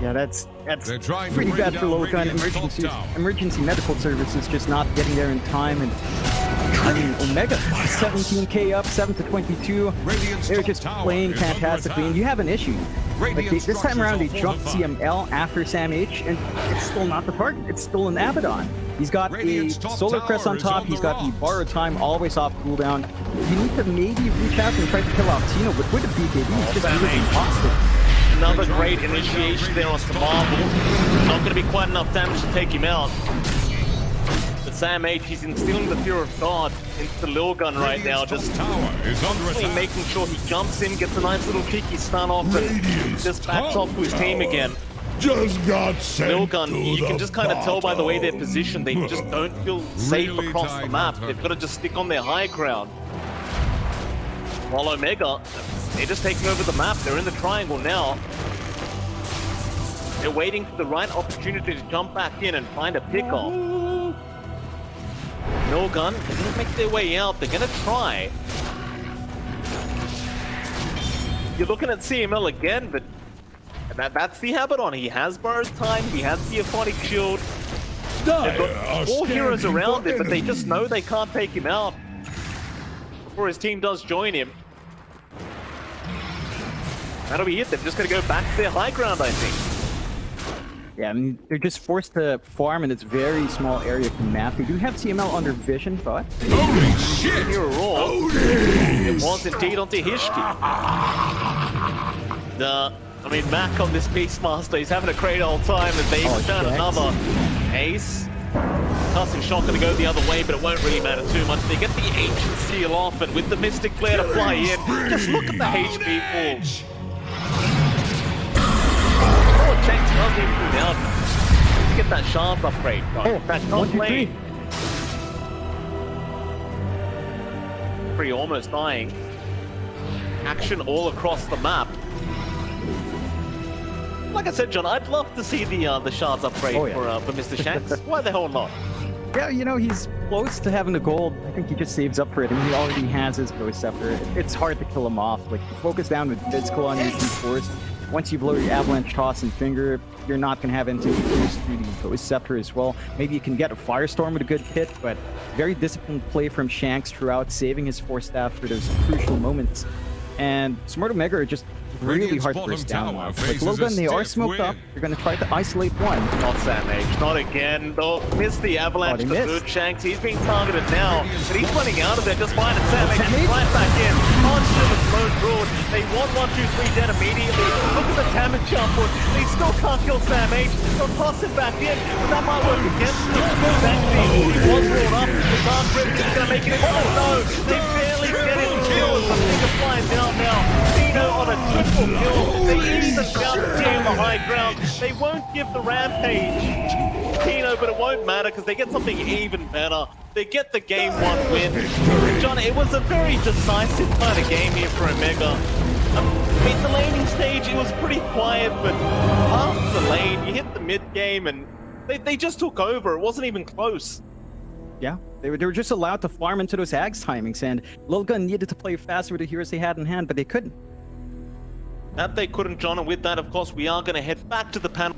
Yeah, that's They're trying to pretty bring bad for down Lilgun. Radiant's top tower. Emergency medical services just not getting there in time, and I mean Omega 17k up, 7-22. Radiant's They're top just tower playing is under fantastically, and attack. you have an issue. Like Radiant this time around, they structures are jumped fortified. CML after Sam H, and it's still not the target. It's still an Abaddon. He's got Radiant's a top Solar tower Crest on is top. on He's the got the rocks. borrowed time always off cooldown. You need to maybe reach out and try to kill off Tino, but with a BKB, it's just Sam really H. impossible. Another great initiation there onto Marvel. Not going to be quite enough damage to take him out. But Sam H, he's instilling the fear of God into Lilgun right now, Radiant's just top tower is under constantly attack. making sure he jumps in, gets a nice little cheeky stun off, and Radiant's just backs top off to his team tower again. Just got sent Lilgun, to you can the just kind of tell by the way they're bottom. positioned, they just don't feel safe Really across the tight map. hunter. They've got to just stick on their high ground. While Omega, they're just taking over the map. They're in the triangle now. They're waiting for the right opportunity to jump back in and find a pickoff. Lilgun, they're going to make their way out. They're going to try. You're looking at CML again, but that's the Abaddon. He has borrowed time. He has the Aphotic Shield. They've got 4 heroes around him, but they just know they can't take him out before his team does join him. That'll be it. They're just going to go back to their high ground, I think. Yeah, I mean, they're just forced to farm in this very small area of the map. They do have CML under vision, but... Holy shit! Hear a roar. It was indeed onto Hishki. I mean, Mac on this Beastmaster, he's having a great old time as they even found another ace. Tossing shot going to go the other way, but it won't really matter too much. They get the Ancient Seal off, and with the Mystic Flare to fly in, just look at the HP pool. Oh, Shanks does even go down. To get that Shards upgrade. That top lane. Pretty almost dying. Action all across the map. Like I said, John, I'd love to see the Shards upgrade for Mr. Shanks. Why the hell not? Yeah, you know, he's close to having the gold. I think he just saves up for it, and he already has his Ghost Scepter. It's hard to kill him off. Like, you focus down with physical on your G-Force. Once you blow your Avalanche Toss and Finger, you're not going to have anything to use through the Ghost Scepter as well. Maybe you can get a Firestorm with a good hit, but very disciplined play from Shanks throughout, saving his Force Staff for those crucial moments. And Smart Omega are just really hard to burst down now. Like Lilgun, they are smoked up. They're going to try to isolate one. Not Sam H, not again. Oh, missed the Avalanche they for missed. good. Shanks, he's being targeted now, but he's running out of there just fine. And Sam H is right back in. Onto the slow broad. They want 1, 2, 3 dead immediately. Look at the damage output. They still can't kill Sam H. They'll toss him back in, but that might work against him. Thankfully, he was rolled up. The Dark Rift is going to make it. Oh no! They barely get him killed. The thing is flying down now. Tino on a triple kill. They even found the team on the high ground. They won't give the Rampage Tino, but it won't matter because they get something even better. They get the game 1 win. John, it was a very decisive kind of game here for Omega. I mean, the laning stage, it was pretty quiet, but after the lane, you hit the mid game and they just took over. It wasn't even close. Yeah, they were just allowed to farm into those Ags timings, and Lilgun needed to play faster with the heroes they had in hand, but they couldn't. That they couldn't, John, and with that, of course, we are going to head back to the panel.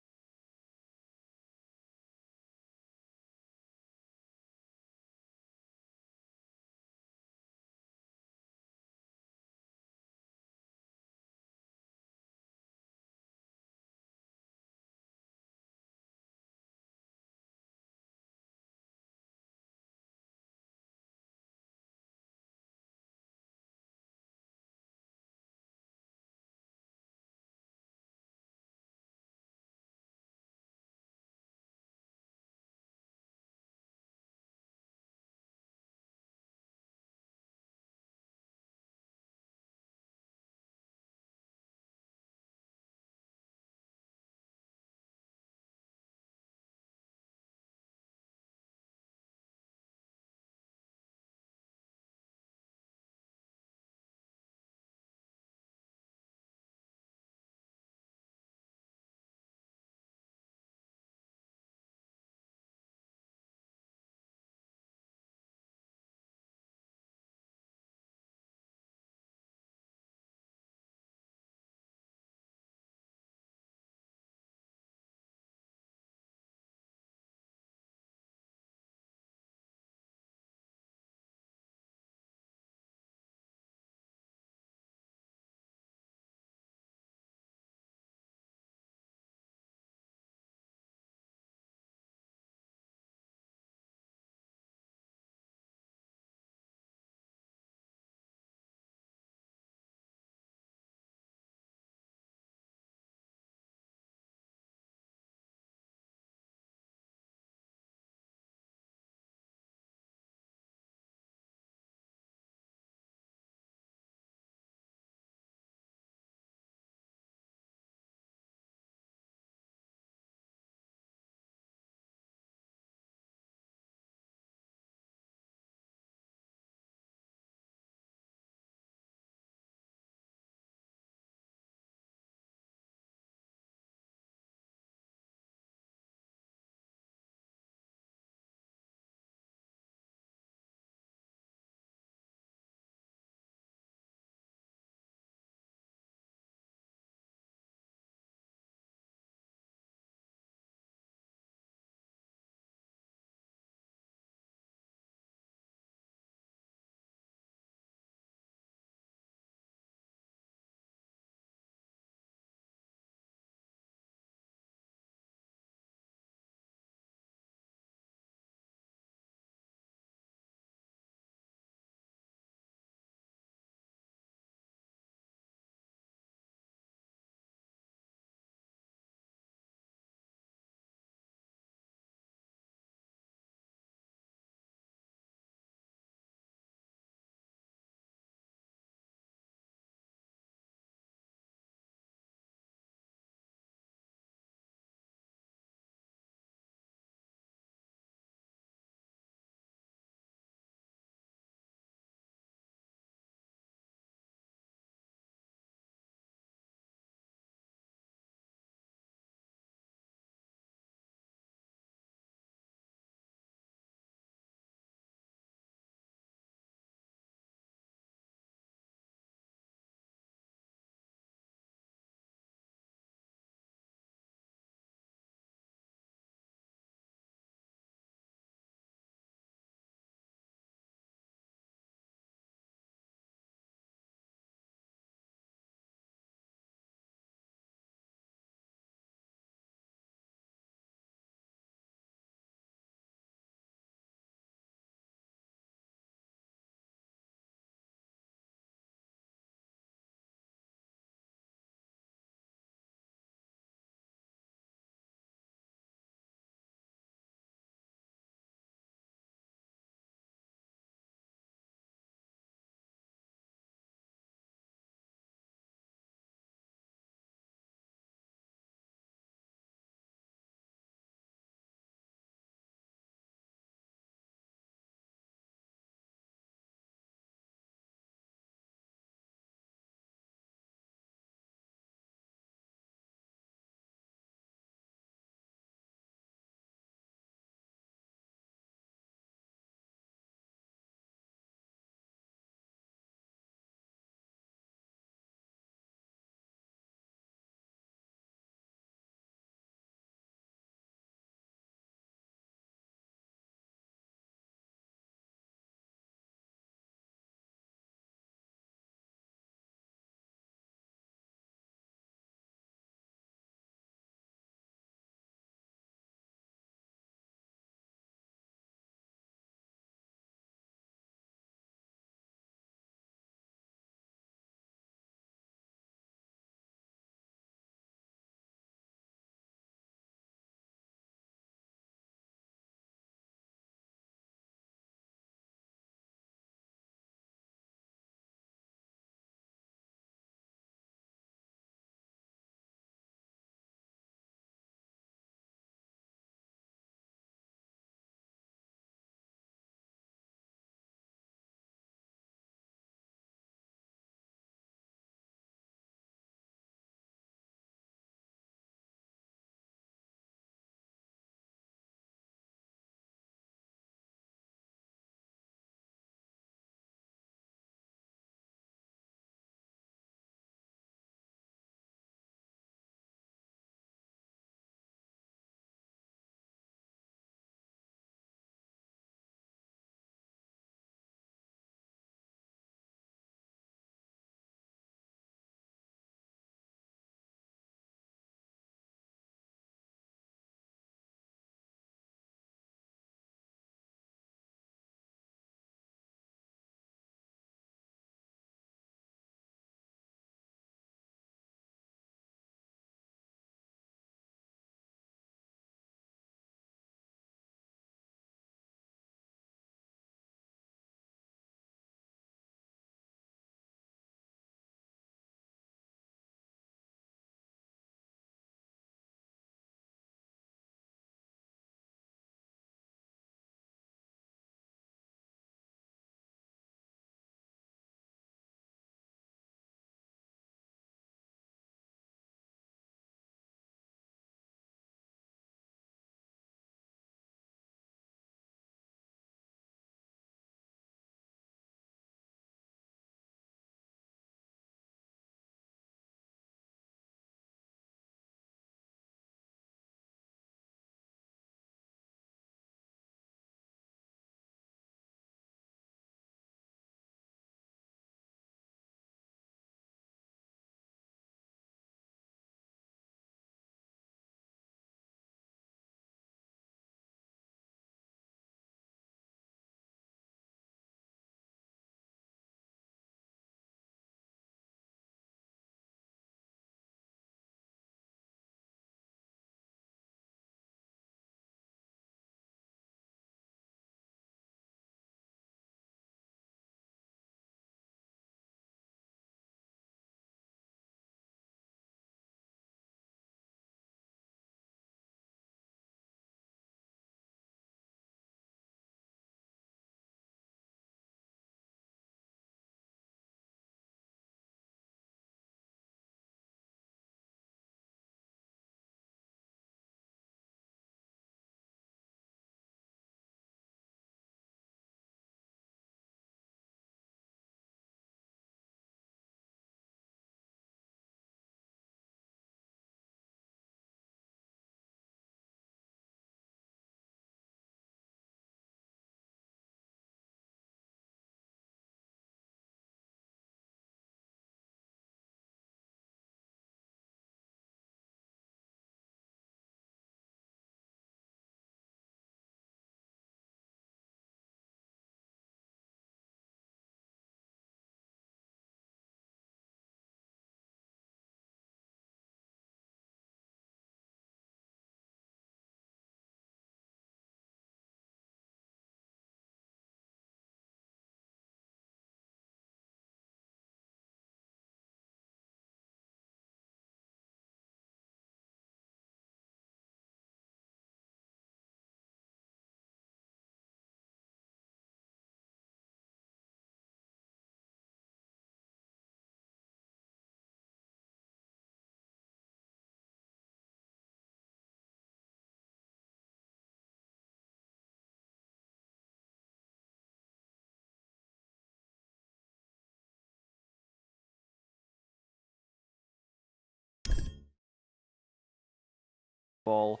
ball,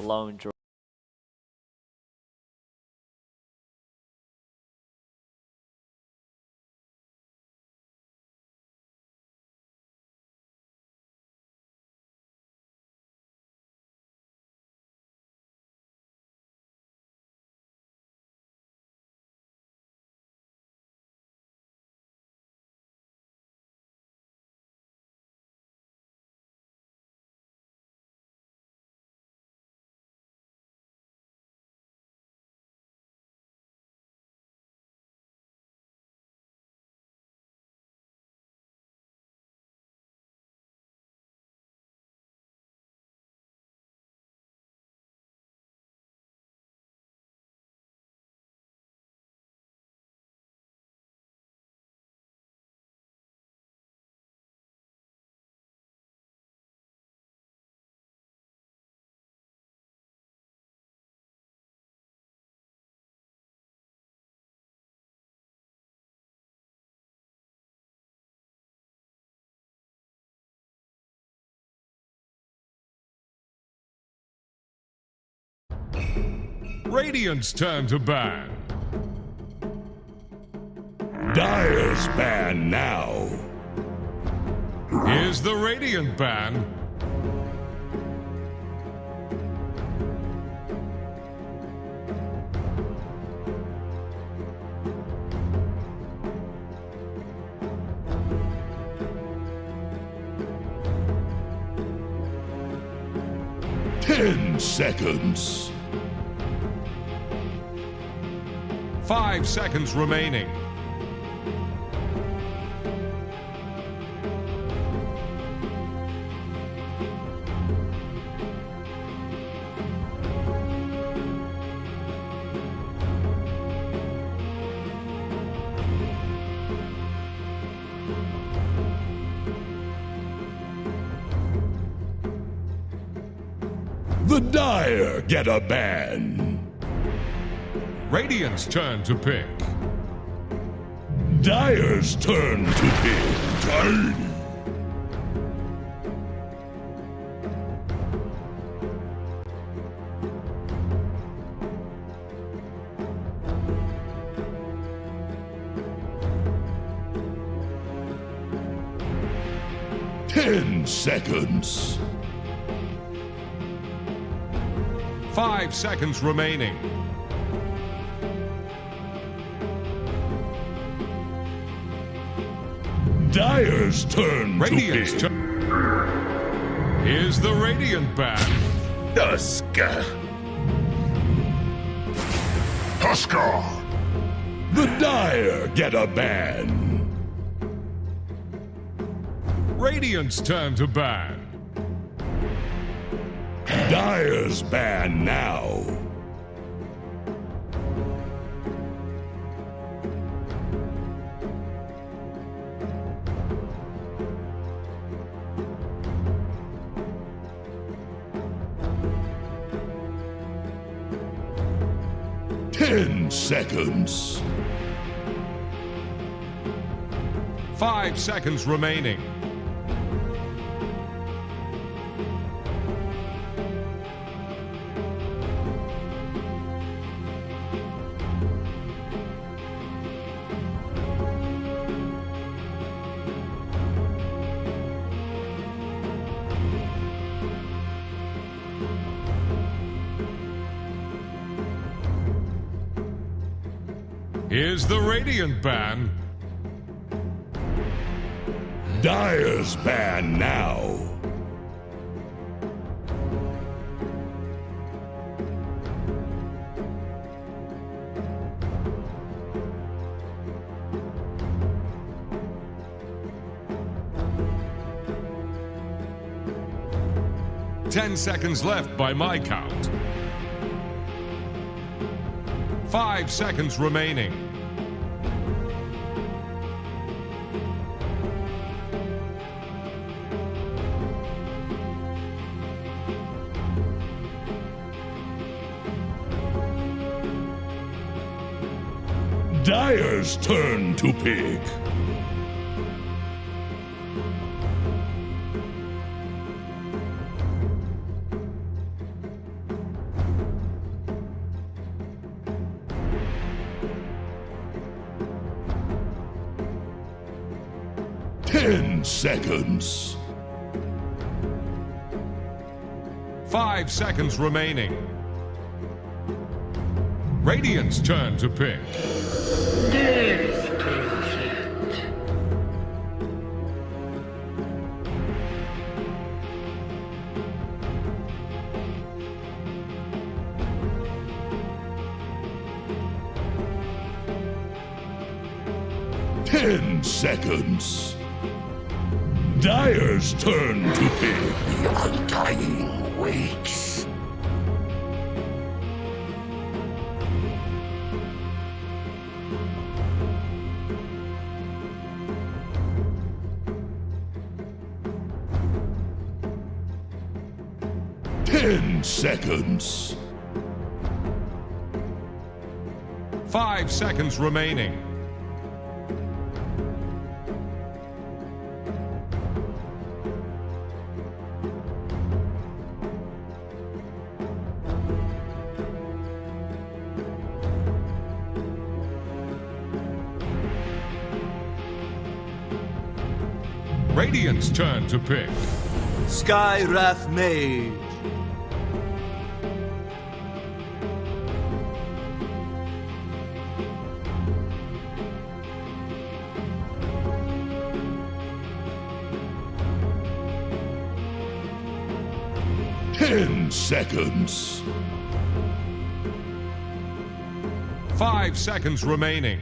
lone draw. Radiant's turn to ban. Dire's ban now. Here's the Radiant ban. Ten seconds. 5 seconds remaining. The Dire get a ban. Radiant's turn to pick. Dire's turn to pick. Tiny. Ten seconds. 5 seconds remaining. Dire's turn Radiant's to pick. Here's the Radiant ban. Tusker. Tusker. The Dire get a ban. Radiant's turn to ban. Dire's ban now. Ten seconds. 5 seconds remaining. Here's the Radiant ban. Dire's ban now. Ten seconds left by my count. 5 seconds remaining. Dire's turn to pick. 10 seconds. 5 seconds remaining. Radiant's turn to pick. There's perfect. Ten seconds. Dire's turn to pick. The undying waits. Ten seconds. 5 seconds remaining. Radiant's turn to pick. Sky Wrath Mage. Ten seconds. 5 seconds remaining.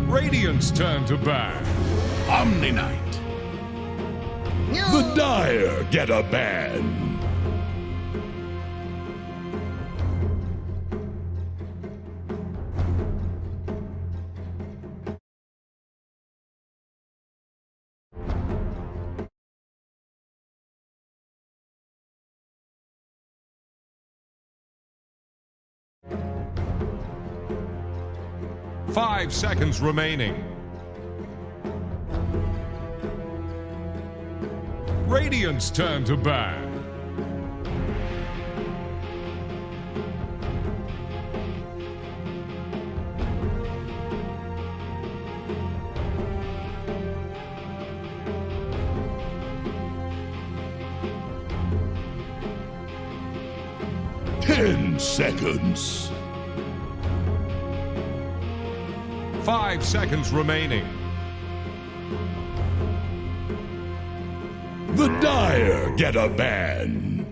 Radiant's turn to ban. Omni Knight. The Dire get a ban. Five seconds remaining. Radiant's turn to ban. Ten seconds. 5 seconds remaining. The Dire get a ban.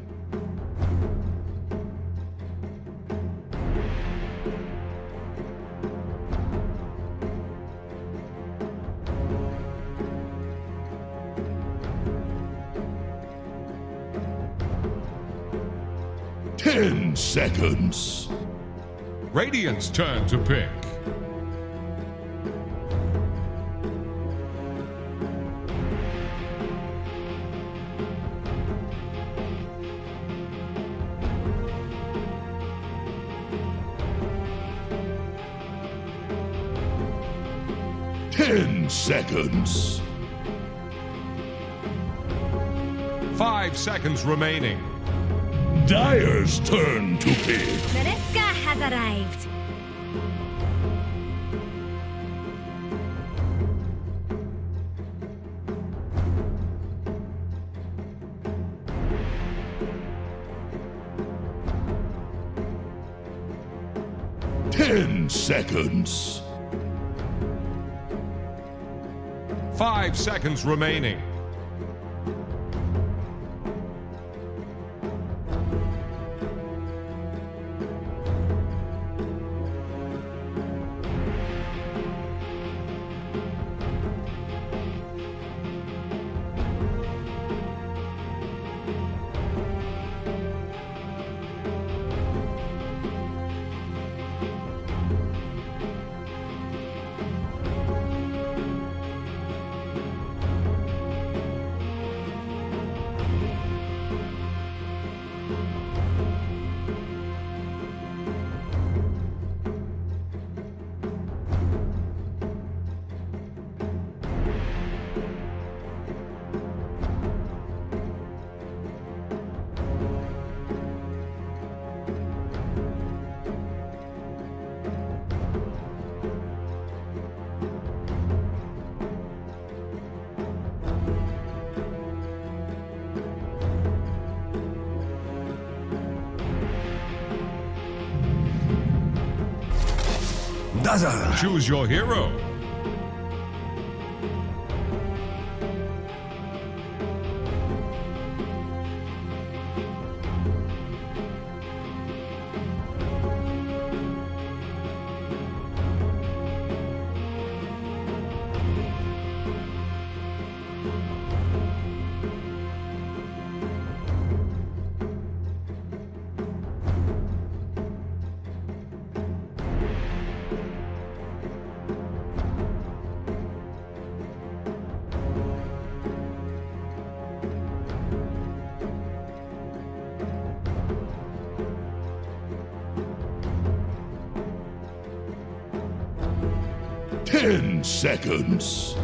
Ten seconds. Radiant's turn to pick. 10 seconds. 5 seconds remaining. Dyer's turn to pick. Mareska has arrived. Ten seconds. 5 seconds remaining. Choose your hero. Ten seconds.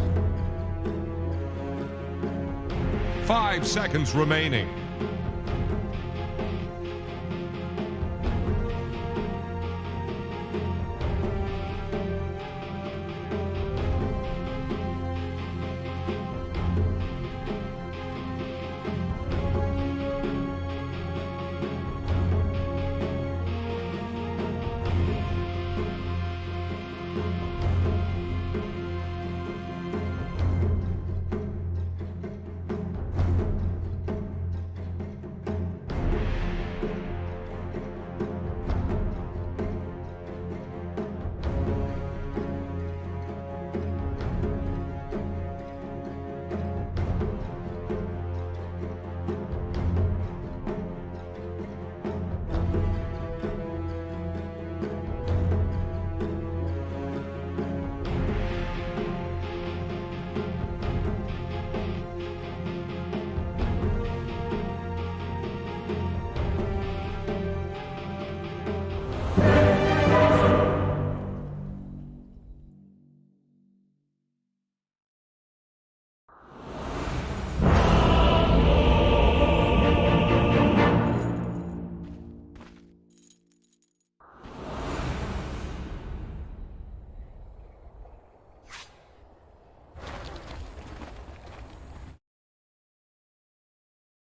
5 seconds remaining.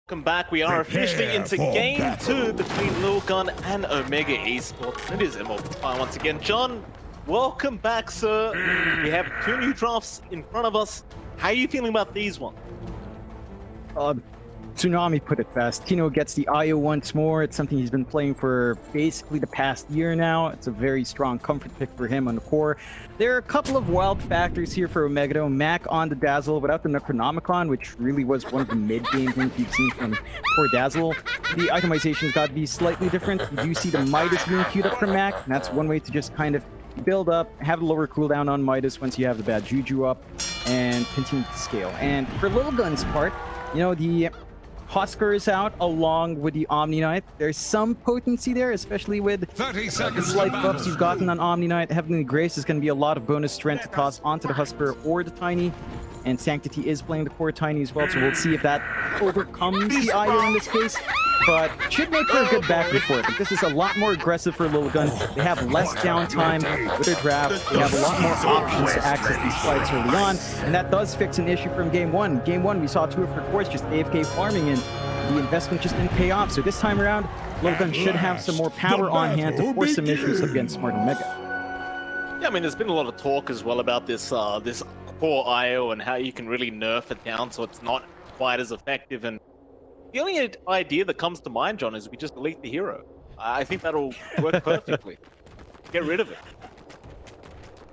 Welcome back. We are officially into for game battle. 2 between Lilgun and Omega Esports. It is Immortal once again. John, welcome back, sir. We have 2 new drafts in front of us. How are you feeling about these ones? Tsunami put it best. Tino gets the IO once more. It's something he's been playing for basically the past year now. It's a very strong comfort pick for him on the core. There are a couple of wild factors here for Omega though. Mac on the Dazzle without the Necronomicon, which really was one of the mid-game things we've seen from core Dazzle. The itemization's got to be slightly different. You do see the Midas being queued up for Mac, and that's one way to just kind of build up, have a lower cooldown on Midas once you have the bad Juju up, and continue to scale. And for Lilgun's part, you know, the Husker is out along with the Omni Knight. There's some potency there, especially with 30 the seconds slight to buffs battle. you've gotten on Omni Knight. Heavenly Grace is going to be a lot of bonus strength to toss onto the Husker or the Tiny. And Sanctity is playing the core Tiny as well, so we'll see if that overcomes the IO in this case. But should make for a good back and forth. This is a lot more aggressive for Lilgun. They have less downtime with their draft. They have a lot more options to access these fights early on, and that does fix an issue from game one. Game one, we saw two of her cores just AFK farming, and the investment just didn't pay off. So this time around, Lilgun should have some more power on hand to force some issues against Smart Omega. Yeah, I mean, there's been a lot of talk as well about this this core IO and how you can really nerf it down so it's not quite as effective. And the only idea that comes to mind, John, is we just delete the hero. I think that'll work perfectly. Get rid of it.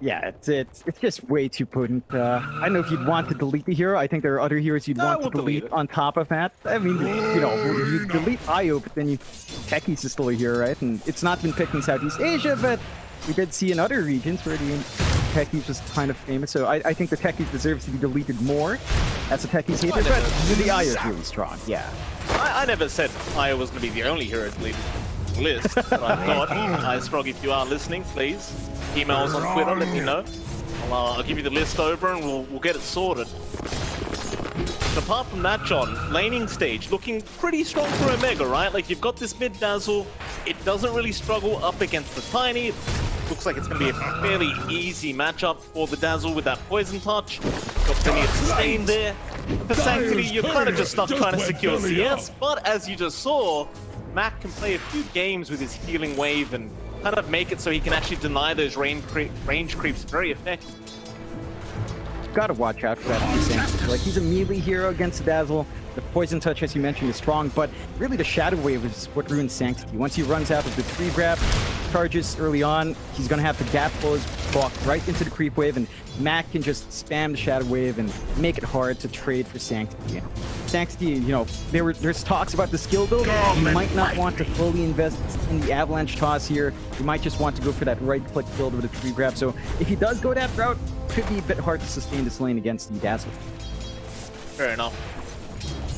Yeah, it's just way too potent. I don't know if you'd want to delete the hero. I think there are other heroes you'd want to delete on top of that. I mean, you know, you delete Io, but then Techies is still a hero, right? And it's not been picked in Southeast Asia, but we did see in other regions where the Techies was kind of famous. So I think the Techies deserves to be deleted more. That's a Techies hater, but the Io is really strong, yeah. I never said Io was going to be the only hero deleted from the list, but I thought, Ice Frog, if you are listening, please email us on Twitter, let me know. I'll give you the list over and we'll get it sorted. But apart from that, John, laning stage looking pretty strong for Omega, right? Like, you've got this mid Dazzle, it doesn't really struggle up against the Tiny. It looks like it's going to be a fairly easy matchup for the Dazzle with that Poison Touch. Got plenty of sustain there. For Sanctity, you're kind of just stuck trying to secure CS, but as you just saw, Mac can play a few games with his healing wave and kind of make it so he can actually deny those range creeps very effectively. Gotta watch out for that. Like, he's a melee hero against the Dazzle. The Poison Touch, as you mentioned, is strong, but really the Shadow Wave is what ruins Sanctity. Once he runs out of the tree grab charges early on, he's gonna have to gap close, walk right into the creep wave, and Mac can just spam the Shadow Wave and make it hard to trade for Sanctity. Sanctity, you know, there's talks about the skill build. You might not want to fully invest in the Avalanche toss here. You might just want to go for that right-click build with a tree grab. So if he does go that route, it could be a bit hard to sustain this lane against the Dazzle. Fair enough.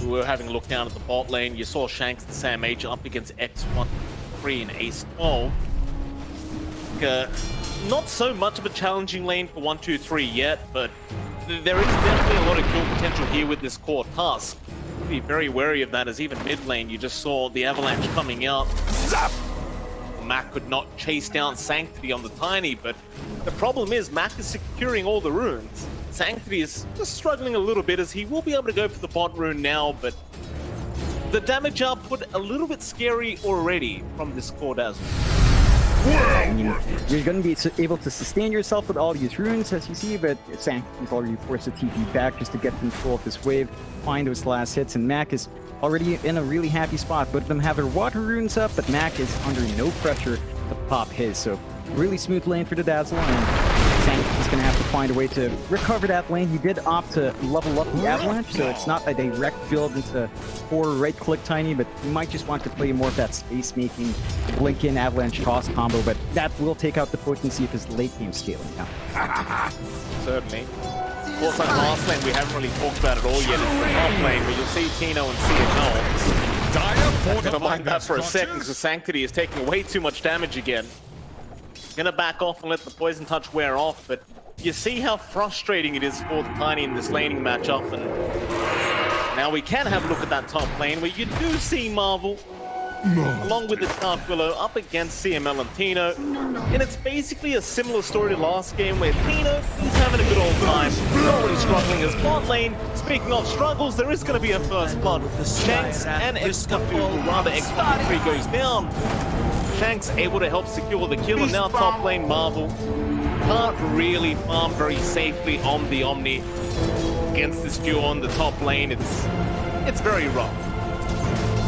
We were having a look down at the bot lane. You saw Shanks and Sam H up against X1, 3 and Ace 12. Not so much of a challenging lane for 1, 2, 3 yet, but there is definitely a lot of kill potential here with this core task. Be very wary of that, as even mid lane you just saw the Avalanche coming out. Zap! Mac could not chase down Sanctity on the Tiny, but the problem is Mac is securing all the runes. Sanctity is just struggling a little bit, as he will be able to go for the bot rune now, but the damage output a little bit scary already from this core Dazzle. I mean, you're going to be able to sustain yourself with all these runes, as you see, but Sanctity's already forced to TP back just to get control of this wave, find those last hits, and Mac is already in a really happy spot. Both of them have their water runes up, but Mac is under no pressure to pop his, so really smooth lane for the Dazzle, and Sanctity's going to have to find a way to recover that lane. He did opt to level up the Avalanche, so it's not a direct build into 4 right-click Tiny, but you might just want to play more of that space-making blink-in Avalanche toss combo, but that will take out the potency of his late-game scaling now. Certainly. Of course, on last lane, we haven't really talked about it all yet. It's the top lane, where you'll see Tino and CML. Never mind that for a second, because Sanctity is taking way too much damage again. Gonna back off and let the Poison Touch wear off, but you see how frustrating it is for the Tiny in this laning matchup, and now we can have a look at that top lane, where you do see Marvel, along with the Dark Willow, up against CML and Tino, and it's basically a similar story to last game, where Tino is having a good old time, not really struggling as bot lane. Speaking of struggles, there is going to be a first blood. Shanks and X2, rather X3 goes down. Shanks able to help secure the kill, and now top lane Marvel can't really farm very safely on the Omni against this duo on the top lane. It's very rough.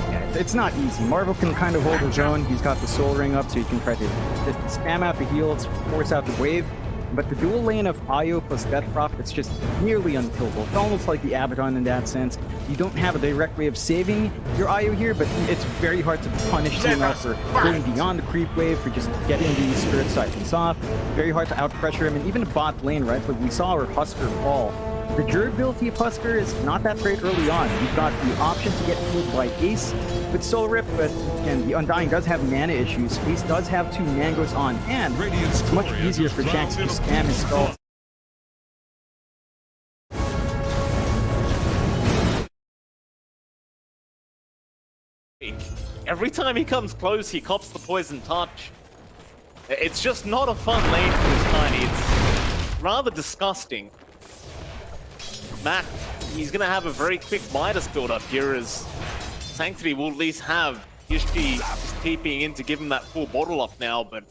Yeah, it's not easy. Marvel can kind of hold his own. He's got the Soul Ring up, so he can try to just spam out the heals, force out the wave. But the dual lane of Io plus Death Prophet, it's just nearly unkillable. It's almost like the Abaddon in that sense. You don't have a direct way of saving your Io here, but it's very hard to punish CML for going beyond the creep wave, for just getting these Spirit Siphons off. Very hard to out-pressure him, and even the bot lane, right? But we saw our Husker fall The durability of Husker is not that great early on. You've got the option to get killed by Ace with Soul Rip, but again, the Undying does have mana issues. Ace does have 2 Mangoes on hand. It's much easier for Shanks to spam his skull. Every time he comes close, he cops the poison touch. It's just not a fun lane for this Tiny. It's rather disgusting. Mac, he's going to have a very quick Midas build up here as Sanctity will at least have Ishti TPing in to give him that full bottle up now, but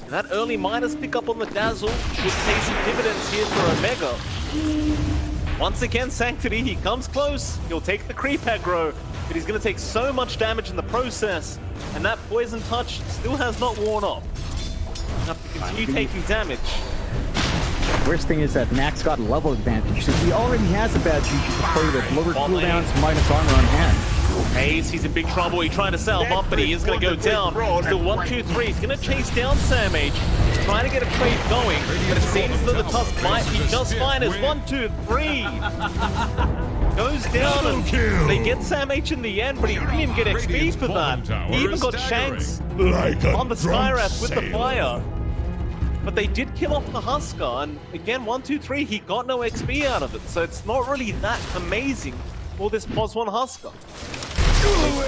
that early Midas pick up on the Dazzle should pay some dividends here for Omega. Once again, Sanctity, he comes close, he'll take the creep aggro, but he's going to take so much damage in the process, and that poison touch still has not worn off. Have to continue taking damage. Worst thing is that Max got a level advantage, so he already has a bad GG to play with lower cooldowns, minus armor on hand. Ace, he's in big trouble. He's trying to salve up, but he is going to go down. Still 1, 2, 3. He's going to chase down Sam H. Trying to get a trade going, but it seems that the Tusk might be just fine as 1, 2, 3. Goes down and they get Sam H in the end, but he didn't even get XP for that. He even got Shanks on the Skywrath with the fire. But they did kill off the Husker, and again, 1, 2, 3, he got no XP out of it, so it's not really that amazing for this Pos 1 Husker.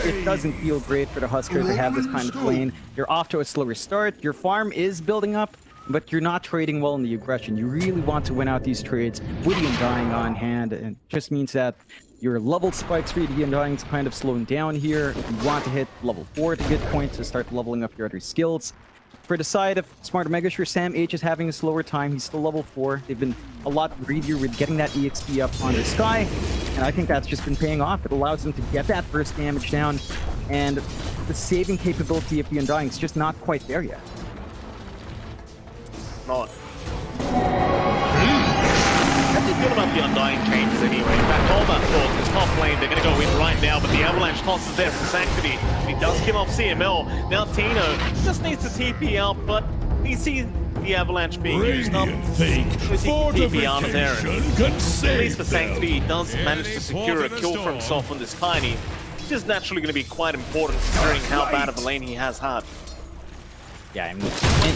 It doesn't feel great for the Husker to have this kind of lane. You're off to a slower start, your farm is building up, but you're not trading well in the aggression. You really want to win out these trades with the Undying on hand, and it just means that your level spikes for the Undying is kind of slowing down here. You want to hit level 4 to get points to start leveling up your other skills. For the side of Smart Omega, sure, Sam H is having a slower time. He's still level 4. They've been a lot greedier with getting that EXP up on the Sky, and I think that's just been paying off. It allows them to get that burst damage down, and the saving capability of the Undying is just not quite there yet. Not. Nothing good about the Undying changes anyway. In fact, all that thought, this top lane, they're going to go in right now, but the Avalanche toss is there for Sanctity. He does kill off CML. Now Tino just needs to TP out, but he sees the Avalanche being used up. TP out of there. At least for Sanctity, he does manage to secure a kill for himself on this Tiny, which is naturally going to be quite important considering how bad of a lane he has had. Yeah, I mean,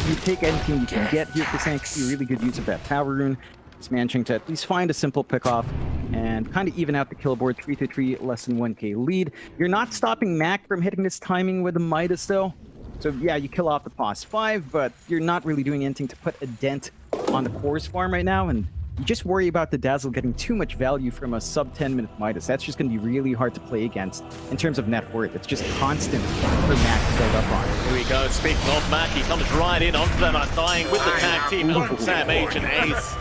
you take anything you can get here for Sanctity, really good use of that power rune. He's managing to at least find a simple pick-off and kind of even out the kill board, 3-3, less than 1k lead. You're not stopping Mac from hitting this timing with a Midas, though. So yeah, you kill off the Pos 5, but you're not really doing anything to put a dent on the Core's farm right now, and you just worry about the Dazzle getting too much value from a sub-10-minute Midas. That's just going to be really hard to play against in terms of net worth. It's just constant for Mac to build up on. Here we go, speaking of Mac, he comes right in onto that Undying with the tag team from Sam H and Ace.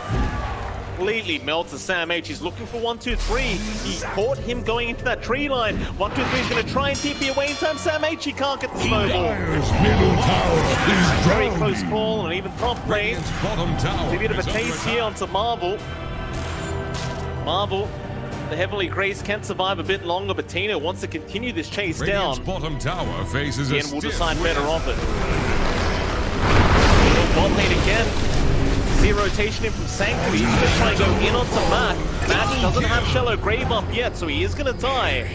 Completely melts the Sam H. He's looking for 1, 2, 3. He caught him going into that tree line. 1, 2, 3 is going to try and TP away in time. Sam H, he can't get the snowball. Very close call, and even top lane. A bit of a taste here onto Marvel. Marvel, the Heavenly Grace can survive a bit longer, but Tino wants to continue this chase down. Bottom tower faces again, we'll decide better off it. Bot lane again. See a rotation in from Sanctity. He's going to try and go in onto Mac. Mac doesn't have Shallow Grave up yet, so he is going to die.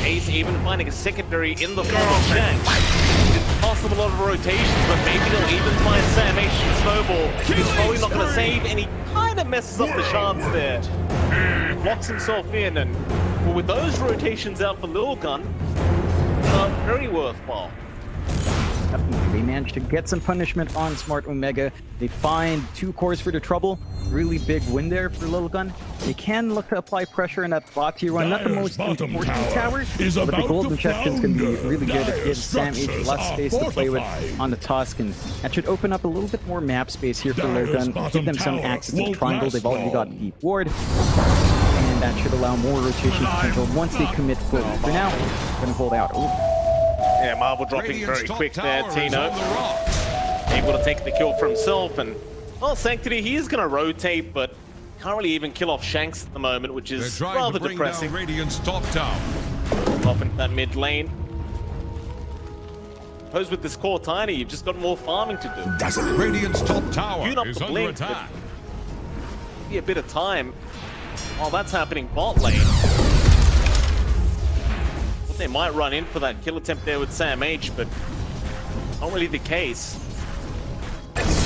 Ace even finding a secondary in the form of Shanks. It's possible a lot of rotations, but maybe they'll even find Sam H and Snowball. He's probably not going to save, and he kind of messes up the chance there. Locks himself in, and well, with those rotations out for Lilgun, very worthwhile. They managed to get some punishment on Smart Omega. They find 2 cores for the trouble. Really big win there for Lilgun. They can look to apply pressure in that bot tier 1. Not the most important tower, but the gold injections can be really good. It gives Sam H less space to play with on the Tusk, and that should open up a little bit more map space here for Lilgun. Give them some access to the triangle. They've already got deep ward, and that should allow more rotation potential once they commit fully. For now, they're going to hold out. Ooh. Yeah, Marvel dropping very quick there, Tino. Able to take the kill for himself, and well, Sanctity, he is going to rotate, but can't really even kill off Shanks at the moment, which is rather depressing. Radiant's top tower. Off into that mid lane. I suppose with this core Tiny, you've just got more farming to do. Radiant's top tower Tune up is the under blink, attack. be a bit of time while that's happening bot lane. Well, they might run in for that kill attempt there with Sam H, but not really the case.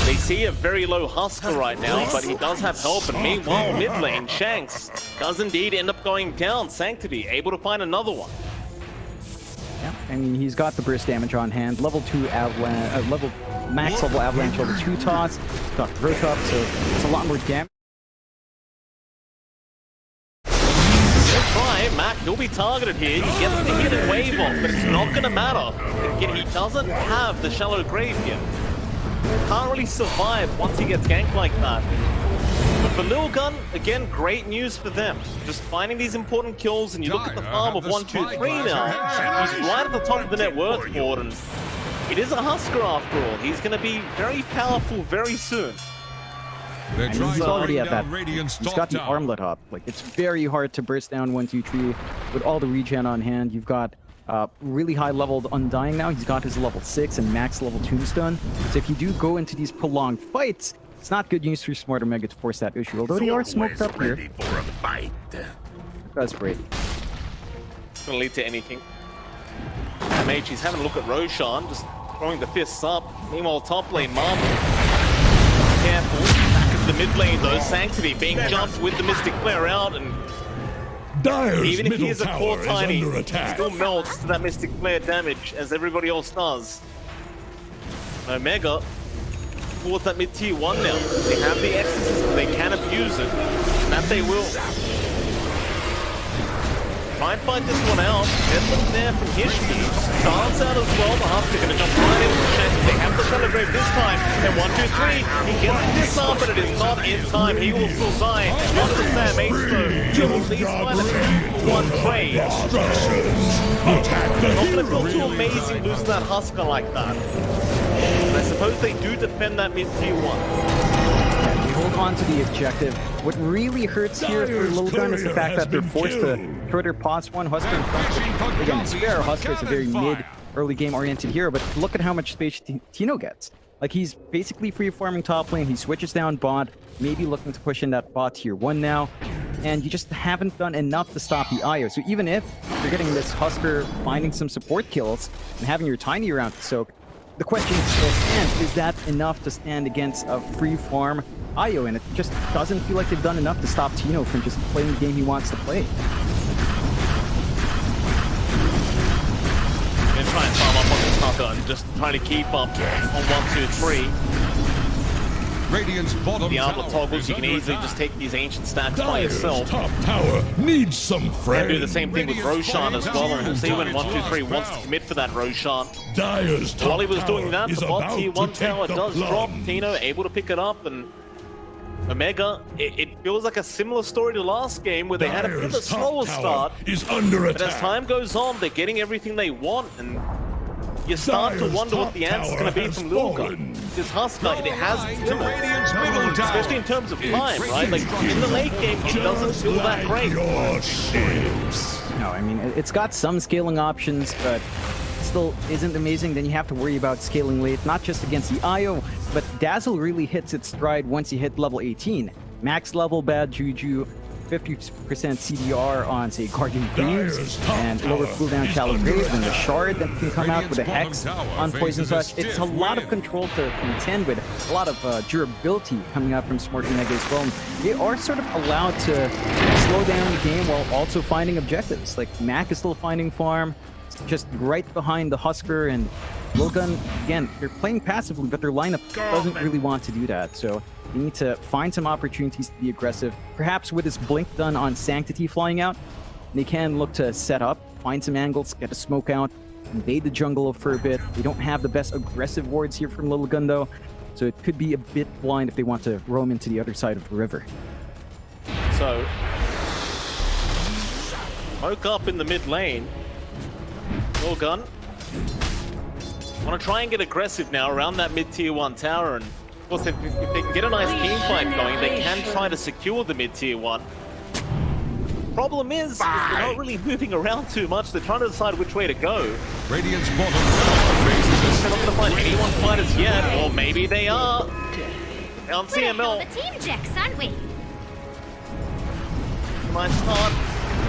They see a very low Husker right now, but he does have help, and meanwhile, mid lane, Shanks does indeed end up going down. Sanctity able to find another one. Yeah, I mean, he's got the burst damage on hand. Level 2 avalanche, max level avalanche, level 2 toss. He's got the root up, so it's a lot more damage. Try, Mac, he'll be targeted here. He gets the healing wave off, but it's not going to matter. Again, he doesn't have the shallow grave yet. Can't really survive once he gets ganked like that. But for Lilgun, again, great news for them. Just finding these important kills, and you look at the farm of 1, 2, 3 now. He's right at the top of the net worth board, and it is a Husker after all. He's going to be very powerful very soon. And he's already at that. He's got the armlet up. Like, it's very hard to burst down 1, 2, 3 with all the regen on hand. You've got really high leveled Undying now. He's got his level 6 and max level Tombstone. So if you do go into these prolonged fights, it's not good news for Smart Omega to force that issue. Although they are smoked up here. That's great. It's going to lead to anything. MH, he's having a look at Roshan, just throwing the fists up. Meanwhile, top lane, Marble. Careful. Back into the mid lane, though. Sanctity being jumped with the Mystic Flare out, and even if he is a core tiny, he still melts to that Mystic Flare damage, as everybody else does. Omega towards that mid tier 1 now. They have the exorcism, they can abuse it, and that they will. Try and fight this one out. Edmund there from Hishki. Starts out as well. The Husker going to jump right into the chest. They have to celebrate this time. And 1, 2, 3. He gets the disarm, but it is not in time. He will still die. Not the Sam H though. He will at least find a 2-for-1 trade. Not going to feel too amazing losing that Husker like that. And I suppose they do defend that mid tier 1. Hold on to the objective. What really hurts here for Lilgun is the fact that they're forced to throw their pause one Husker in front. Again, it's fair. Husker is a very mid, early game oriented hero, but look at how much space Tino gets. Like, he's basically free farming top lane. He switches down bot, maybe looking to push in that bot tier 1 now, and you just haven't done enough to stop the IO. So even if you're getting this Husker finding some support kills and having your tiny around to soak, the question still stands, is that enough to stand against a free farm IO? And it just doesn't feel like they've done enough to stop Tino from just playing the game he wants to play. Gonna try and farm up on this Husker and just try to keep up on 1, 2, 3. Radiant's bottom the armlet toggles, you can easily just take these ancient stacks by yourself. Top tower needs some friends. And do the same thing with Roshan as well, and we'll see when 1, 2, 3 wants to commit for that Roshan. While he was doing that, the bot tier 1 tower does drop. Tino able to pick it up, and Omega, it feels like a similar story to last game where they had a bit of a slower start. But as time goes on, they're getting everything they want, and you start to wonder what the answer is going to be from Lilgun. This Husker, it has its limits, especially in terms of time, right? Like, in the late game, it doesn't feel that great. No, I mean, it's got some scaling options, but still isn't amazing. Then you have to worry about scaling late, not just against the IO, but Dazzle really hits its stride once you hit level 18. Max level bad juju, 50% CDR on, say, Guardian Greaves, and lower cooldown Shallow Grave, and the Shard that can come out with a Hex on Poison Touch. It's a lot of control to contend with, a lot of durability coming out from Smart Omega as well. And they are sort of allowed to slow down the game while also finding objectives. Like, Mac is still finding farm, just right behind the Husker, and Lilgun, again, they're playing passively, but their lineup doesn't really want to do that. So they need to find some opportunities to be aggressive. Perhaps with this blink done on Sanctity flying out, they can look to set up, find some angles, get a smoke out, invade the jungle for a bit. They don't have the best aggressive wards here from Lilgun though, so it could be a bit blind if they want to roam into the other side of the river. So, smoke up in the mid lane. Lilgun want to try and get aggressive now around that mid tier 1 tower, and of course if they can get a nice team fight going, they can try to secure the mid tier 1. Problem is they're not really moving around too much. They're trying to decide which way to go. Radiant's bottom They're not going to find anyone fighters yet, or maybe they are. On CML. The team checks, aren't we? Nice start.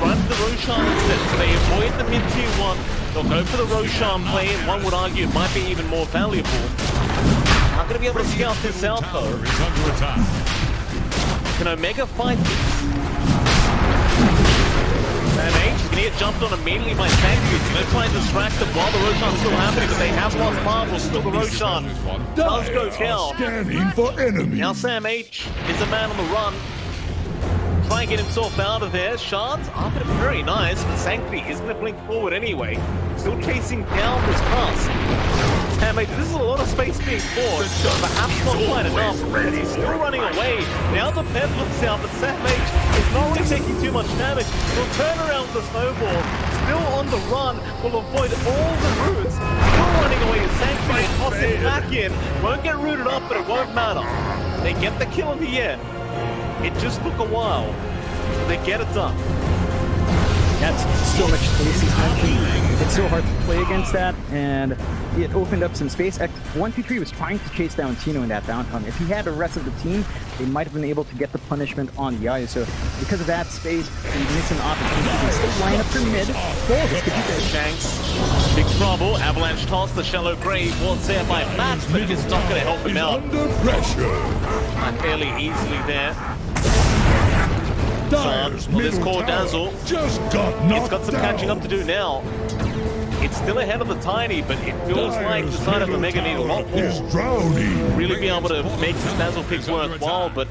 Run the Roshan instead, so they avoid the mid-tier 1. They'll go for the Roshan play, and one would argue it might be even more valuable. Not going to be able to scout this out though. Can Omega fight this? Sam H is going to get jumped on immediately by Sanctuary. He's going to try and distract them while the Roshan's still happening, but they have lost Marvel. Still the Roshan does go down. Scanning for enemies. Now Sam H is a man on the run. Try and get himself out of there. Shards are going to be very nice, but Sanctuary is going to blink forward anyway. Still chasing down this pass. Sam H, this is a lot of space being forced, perhaps not quite enough, because he's still running away. Now the Pet looks out, but Sam H is not really taking too much damage. He'll turn around with the snowball, still on the run, will avoid all the roots. Still running away, Sanctuary toss it back in. Won't get rooted up, but it won't matter. They get the kill in the end. It just took a while, but they get it done. That's so much space he's mentioned. It's so hard to play against that, and it opened up some space. 1-2-3 was trying to chase down Tino in that downtown. If he had the rest of the team, they might have been able to get the punishment on the eye. So because of that space, he's missing opportunity. He still line up for mid. This could be good. Shanks, big trouble. Avalanche toss, the shallow grave was there by Max, but it's not going to help him out. Under pressure. Fairly easily there. Well, this core Dazzle, just got it's got some catching up to do now. It's still ahead of the Tiny, but it feels like the side of Omega need a lot more. Really be able to make this Dazzle pick worthwhile, but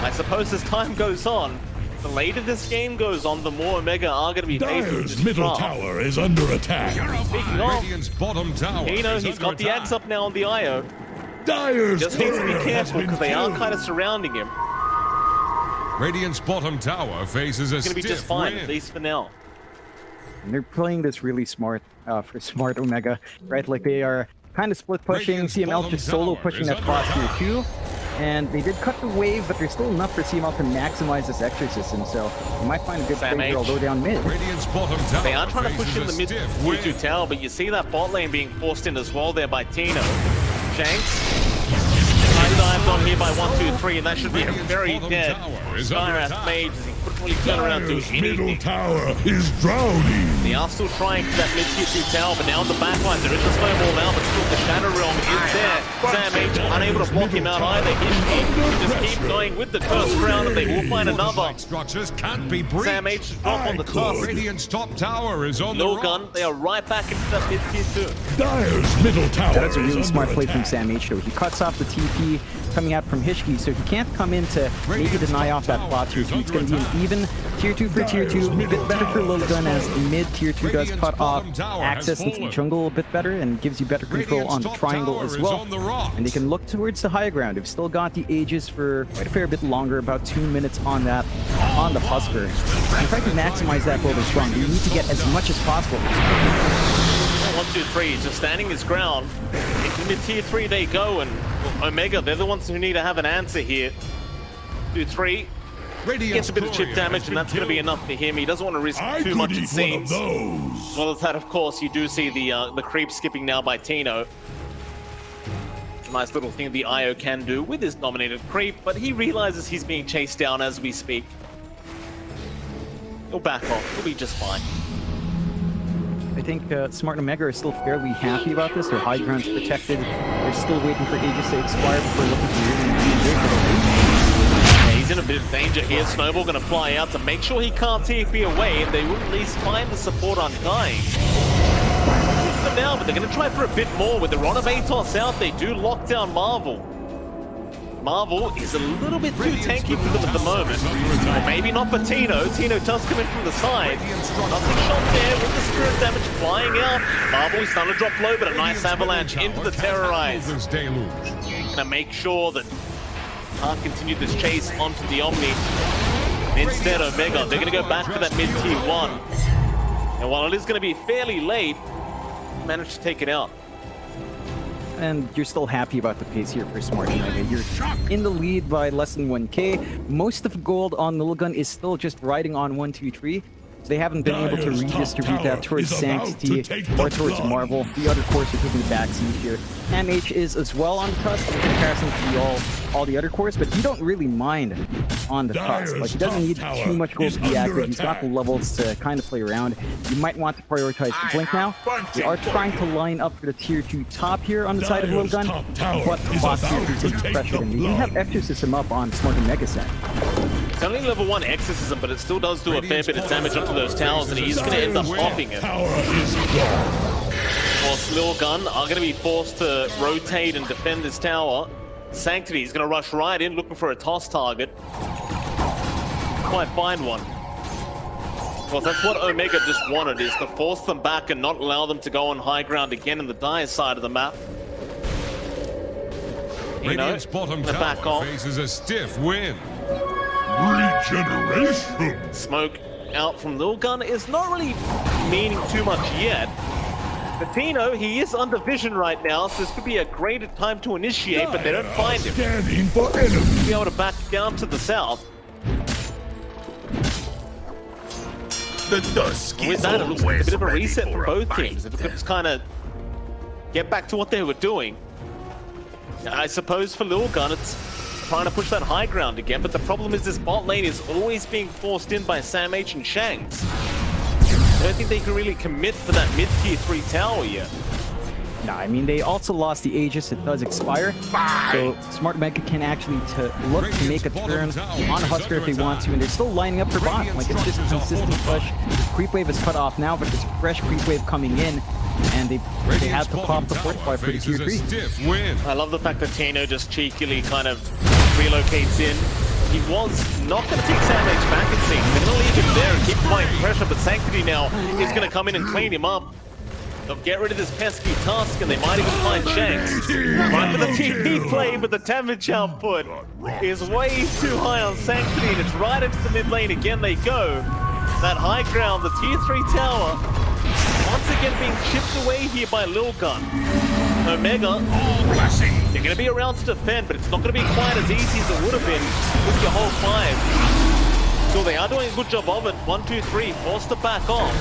I suppose as time goes on, the later this game goes on, the more Omega are going to be facing this middle tower is under attack. Speaking of, Tino, he's got the axe up now on the IO. Just needs to be careful because they are kind of surrounding him. Radiant's bottom tower faces a It's going to be just fine, at least for now. And they're playing this really smart for smart Omega, right? Like they are kind of split pushing, CML just solo pushing that cross tier 2. And they did cut the wave, but there's still enough for CML to maximize this exorcism, so you might find a good play here, although down mid. They are trying to push in the mid tier 2 tower, but you see that bot lane being forced in as well there by Tino. Shanks. Dived on here by 1-2-3, and that should be a very dead Skywrath mage as he couldn't really turn around and do anything. Middle tower is drowning. They are still trying for that mid-tier 2 tower, but now on the backline there is a snowball now, but still the Shadow Realm is there. Sam H unable to block him out either. He just keep going with the Curse Crown, and they will find another. Sam H drop on the tusk. Radiant's top tower is on Lilgun, they are right back into that mid-tier 2. Dire's middle tower. That's a really smart play from Sam H though. He cuts off the TP coming out from Hishki, so he can't come in to maybe deny off that plot tier 2. It's going to be an even tier 2 for tier 2, a bit better for Lilgun as mid tier 2 does cut off access into the jungle a bit better and gives you better control on the triangle as well. And they can look towards the high ground. They've still got the Aegis for quite a fair bit longer, about 2 minutes on that, on the Husker. In fact, to maximize that build strong, you need to get as much as possible. 1-2-3, he's just standing his ground. Into mid-tier 3 they go, and Omega, they're the ones who need to have an answer here. 2-3, gets a bit of chip damage, and that's going to be enough for him. He doesn't want to risk too much, it seems. As well as that, of course, you do see the creep skipping now by Tino. A nice little thing the IO can do with his dominated creep, but he realizes he's being chased down as we speak. He'll back off, he'll be just fine. I think Smart and Omega are still fairly happy about this. Their high ground's protected. They're still waiting for Aegis to expire before looking to really engage with it. Yeah, he's in a bit of danger here. Snowball going to fly out to make sure he can't TP away, and they will at least find the support on dying. For now, but they're going to try for a bit more. With the Ron of Atos out, they do lock down Marvel. Marvel is a little bit too tanky for them at the moment. Or maybe not for Tino. Tino does come in from the side. Nothing shot there with the spirit damage flying out. Marvel is starting to drop low, but a nice avalanche into the Terrorize. Gonna make sure that can't continue this chase onto the Omni. Instead, Omega, they're gonna go back for that mid-tier 1. And while it is gonna be fairly late, managed to take it out. And you're still happy about the pace here for Smart Omega. You're in the lead by less than 1k. Most of gold on Lilgun is still just riding on 1-2-3. So they haven't been able to Dire's top redistribute that tower towards is about Sanctity to take or the towards plunge. Marvel. The other cores are taking the backseat here. MH is as well on the cusp in comparison to all the other cores, but you don't really mind on the cusp. Dire's Like, he doesn't top need tower too much gold is to be under accurate. He's got the attack. levels to kind of play around. You might want to prioritize the blink now. They are trying to line up for the tier 2 top here on the side of Dire's Lilgun, top tower but is bot tier about 2 to takes take pressure, the and you do have plunge. exorcism up on Smart and Mega Set. It's only level 1 exorcism, but it still does do a fair bit of damage onto those towers, and he's going to end up popping it. Tower is gone. Of course, Lilgun are going to be forced to rotate and defend this tower. Sanctity is going to rush right in, looking for a toss target. Might find one. Of course, that's what Omega just wanted, is to force them back and not allow them to go on high ground again in the Dire side of the map. Radiant's bottom the back tower off. faces a stiff win. Regeneration. Smoke out from Lilgun is not really meaning too much yet. But Tino, he is under vision right now, so this could be a great time to initiate, but they don't find him. Scanning for enemy. Be able to back down to the south. The dusk With is that, it looks like a always bit of a ready reset for for a both fight. teams. If it could just kind of get back to what they were doing. I suppose for Lilgun, it's trying to push that high ground again, but the problem is this bot lane is always being forced in by Sam H and Shanks. I don't think they can really commit for that mid-tier 3 tower yet. No, I mean, they also lost the Aegis. It does expire. So Smart Mega can actually look to make a turn on Husker if they want to, and they're still lining up for bot. Like, it's just a consistent push. Creep wave is cut off now, but there's fresh creep wave coming in, and they have to pop the fortify for the tier 3. I love the fact that Tino just cheekily kind of relocates in. He was not going to take Sam H back in sync. They're going to leave him there and keep applying pressure, but Sanctity now is going to come in and clean him up. They'll get rid of this pesky Tusk, and they might even find Shanks. Right for the TP play, but the damage output is way too high on Sanctity, and it's right into the mid lane. Again they go. That high ground, the tier 3 tower, once again being chipped away here by Lilgun. Omega, they're going to be around to defend, but it's not going to be quite as easy as it would have been with your whole 5. So they are doing a good job of it. 1, 2, 3, forced to back off.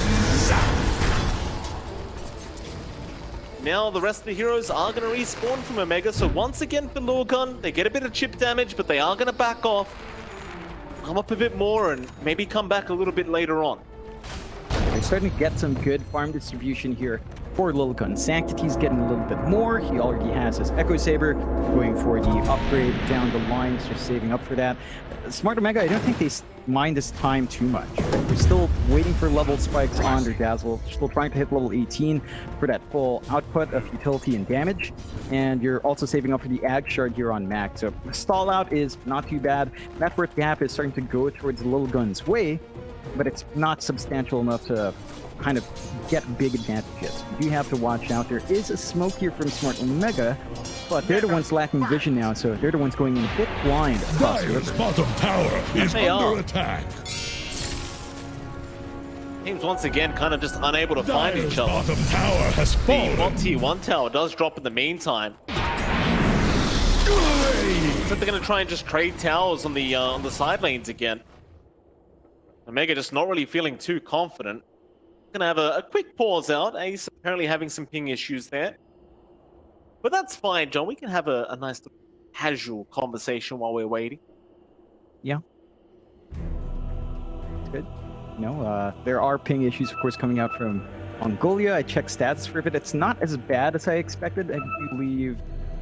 Now the rest of the heroes are going to respawn from Omega, so once again for Lilgun, they get a bit of chip damage, but they are going to back off, come up a bit more, and maybe come back a little bit later on. They're starting to get some good farm distribution here for Lilgun. Sanctity's getting a little bit more. He already has his Echo Saber, going for the upgrade down the line, just saving up for that. Smart Omega, I don't think they mind this time too much. We're still waiting for level spikes on their Dazzle. Still trying to hit level 18 for that full output of utility and damage. And you're also saving up for the Ag Shard here on Mac. So stall out is not too bad. Net worth gap is starting to go towards Lilgun's way, but it's not substantial enough to kind of get big advantages. You do have to watch out. There is a smoke here from Smart Omega, but they're the ones lacking vision now, so they're the ones going in a bit blind. Dire's bottom tower is under attack. Teams once again kind of just unable to find each other. Bottom tower has The fallen. bot tier 1 tower does drop in the meantime. So they're going to try and just trade towers on the side lanes again. Omega just not really feeling too confident. Gonna have a quick pause out. Ace apparently having some ping issues there. But that's fine, John. We can have a nice casual conversation while we're waiting. Yeah. It's good. You know, there are ping issues, of course, coming out from Mongolia. I checked stats for it. It's not as bad as I expected. I believe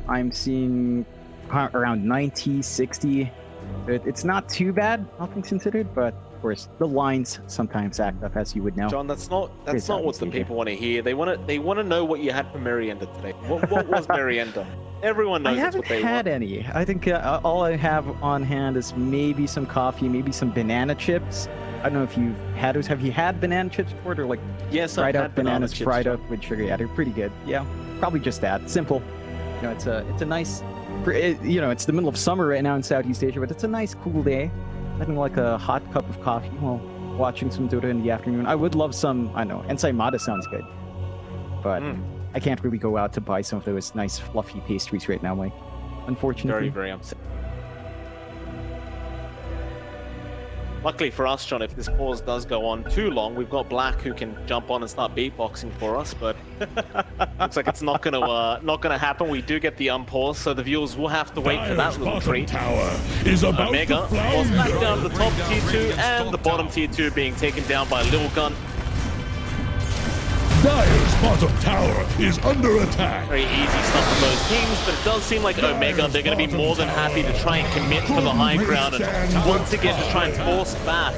I'm seeing around 90, 60. It's not too bad, all things considered, but of course the lines sometimes act up, as you would know. John, that's not what the people want to hear. They want to know what you had for Merienda today. What was Merienda? Everyone knows that's what they want. I haven't had any. I think all I have on hand is maybe some coffee, maybe some banana chips. I don't know if you've had those. Have you had banana chips before? They're like fried up bananas, fried up with sugar. Yeah, they're pretty good. Yeah, probably just that. Simple. You know, it's a nice. You know, it's the middle of summer right now in Southeast Asia, but it's a nice cool day. Having like a hot cup of coffee while watching some Dota in the afternoon. I would love some, I know, ensaimada sounds good. But I can't really go out to buy some of those nice fluffy pastries right now, Mike. Unfortunately. Very, very upset. Luckily for us, John, if this pause does go on too long, we've got Black who can jump on and start beatboxing for us, but looks like it's not gonna happen. We do get the unpause, so the viewers will have to wait for that little treat. Tower is about Omega to flounder. was back down to the top tier 2, and the bottom tier 2 being taken down by Lilgun. Dire's bottom tower is under attack. Very easy stuff for both teams, but it does seem like Omega, they're going to be more than happy to try and commit to the high ground and once again to try and force back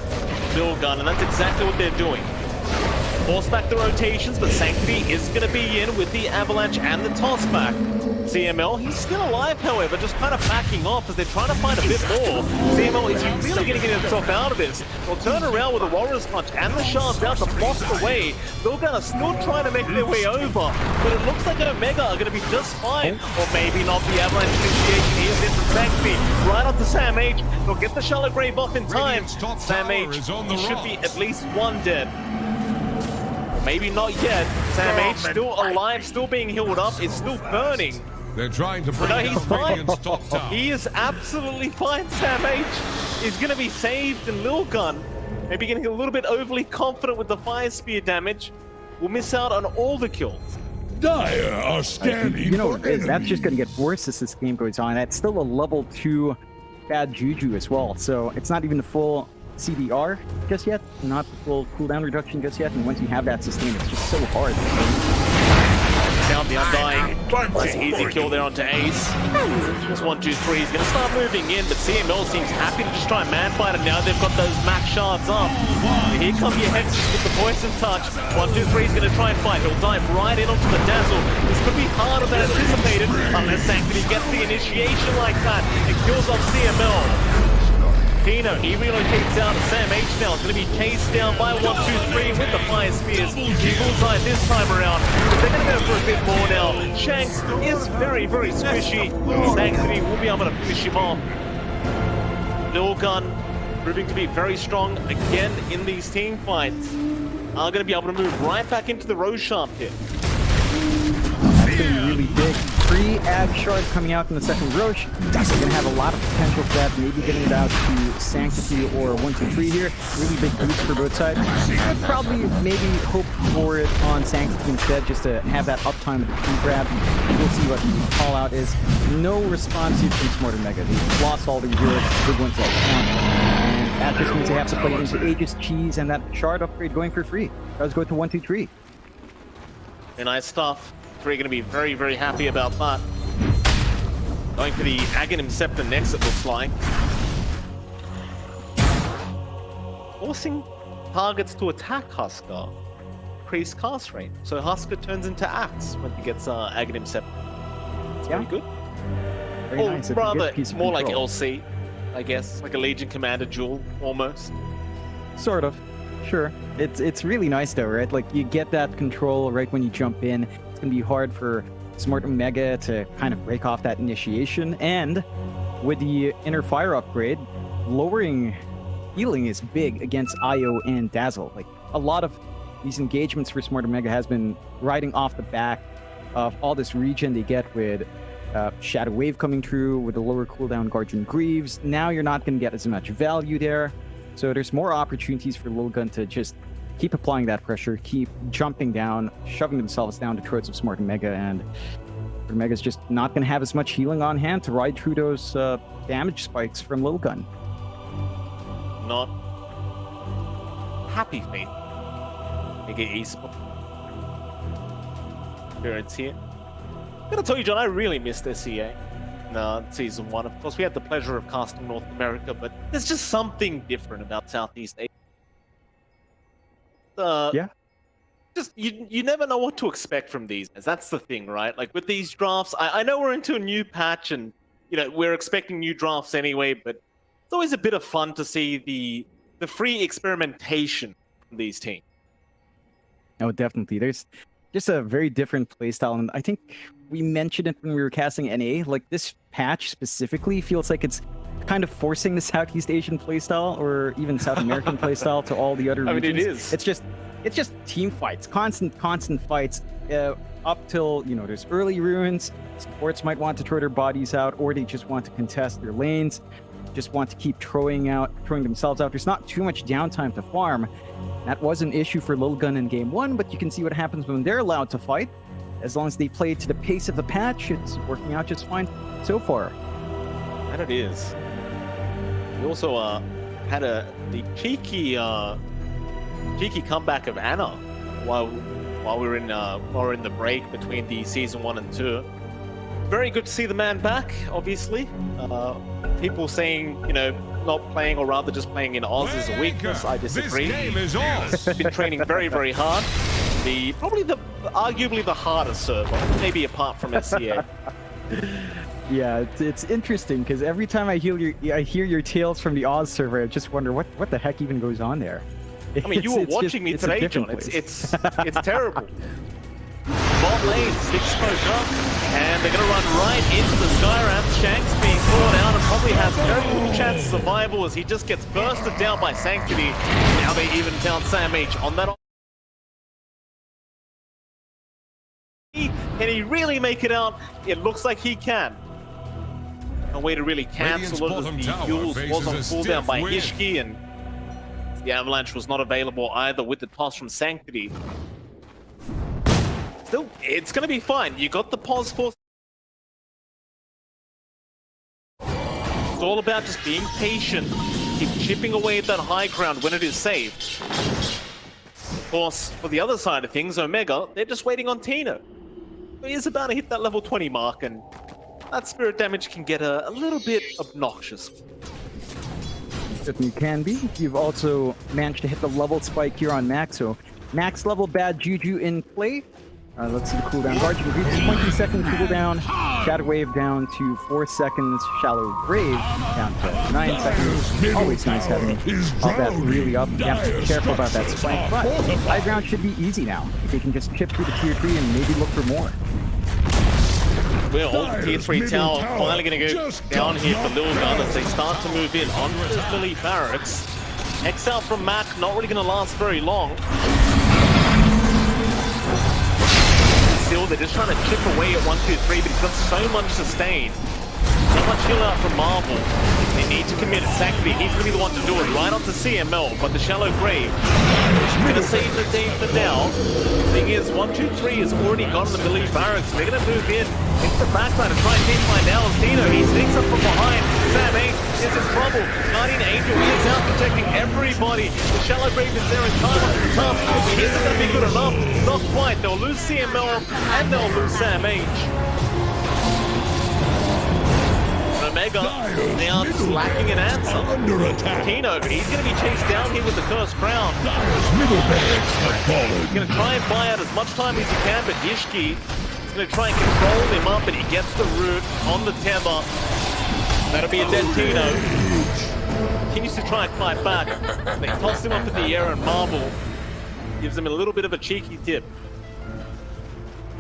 Lilgun, and that's exactly what they're doing. Force back the rotations, but Sanctity is going to be in with the Avalanche and the toss back. CML, he's still alive, however, just kind of backing off as they're trying to find a bit more. CML is really going to get himself out of this. They'll turn around with a Warrior's Punch and the Shards out to block the way. Lilgun are still trying to make their way over, but it looks like Omega are going to be just fine. Or maybe not. The Avalanche initiation is in from Sanctity. Right onto Sam H. They'll get the Shallow Grave off in time. Sam H, he should be at least one dead. Maybe not yet. Sam H still alive, still being healed up. It's still burning. They're trying to bring No, he's down Radiant's top tower. He is absolutely fine. Sam H is going to be saved, and Lilgun, maybe getting a little bit overly confident with the Fire Spear damage, will miss out on all the kills. Dire are scanning for that's just going to get worse as this game goes on. That's still a level 2 bad juju as well, so it's not even the full CDR just yet, not the full cooldown reduction just yet, and once you have that sustain, it's just so hard. Down the Undying. Nice easy kill there onto Ace. Just 1, 2, 3. He's going to start moving in, but CML seems happy to just try and man fight it now. They've got those max shards up. Here come your hexes with the poison touch. 1, 2, 3 is going to try and fight. He'll dive right in onto the Dazzle. This could be harder than anticipated, unless Sanctity gets the initiation like that. It kills off CML. Tino, he relocates out to Sam H now. It's going to be chased down by 1, 2, 3 with the Fire Spears. He bullseye this time around. But they're going to go for a bit more now. Shanks is very, very squishy. Sanctity will be able to finish him off. Lilgun, proving to be very strong again in these team fights, are going to be able to move right back into the Rosharp here. That's going to be really big. 3 Ab Shard coming out in the second Roche. That's going to have a lot of potential for that. Maybe getting it out to Sanctity or 1, 2, 3 here. Really big boost for both sides. I'd probably maybe hope for it on Sanctity instead, just to have that uptime with the key grab. We'll see what the call out is. No response here from Smart Omega. They've lost all their heroes. Big ones like and that just means they have to play into Aegis Cheese, and that Shard upgrade going for free. Does go to 1, 2, 3. Very nice stuff. 3 going to be very, very happy about that. Going for the Aghanim Scepter next, it looks like. Forcing targets to attack Husker. Increase cast rate. So Husker turns into Axe when he gets Aghanim Scepter. It's very good. Very Or nice. rather, more like LC, I guess. Like a Legion Commander duel, almost. Sort of. Sure. It's really nice though, right? Like you get that control right when you jump in. It's going to be hard for Smart Omega to kind of break off that initiation. And with the Inner Fire upgrade, lowering healing is big against Io and Dazzle. Like a lot of these engagements for Smart Omega has been riding off the back of all this regen they get with Shadow Wave coming through, with the lower cooldown Guardian Greaves. Now you're not going to get as much value there. So there's more opportunities for Lilgun to just keep applying that pressure, keep jumping down, shoving themselves down the throats of Smart Omega, and Smart Omega's just not going to have as much healing on hand to ride through those damage spikes from Lilgun. Not happy fate. Mega Esports appearance here. I'm gonna tell you, John, I really missed SEA in Season 1. Of course, we had the pleasure of casting North America, but there's just something different about Southeast Asia. Yeah. Just you never know what to expect from these. That's the thing, right? Like with these drafts, I know we're into a new patch, and we're expecting new drafts anyway. But it's always a bit of fun to see the free experimentation from these teams. No, definitely. There's just a very different playstyle, and I think we mentioned it when we were casting NA. Like this patch specifically feels like it's kind of forcing the Southeast Asian playstyle, or even South American playstyle, to all the other regions. I mean, it is. It's just team fights, constant fights, up till there's early runes. Supports might want to throw their bodies out, or they just want to contest their lanes. just want to keep throwing themselves out. There's not too much downtime to farm. That was an issue for Lilgun in game 1, but you can see what happens when they're allowed to fight. As long as they play to the pace of the patch, it's working out just fine so far. And it is. We also had the cheeky comeback of Anna while we were in the break between the season 1 and 2. Very good to see the man back. Obviously, people saying not playing, or rather just playing in Oz is a weakness. I disagree. He's been training very, very hard. Arguably the hardest server, maybe apart from SCA. Yeah, it's interesting because every time I hear your tales from the Oz server, I just wonder what the heck even goes on there. I mean, you were watching me today, John. It's terrible. Bot lane, 6 smoke up, and they're gonna run right into the Skyram. Shanks being caught out and probably has very little chance of survival as he just gets bursted down by Sanctity. Now they even found Sam H on that. Can he really make it out? It looks like he can. A way to really cancel it as the Yules was on cooldown by Ishki, and the Avalanche was not available either with the toss from Sanctity. Still, it's going to be fine. You got the pause force. It's all about just being patient, keep chipping away at that high ground when it is safe. Of course, for the other side of things, Omega, they're just waiting on Tino. He is about to hit that level 20 mark, and that spirit damage can get a little bit obnoxious. Certainly can be. You've also managed to hit the level spike here on Max, so max level bad juju in play. Let's see the cooldown. Guard can reach 20-second cooldown. Shadow Wave down to 4 seconds. Shallow Grave down to 9 seconds. Always nice having all that really up. You have to be careful about that spike, but high ground should be easy now. If they can just chip through the tier 3 and maybe look for more. We're all tier 3 tower finally going to go down here for Lilgun as they start to move in onto this Billy Barracks. X out from Mac, not really going to last very long. Still, they're just trying to chip away at 1, 2, 3, but he's got so much sustain. So much heal out from Marvel. They need to commit it. Sanctity, he's going to be the one to do it. Right onto CML, but the Shallow Grave going to save the day for now. Thing is, 1, 2, 3 has already gone to the Billy Barracks. They're going to move in into the backside and try and team find now. Tino, he sneaks up from behind. Sam 8 is in trouble. Guardian Angel is out protecting everybody. The Shallow Grave is there in time on the top. Is it going to be good enough? Not quite. They'll lose CML and they'll lose Sam H. Omega, they are just lacking an answer. Tino, he's going to be chased down here with the Cursed Crown. He's going to try and buy out as much time as he can, but Ishki is going to try and control him up, and he gets the root on the tether. That'll be a dead Tino. Continues to try and fight back. They toss him up in the air, and Marvel gives him a little bit of a cheeky tip.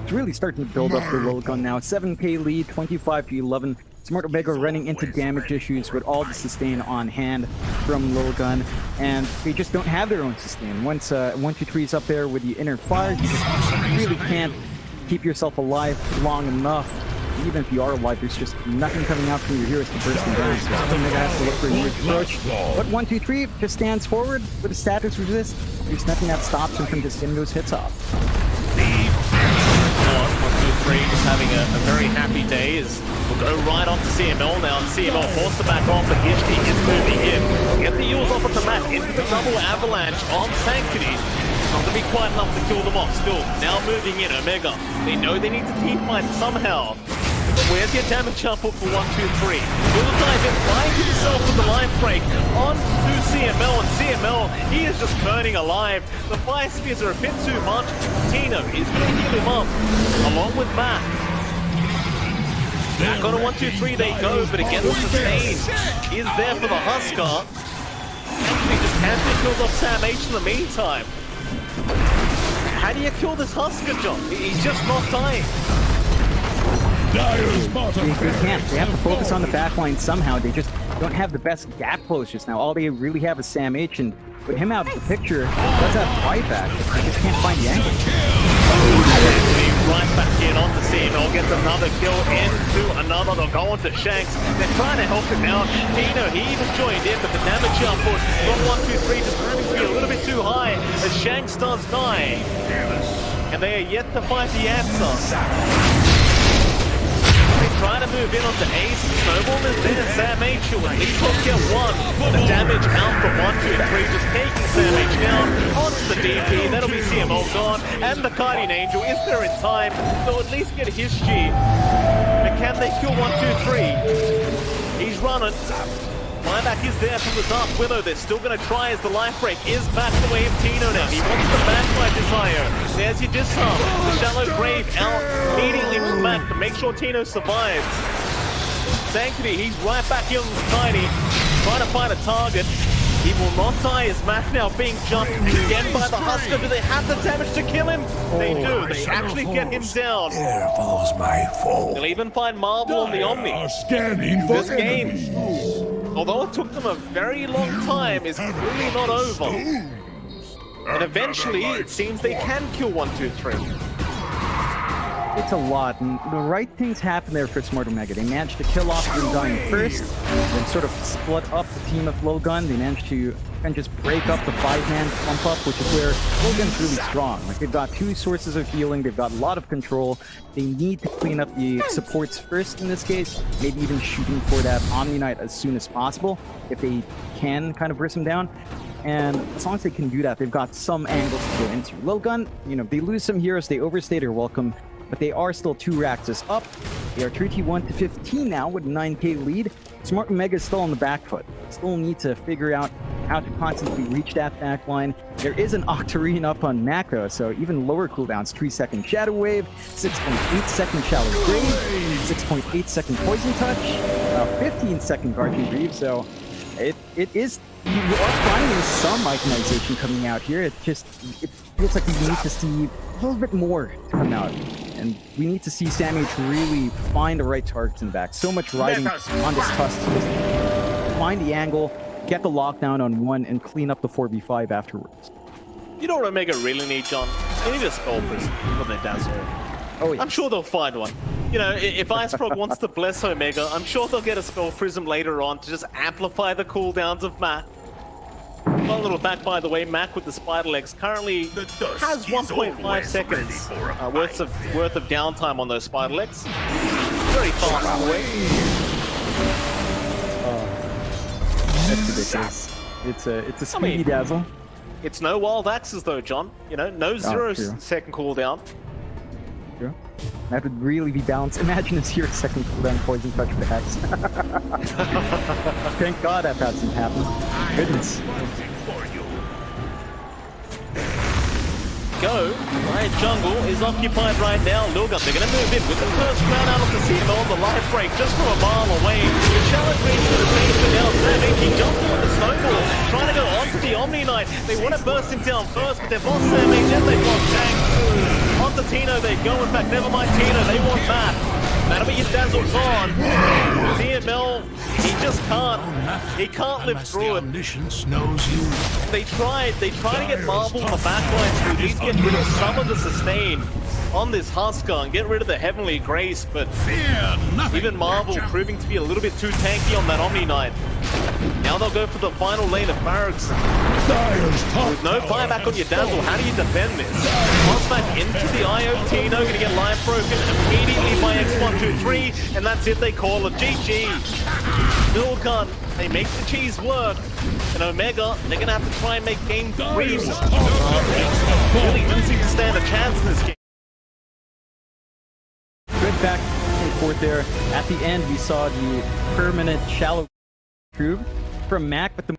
It's really starting to build up the Lilgun now. 7k lead, 25-11. Smart Omega running into damage issues with all the sustain on hand from Lilgun, and they just don't have their own sustain. Once 1, 2, 3 is up there with the inner fire, you just really can't keep yourself alive long enough. Even if you are alive, there's just nothing coming out from your heroes to burst them down. So Omega has to look for a new approach. But 1, 2, 3 just stands forward with a status resist. There's nothing that stops him from just getting those hits off. 1, 2, 3 just having a very happy day as we'll go right on to CML now. CML forced to back off, but Ishki is moving in. Get the Yules off at the mat into the double avalanche on Sanctity. Not to be quite enough to kill them off. Still, now moving in, Omega. They know they need to team fight somehow. But where's your damage output for 1, 2, 3? Will dive in, finds himself with the life break on to CML, and CML, he is just burning alive. The fire spears are a bit too much. Tino is going to heal him up, along with Matt. Back on a 1, 2, 3 they go, but again the sustain is there for the Huskar. Actually just casually kills off Sam H in the meantime. How do you kill this Huskar, John? He's just not dying. They can't. They have to focus on the backline somehow. They just don't have the best gap close just now. All they really have is Sam H, and with him out of the picture, does have buyback. They just can't find the angle. right back in onto CML, gets another kill into another. They'll go onto Shanks. They're trying to help him out. Tino, he even joined in, but the damage output from 1-2-3 just proving to be a little bit too high as Shanks does die. And they are yet to find the answer. Trying to move in onto Ace. Snowball is there. Sam H will at least hook get one. The damage out from 1-2-3, just taking Sam H down onto the DP. That'll be CMO gone. And the Guardian Angel is there in time. They'll at least get his G. But can they kill 1-2-3? He's running. Buyback is there from the Dark Widow. They're still going to try as the life break is back the way of Tino now. He wants the back by Desire. There's your disarm. The shallow grave out immediately from back to make sure Tino survives. Sanctity, he's right back in Tiny, trying to find a target. He will not die as Mac now being jumped again by the Husker. Do they have the damage to kill him? They do. They actually get him down. There falls my foe. They'll even find Marvel on the Omni. Scanning for This game, although it took them a very long time, is really not over. And eventually, it seems they can kill 1-2-3. It's a lot, and the right things happen there for Smart Omega. They managed to kill off Lilgun first, then sort of split up the team of Lilgun. They managed to kind of just break up the 5-man pump up, which is where Lilgun's really strong. Like, they've got 2 sources of healing, they've got a lot of control. They need to clean up the supports first in this case, maybe even shooting for that Omni Knight as soon as possible, if they can kind of burst him down. And as long as they can do that, they've got some angles to go into. Lilgun, you know, they lose some heroes, they overstay their welcome, but they are still 2 Raxus up. They are 31-15 now with a 9k lead. Smart Omega is still on the back foot. Still need to figure out how to constantly reach that back line. There is an Octarine up on Macro, so even lower cooldowns. 3-second Shadow Wave, 6.8-second Shallow Grave, 6.8-second Poison Touch, 15-second Guardian Reeve, so it is... You are finding some itemization coming out here. It feels like we need to see a little bit more come out. And we need to see Sam H really find the right targets in the back. So much riding on this tusk to just find the angle, get the lockdown on one, and clean up the 4v5 afterwards. You know what Omega really need, John? They need a Skull Prism for their Dazzle. Oh, yes. I'm sure they'll find one. You know, if IceFrog wants to bless Omega, I'm sure they'll get a Skull Prism later on to just amplify the cooldowns of Mac. One little fact, by the way, Mac with the spider legs currently has 1.5 seconds worth of downtime on those spider legs. Very fast away. That's ridiculous. It's a speedy dazzle. It's no wild axes though, John. You know, no 0-second cooldown. True. That would really be balanced. Imagine a 0-second cooldown poison touch with the Hex. Thank God that hasn't happened. Goodness. Go. Right, jungle is occupied right now. Lilgun, they're going to move in with the first round out of the CMO on the life break just from a mile away. The challenge reach to the stage for now. Sam H jumping with the snowball, trying to go onto the Omni Knight. They want to burst him down first, but they've lost Sam H and they've lost Tank. Onto Tino they go. In fact, never mind Tino, they want Matt. That'll be his Dazzle gone. CML, he just can't. He can't live through it. They tried to get Marvel on the backline to at least get rid of some of the sustain on this Husker and get rid of the Heavenly Grace, but even Marvel proving to be a little bit too tanky on that Omni Knight. Now they'll go for the final lane of Barracks. With no buyback on your Dazzle, how do you defend this? Toss back into the IO Tino, gonna get life broken immediately by X123, and that's it, they call it GG. Lilgun, they make the cheese work, and Omega, they're gonna have to try and make game 3. Really don't seem to stand a chance in this game. Good back and forth there. At the end, we saw the permanent shallow cube from Mac, but the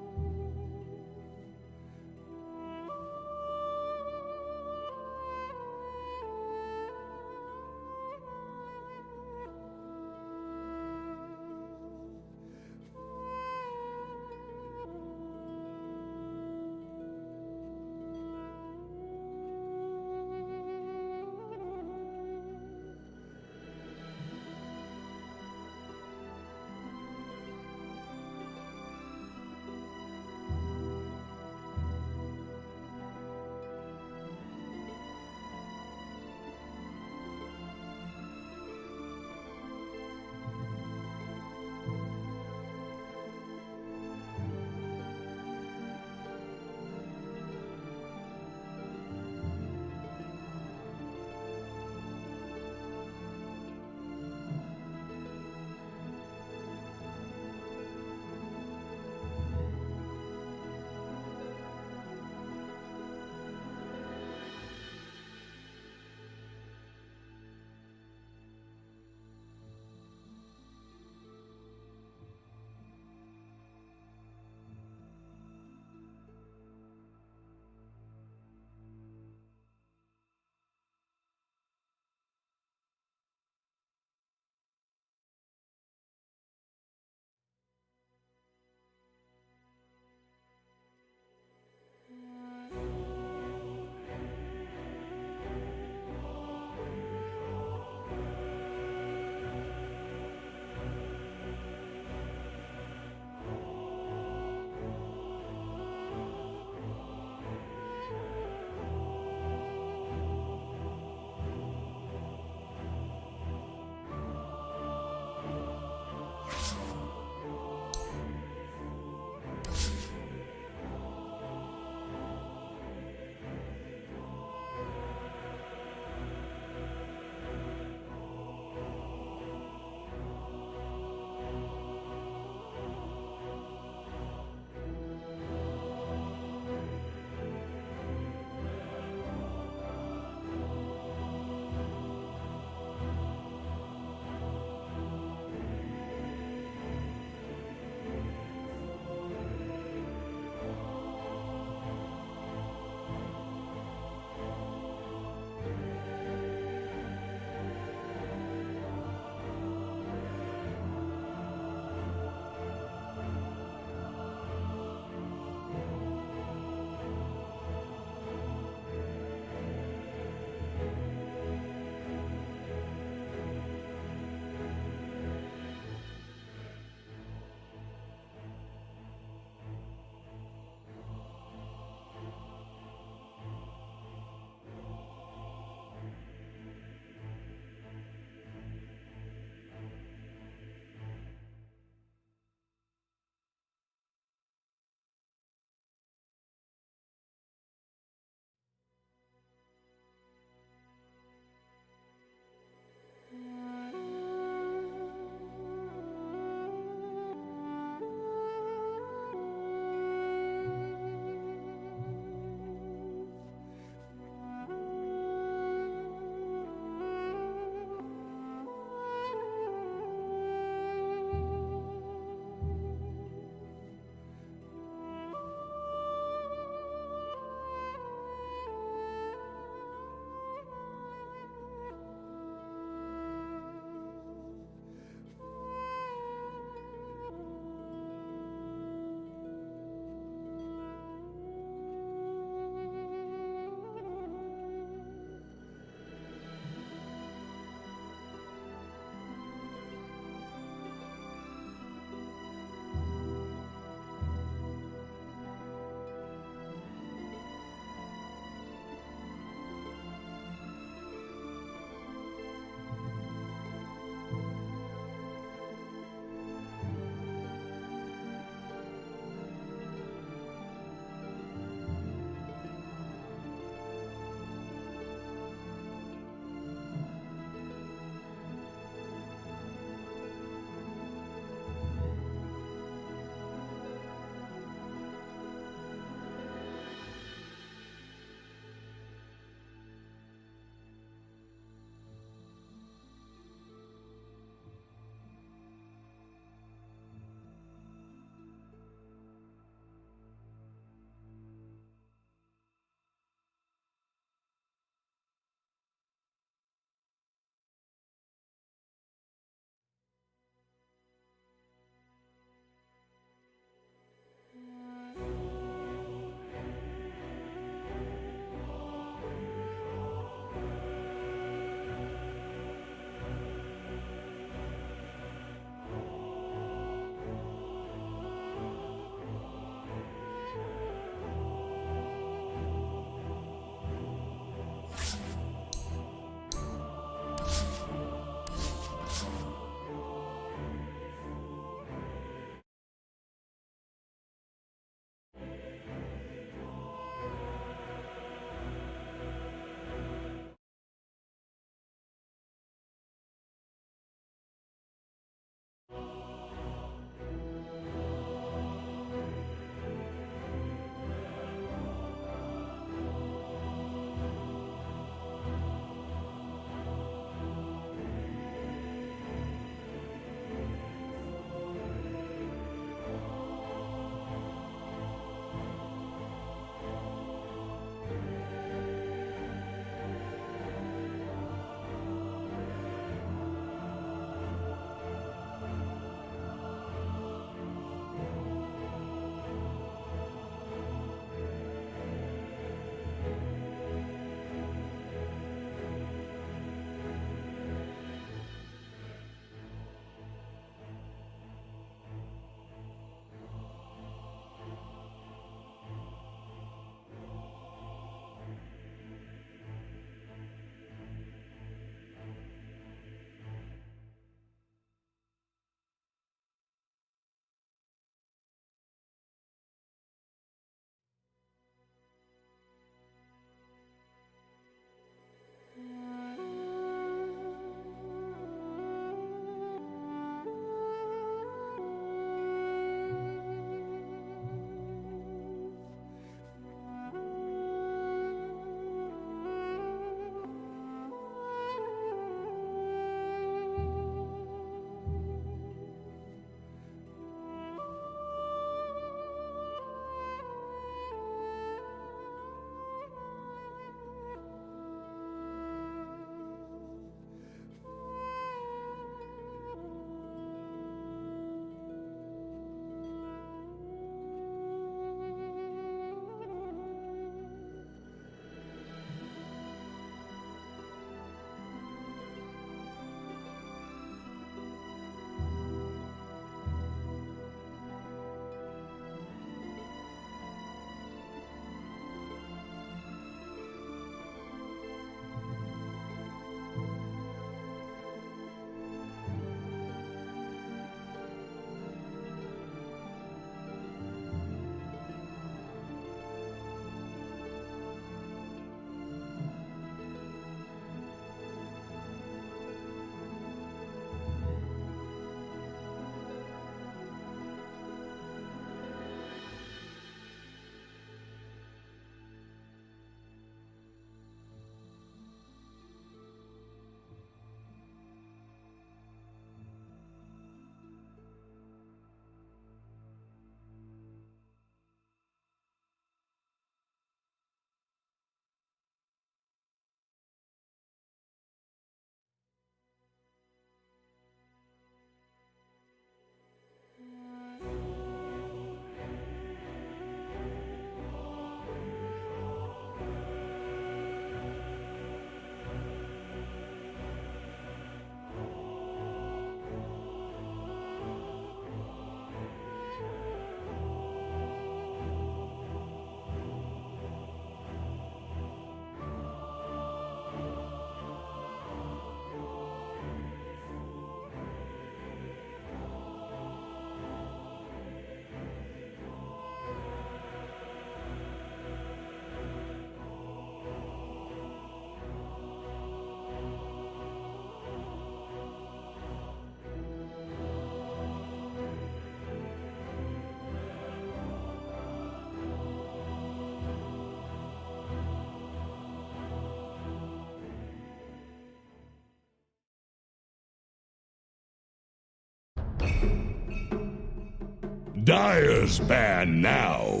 Dire's ban now.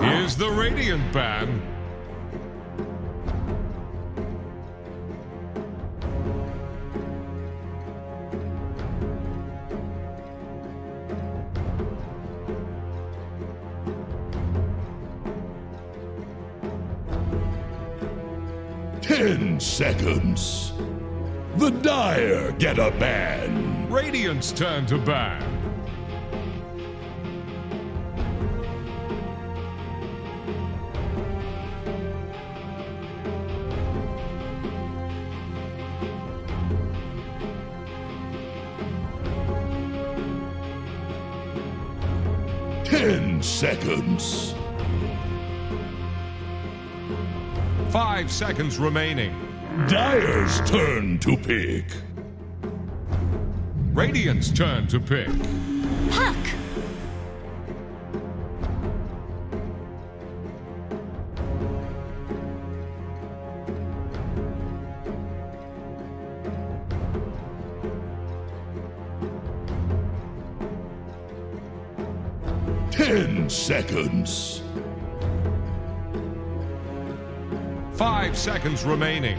Here's the Radiant ban. Ten seconds. The Dire get a ban. Radiant's turn to ban. Seconds. 5 seconds remaining. Dire's turn to pick. Radiant's turn to pick. Puck. Seconds. 5 seconds remaining.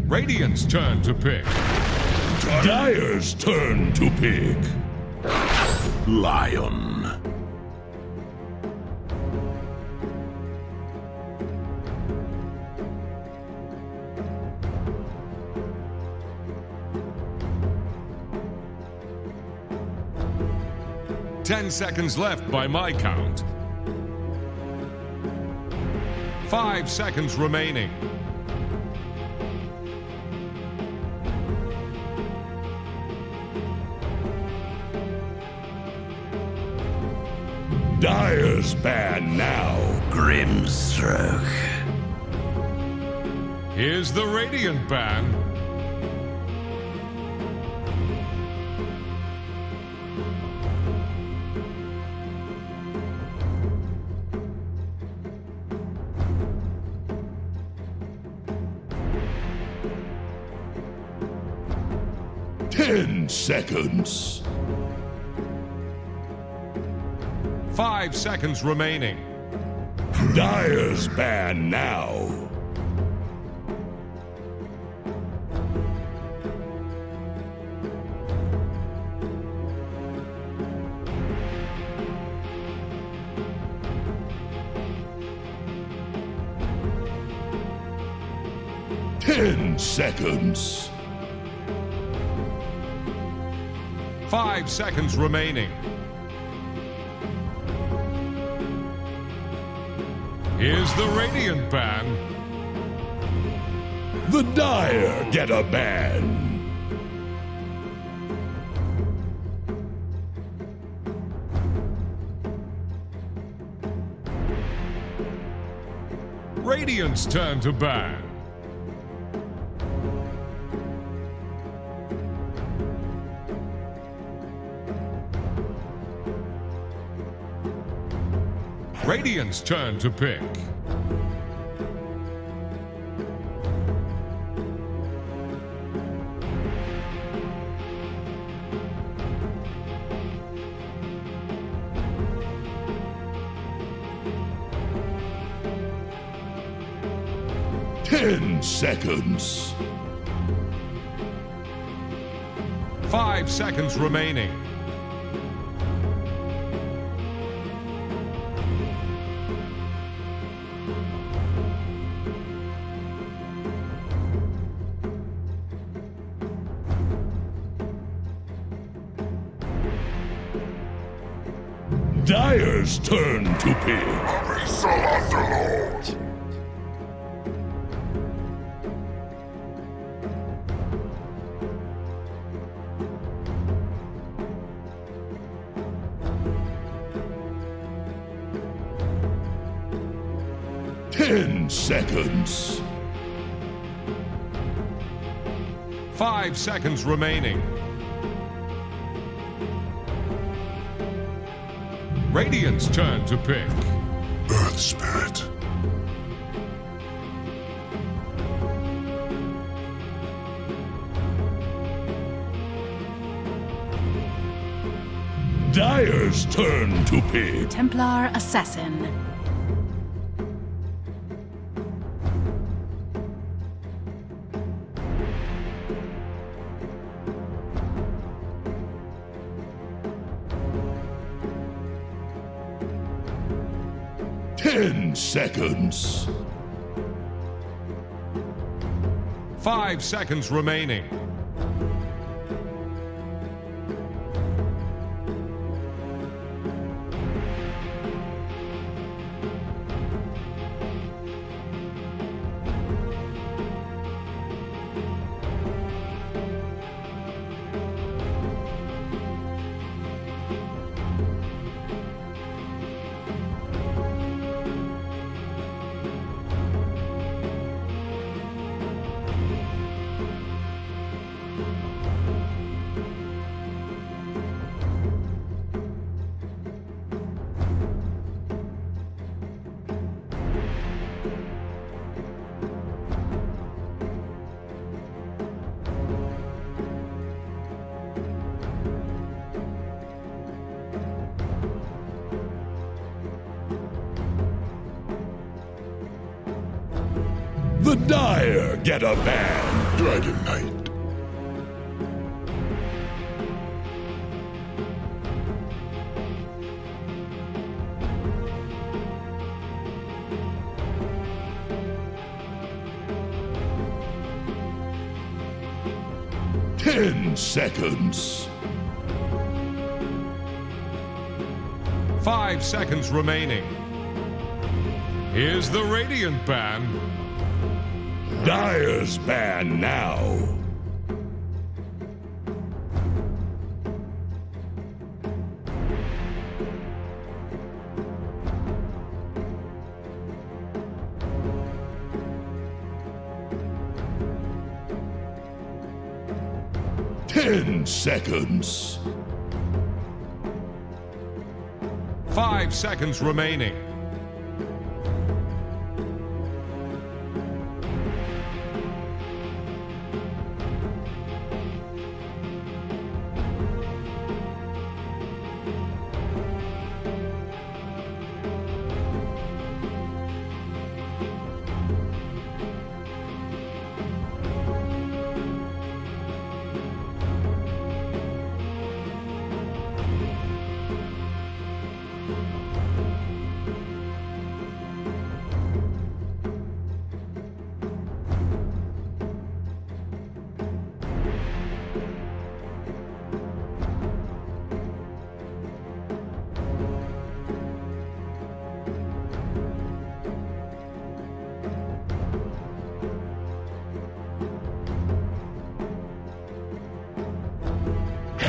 Radiant's turn to pick. Dire's turn to pick. Lion. Ten seconds left by my count. 5 seconds remaining. Dire's ban now. Grimstroke. Here's the Radiant ban. Seconds. 5 seconds remaining. Dire's ban now. Seconds. 5 seconds remaining. Here's the Radiant ban. The Dire get a ban. Radiant's turn to ban. Radiant's turn to pick. 10 seconds. 5 seconds remaining. Dire's turn to pick. Underlord. 10 seconds. 5 seconds remaining. Radiant's turn to pick. Earth Spirit. Dire's turn to pick. Templar Assassin. Seconds. 5 seconds remaining. The Dire get a ban. Dragon Knight. Seconds. 5 seconds remaining. Here's the Radiant ban. Dire's ban now. Seconds. 5 seconds remaining.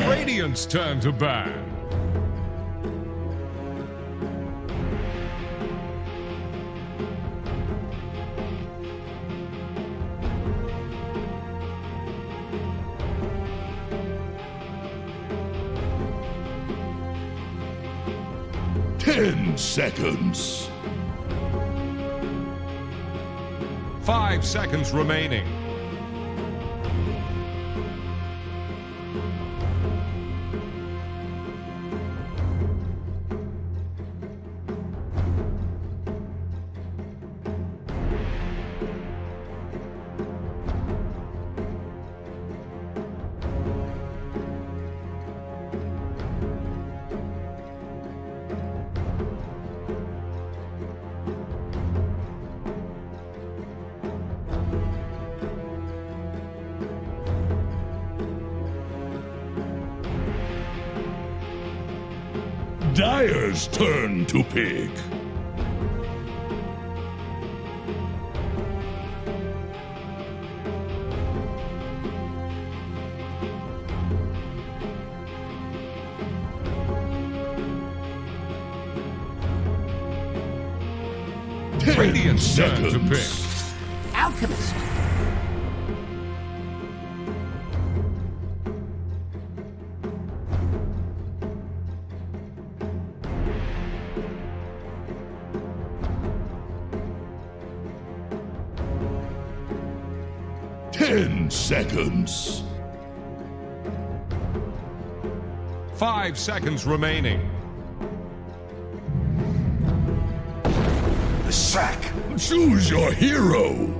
Radiant's turn to ban. Seconds. 5 seconds remaining. Dire's turn to pick. Radiant's turn to pick. Alchemist. Ten seconds. 5 seconds remaining. The sack. Choose your hero.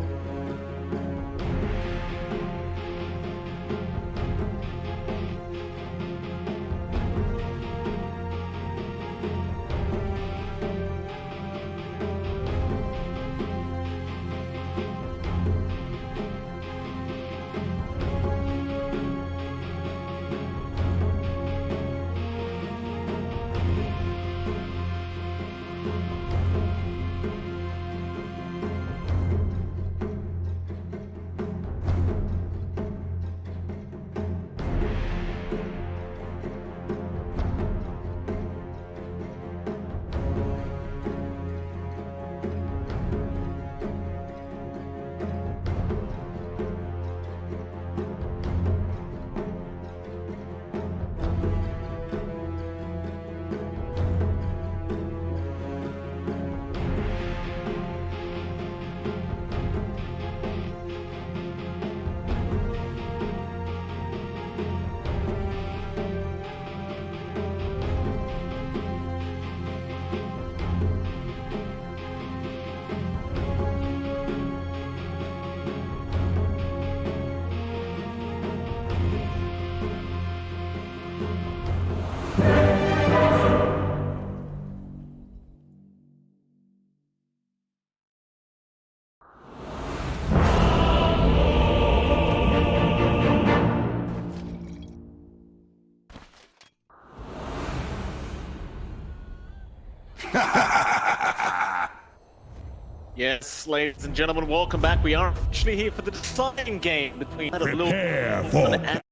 Yes, ladies and gentlemen, welcome back. We are actually here for the deciding game between Prepare for and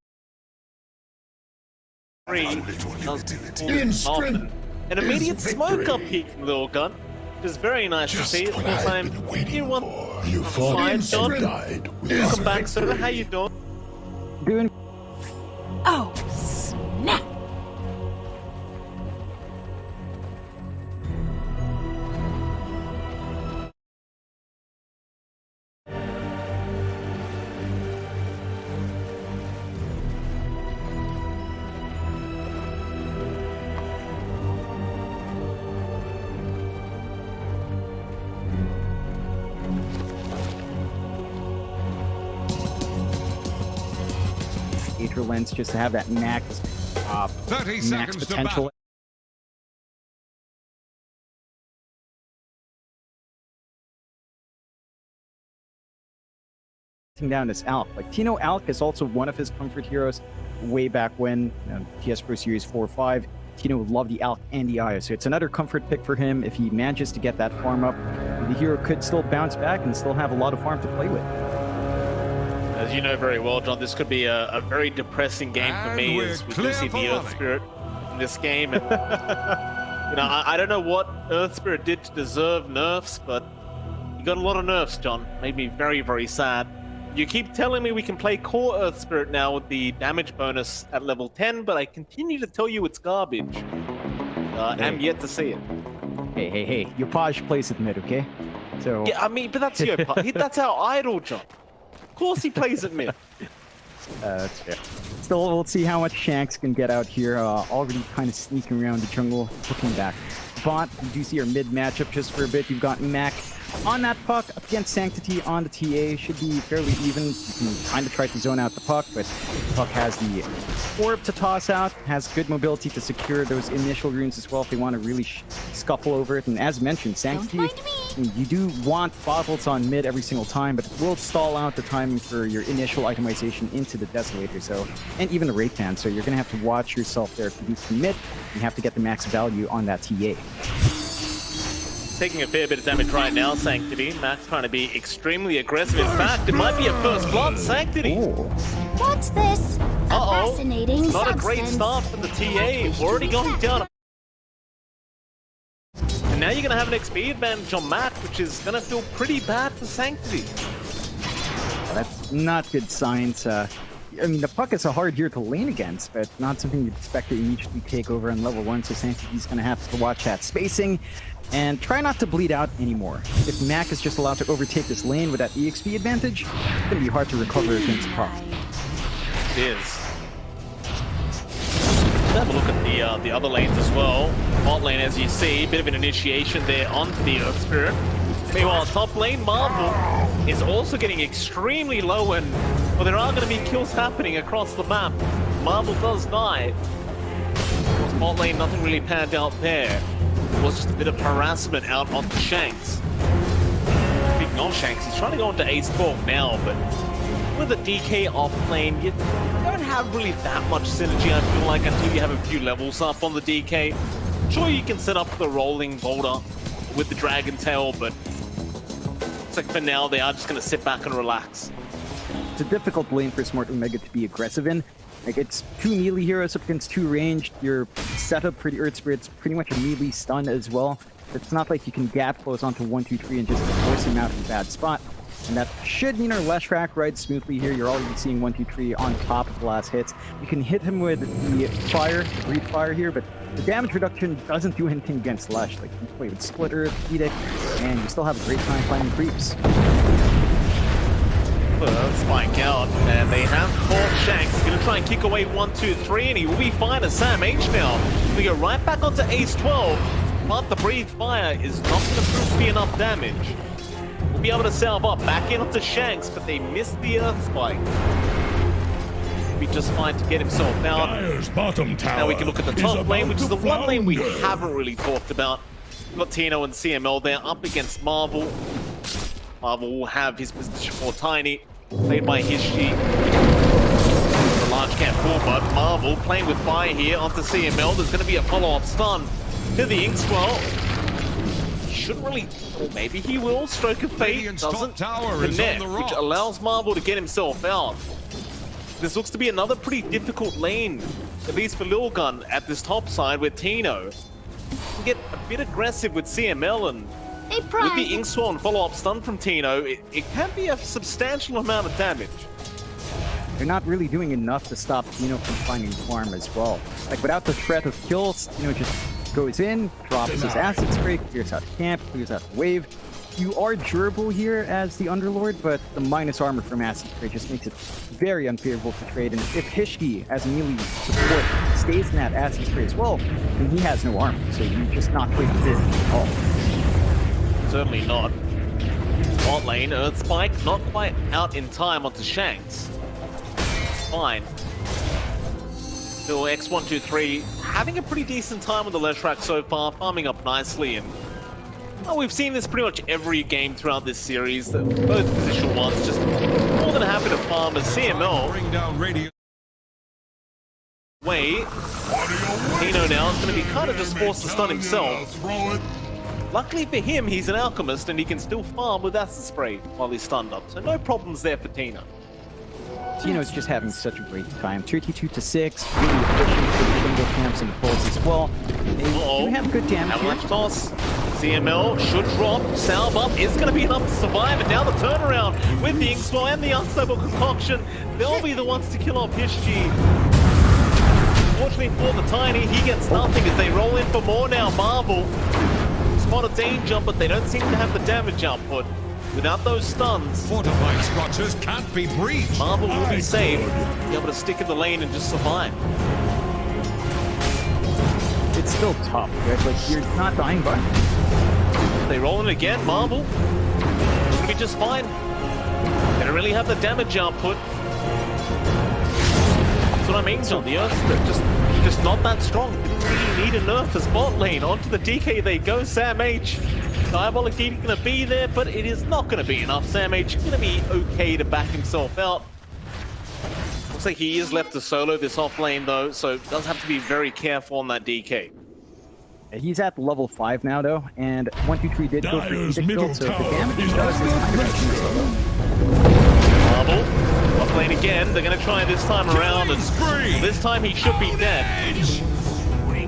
instant. an immediate smoke up here from Lilgun, which is very nice to see. Of course, I'm here one. You fought Fine, instant. John. Died. Welcome back, sir. How you doing? Doing Oh, snap! Adriel Lens just to have that max 30 max seconds to potential. battle. Down this Alk. Like Tino Alk is also one of his comfort heroes way back when, TS Pro Series 4 or 5. Tino would love the Alk and the Io, so it's another comfort pick for him. If he manages to get that farm up, the hero could still bounce back and still have a lot of farm to play with. As you know very well, John, this could be a very depressing game for me, And as we we're do see clear the for Earth running. Spirit in this game. And, I don't know what Earth Spirit did to deserve nerfs, but he got a lot of nerfs, John. Made me very, very sad. You keep telling me we can play core Earth Spirit now with the damage bonus at level 10, but I continue to tell you it's garbage. I'm yet to see it. Hey, Yopaj plays at mid, okay? So Yeah, I mean, but that's that's our idol, John. Of course he plays at mid. that's fair. Still, we'll see how much Shanks can get out here. Already kind of sneaking around the jungle, looking back. Bot, you do see our mid matchup just for a bit. You've got Mac on that puck up against Sanctity on the TA. Should be fairly even. You can kind of try to zone out the puck, but the puck has the orb to toss out, has good mobility to secure those initial runes as well if they want to really scuffle over it. And as mentioned, Sanctity You do want bottles on mid every single time, but it will stall out the timing for your initial itemization into the Desolator, so, and even the Wraith Pan, so you're going to have to watch yourself there if you do commit. You have to get the max value on that TA. Taking a fair bit of damage right now, Sanctity. Max trying to be extremely aggressive. In fact, it might be a first blood, Sanctity. What's this? A fascinating Not substance. a great start from the TA. Already going down. And now you're going to have an XP advantage on Max, which is going to feel pretty bad for Sanctity. That's not good signs. I mean, the puck is a hard hero to lane against, but not something you'd expect to immediately take over on level 1, so Sanctity's going to have to watch that spacing and try not to bleed out anymore. If Mac is just allowed to overtake this lane with that EXP advantage, it's going to be hard to recover against puck. It is. Let's have a look at the other lanes as well. Bot lane, as you see, bit of an initiation there onto the Earth Spirit. Meanwhile, top lane, Marvel is also getting extremely low, and well, there are going to be kills happening across the map. Marvel does die. Bot lane, nothing really panned out there. It was just a bit of harassment out onto Shanks. Speaking of Shanks, he's trying to go into Ace 12 now, but with a DK off lane, you don't have really that much synergy, I feel like, until you have a few levels up on the DK. Sure, you can set up the rolling boulder with the Dragon Tail, but it's like for now, they are just going to sit back and relax. It's a difficult lane for Smart Omega to be aggressive in. Like, it's 2 melee heroes up against 2 ranged. Your setup for the Earth Spirit's pretty much a melee stun as well. It's not like you can gap close onto 1, 2, 3 and just force him out of a bad spot. And that should mean our Leshrac rides smoothly here. You're already seeing 1, 2, 3 on top of the last hits. You can hit him with the fire, the Breathe Fire here, but the damage reduction doesn't do anything against Lesh. Like, you can play with Split Earth, Edict, and you still have a great time finding creeps. Spike out, and they have caught Shanks. He's going to try and kick away 1, 2, 3, and he will be fine as Sam H now. We go right back onto Ace 12, but the Breathe Fire is not going to prove to be enough damage. We'll be able to salve up back in onto Shanks, but they missed the Earth Spike. He'll be just fine to get himself out. Now we can look at the top lane, which is the one lane we haven't really talked about. We've got Tino and CML there up against Marvel. Marvel will have his position for Tiny, played by Hishi. The large cap full, but Marvel playing with fire here onto CML. There's going to be a follow-up stun to the Inkswell. He shouldn't really, or maybe he will. Stroke of Fate doesn't connect, which allows Marvel to get himself out. This looks to be another pretty difficult lane, at least for Lilgun at this top side with Tino. Can get a bit aggressive with CML, and with the Inkswell and follow-up stun from Tino, it can be a substantial amount of damage. They're not really doing enough to stop Tino from finding farm as well. Like, without the threat of kills, Tino just goes in, drops his acid spray, clears out the camp, clears out the wave. You are durable here as the Underlord, but the minus armor from acid spray just makes it very unfavorable to trade. And if Hishki, as a melee support, stays in that acid spray as well, then he has no armor, so you're just not trading fair at all. Certainly not. Bot lane, Earth Spike, not quite out in time onto Shanks. Fine. Still X123 having a pretty decent time with the Leshrac so far, farming up nicely, and well, we've seen this pretty much every game throughout this series. Both positional ones just more than happy to farm as CML. Bring down Radiant. Tino now is going to be kind of just forced to stun himself. Luckily for him, he's an alchemist and he can still farm with acid spray while he's stunned up, so no problems there for Tino. Tino's just having such a great time. 32-6, really efficient for the single camps and pulls as well. They do have good damage here. Avalanche toss. CML should drop. Salve up is going to be enough to survive, and now the turnaround with the Inkswell and the Unstable Concoction. They'll be the ones to kill off Hishji. Fortunately for the Tiny, he gets nothing as they roll in for more now. Marvel spot a danger, but they don't seem to have the damage output. Without those stuns, fortified structures can't be breached. Marvel will be safe, be able to stick in the lane and just survive. It's still tough, right? Like, you're not dying by. They roll in again, Marvel. It'll be just fine. They don't really have the damage output. That's what I mean, John. The Earth's just not that strong. They really need a nerf as bot lane. Onto the DK they go, Sam H. Diabolic Eating gonna be there, but it is not gonna be enough. Sam H gonna be okay to back himself out. Looks like he is left to solo this off lane though, so does have to be very careful on that DK. He's at level 5 now though, and 1-2-3 did go for Dyer's Edict middle build, so the tower damage he is does is kind of Marvel, off lane again. They're gonna try this time around, and this time he should be dead.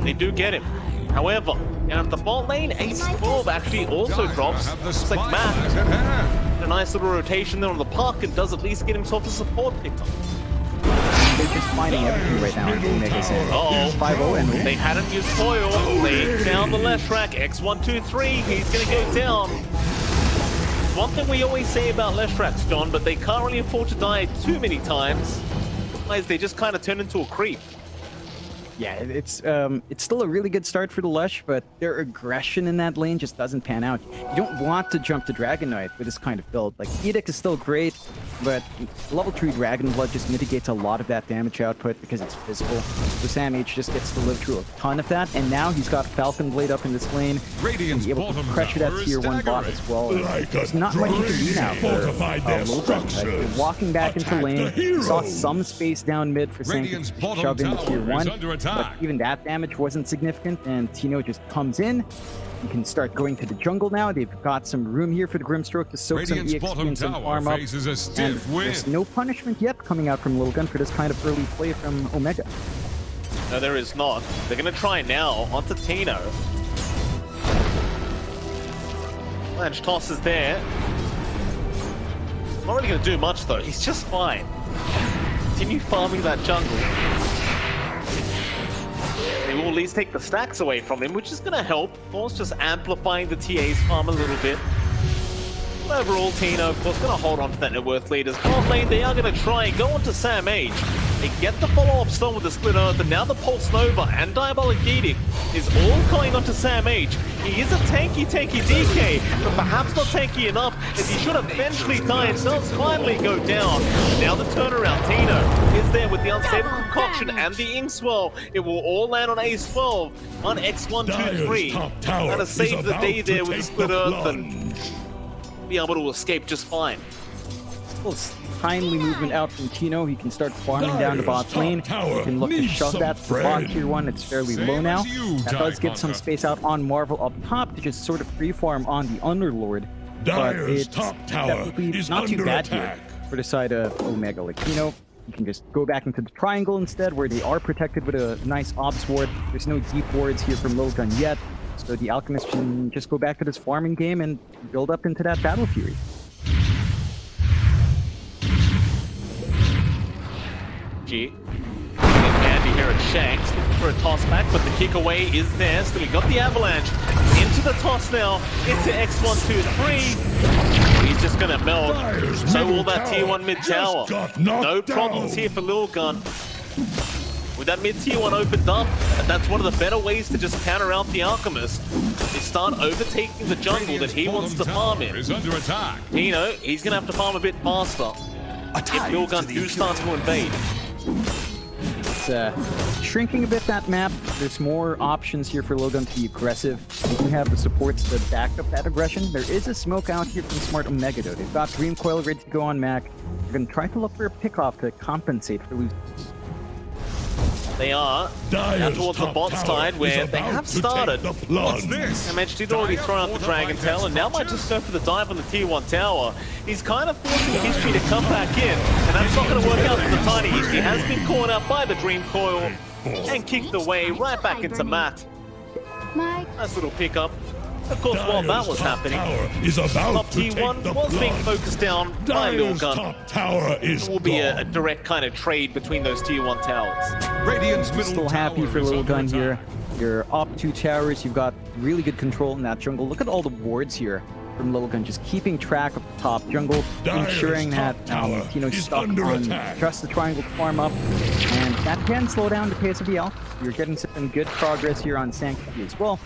They do get him. However, down at the bot lane, Ace 12 actually also drops. Looks like Matt, a nice little rotation there on the park, and does at least get himself a support pickup. They're just finding everything right now in Omega's end. Uh-oh. 5-0 and They hadn't used foil. They found the left track. X123. He's going to go down. One thing we always say about Leshrats, John, but they can't really afford to die too many times. Otherwise, they just kind of turn into a creep. Yeah, it's still a really good start for the Lush, but their aggression in that lane just doesn't pan out. You don't want to jump to Dragon Knight with this kind of build. Like, Edict is still great, but level 3 Dragon Blood just mitigates a lot of that damage output because it's physical. So Sam H just gets to live through a ton of that, and now he's got Falcon Blade up in this lane. He'll be able to pressure that tier 1 bot as well. There's not much you can do now for Lilgun. You're walking back into lane. You saw some space down mid for Sanctum to shove into tier 1. But even that damage wasn't significant, and Tino just comes in. You can start going to the jungle now. They've got some room here for the Grimstroke to soak some EXP and some farm up. And there's no punishment yet coming out from Lilgun for this kind of early play from Omega. No, there is not. They're going to try now onto Tino. Blanche toss is there. Not really going to do much though. He's just fine. Continue farming that jungle. They will at least take the stacks away from him, which is going to help. Of course, just amplifying the TA's farm a little bit. But overall, Tino, of course, going to hold on to that net worth leaders. Bot lane, they are going to try and go on to Sam H. They get the follow-up stone with the Split Earth, and now the Pulse Nova and Diabolic Edict is all going on to Sam H. He is a tanky DK, but perhaps not tanky enough, as he should eventually die and does finally go down. Now the turnaround, Tino is there with the Unstable Concoction and the Inkswell. It will all land on Ace 12 on X123. Trying to save the day there with the Split Earth and be able to escape just fine. Timely movement out from Tino. He can start farming down the bot lane. He can look to shove that to bot tier 1. It's fairly low now. That does give some space out on Marvel up top to just sort of free farm on the Underlord. But it's definitely not too bad here for the side of Omega. Like, Tino, you can just go back into the triangle instead, where they are protected with a nice Ops ward. There's no deep wards here from Lilgun yet. So the Alchemist can just go back to this farming game and build up into that Battle Fury. G. Andy here at Shanks looking for a toss back, but the kick away is there. Still, he got the avalanche into the toss now, into X123. He's just gonna melt. So will that tier 1 mid tower. No problems here for Lilgun. With that mid tier 1 opened up, and that's one of the better ways to just counter out the Alchemist. Is start overtaking the jungle that he wants to farm in. Tino, he's gonna have to farm a bit faster if Lilgun do start to invade. It's shrinking a bit, that map. There's more options here for Lilgun to be aggressive. You can have the supports to back up that aggression. There is a smoke out here from Smart Omega though. They've got Dream Coil ready to go on Mac. They're going to try to look for a pick-off to compensate for losing. They are down towards the bot side, where they have started. What's this? I mentioned he'd already thrown out the Dragon Tail, and now might just go for the dive on the tier 1 tower. He's kind of forcing History to come back in, and that's not going to work out for the Tiny. He has been caught out by the Dream Coil and kicked away right back into Matt. Nice little pickup. Of course, while that was happening, top T1 was being focused down by Lilgun. It will be a direct kind of trade between those tier 1 towers. Still happy for Lilgun here. Your up 2 towers, you've got really good control in that jungle. Look at all the wards here from Lilgun, just keeping track of the top jungle, ensuring that Tino's stuck on just the triangle to farm up, and that can slow down the pace of the Alp. You're getting some good progress here on Sanctity as well.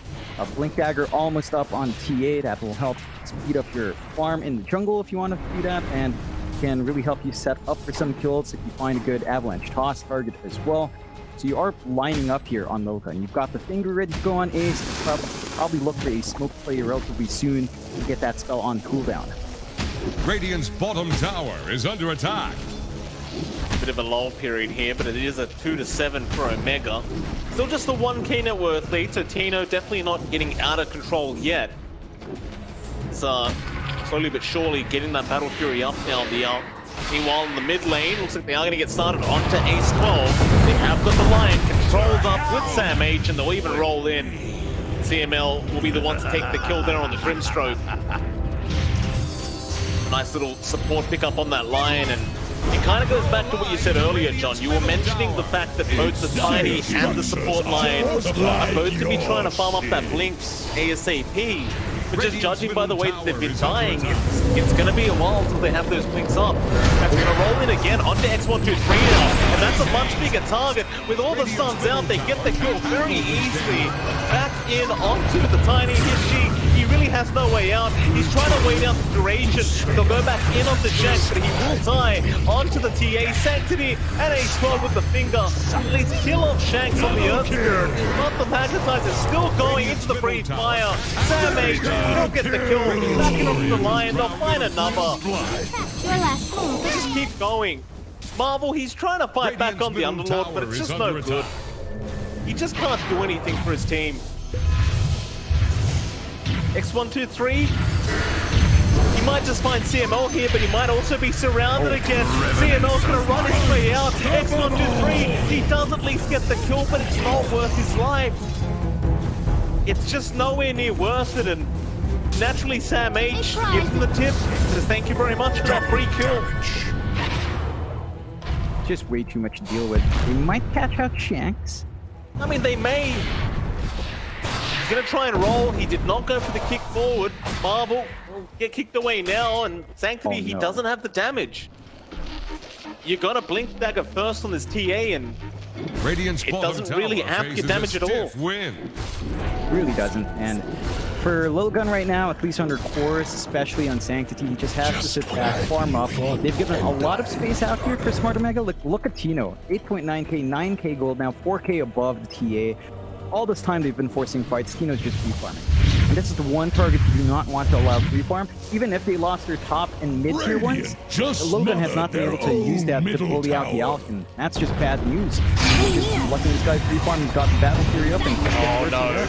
Blink Dagger almost up on TA. That will help speed up your farm in the jungle if you want to do that, and can really help you set up for some kills if you find a good Avalanche Toss target as well. So you are lining up here on Lilgun. You've got the finger ready to go on Ace. Probably look for a smoke play relatively soon to get that spell on cooldown. Radiant's bottom tower is under attack. Bit of a lull period here, but it is a 2-7 for Omega. Still just a 1k net worth lead, so Tino definitely not getting out of control yet. It's slowly but surely getting that Battle Fury up now. Meanwhile, in the mid lane, looks like they are going to get started onto Ace 12. They have got the Lion controlled up with Sam H, and they'll even roll in. CML will be the ones to take the kill there on the Grimstroke. Nice little support pickup on that Lion, and it kind of goes back to what you said earlier, John. You were mentioning the fact that both the Tiny and the support Lion are both going to be trying to farm up that Blink ASAP. But just judging by the way that they've been dying, it's going to be a while until they have those Blinks up. That's going to roll in again onto X123 now, and that's a much bigger target. With all the stuns out, they get the kill very easily. Back in onto the Tiny Hishi. He really has no way out. He's trying to wait out the duration. They'll go back in onto Shanks, but he will die onto the TA. Sanctity and H12 with the finger. At least kill off Shanks on the Earth Spirit. But the Magnetizer still going into the breathe fire. Sam H will get the kill. Back in onto the Lion. They'll find another. Your last move. They just keep going. Marvel, he's trying to fight back on the Underlord, but it's just no good. He just can't do anything for his team. X123, he might just find CML here, but he might also be surrounded again. CML's gonna run his way out. X123, he does at least get the kill, but it's not worth his life. It's just nowhere near worth it, and naturally Sam H gives him the tip. Says thank you very much for that free kill. Just way too much to deal with. They might catch out Shanks. I mean, they may. He's gonna try and roll. He did not go for the kick forward. Marvel will get kicked away now, and Sanctity, he doesn't have the damage. You gotta Blink Dagger first on this TA, and it doesn't really amp your damage at all. Really doesn't. And for Lilgun right now, at least under Chorus, especially on Sanctity, he just has to sit back, farm up. They've given a lot of space out here for Smart Omega. Look at Tino, 8.9k, 9k gold now, 4k above the TA. All this time they've been forcing fights, Tino's just free farming. And this is the one target you do not want to allow free farm. Even if they lost their top and mid tier ones, Lilgun has not been able to use that to bully out the Alk, and that's just bad news. Just letting this guy free farm, he's got the Battle Fury up, and oh no.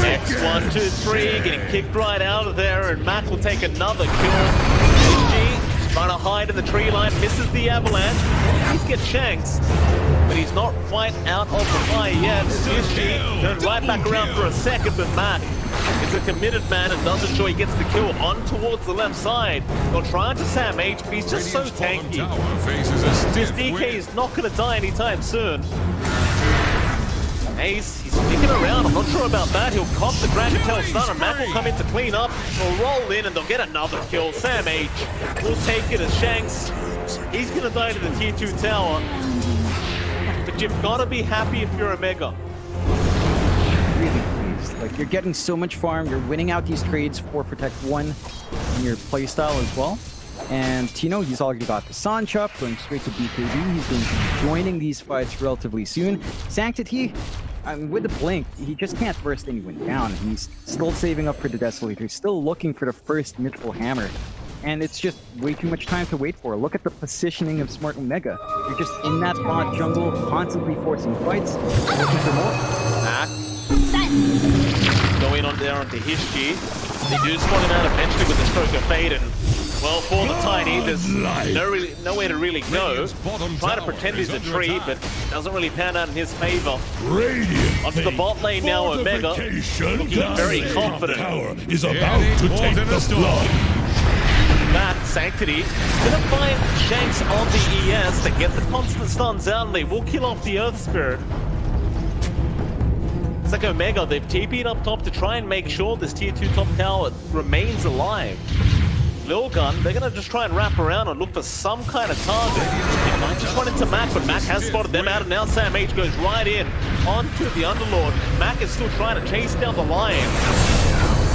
X123 getting kicked right out of there, and Mac will take another kill. HG trying to hide in the tree line, misses the avalanche. He's get Shanks, but he's not quite out of the fire yet. HG turned right back around for a second, but Mac is a committed man and does ensure he gets the kill on towards the left side. They'll try to Sam H, but he's just so tanky. His DK is not going to die anytime soon. Ace, he's sticking around. I'm not sure about that. He'll cop the Dragon Tail stun, and Mac will come in to clean up. They'll roll in, and they'll get another kill. Sam H will take it as Shanks. He's going to die to the tier 2 tower. But you've got to be happy if you're Omega. Really pleased. Like, you're getting so much farm. You're winning out these trades for Protect 1 in your playstyle as well. And Tino, he's already got the Sanchup, going straight to BKB. He's going to be joining these fights relatively soon. Sanctity, with the Blink, he just can't burst anyone down. He's still saving up for the Desolator, still looking for the first mythical hammer. And it's just way too much time to wait for. Look at the positioning of Smart Omega. You're just in that bot jungle, constantly forcing fights, looking for more. Going on there onto Hishki. They do spawn him out eventually with the Stroke of Fate, and well, for the Tiny, there's nowhere to really go. Trying to pretend he's a tree, but it doesn't really pan out in his favor. Onto the bot lane now, Omega, looking very confident. Tower is about to take the blood. That Sanctity gonna find Shanks on the ES. They get the constant stuns out, and they will kill off the Earth Spirit. It's like Omega, they've TP'd up top to try and make sure this tier 2 top tower remains alive. Lilgun, they're gonna just try and wrap around and look for some kind of target. They might just run into Mac, but Mac has spotted them out, and now Sam H goes right in onto the Underlord. Mac is still trying to chase down the Lion.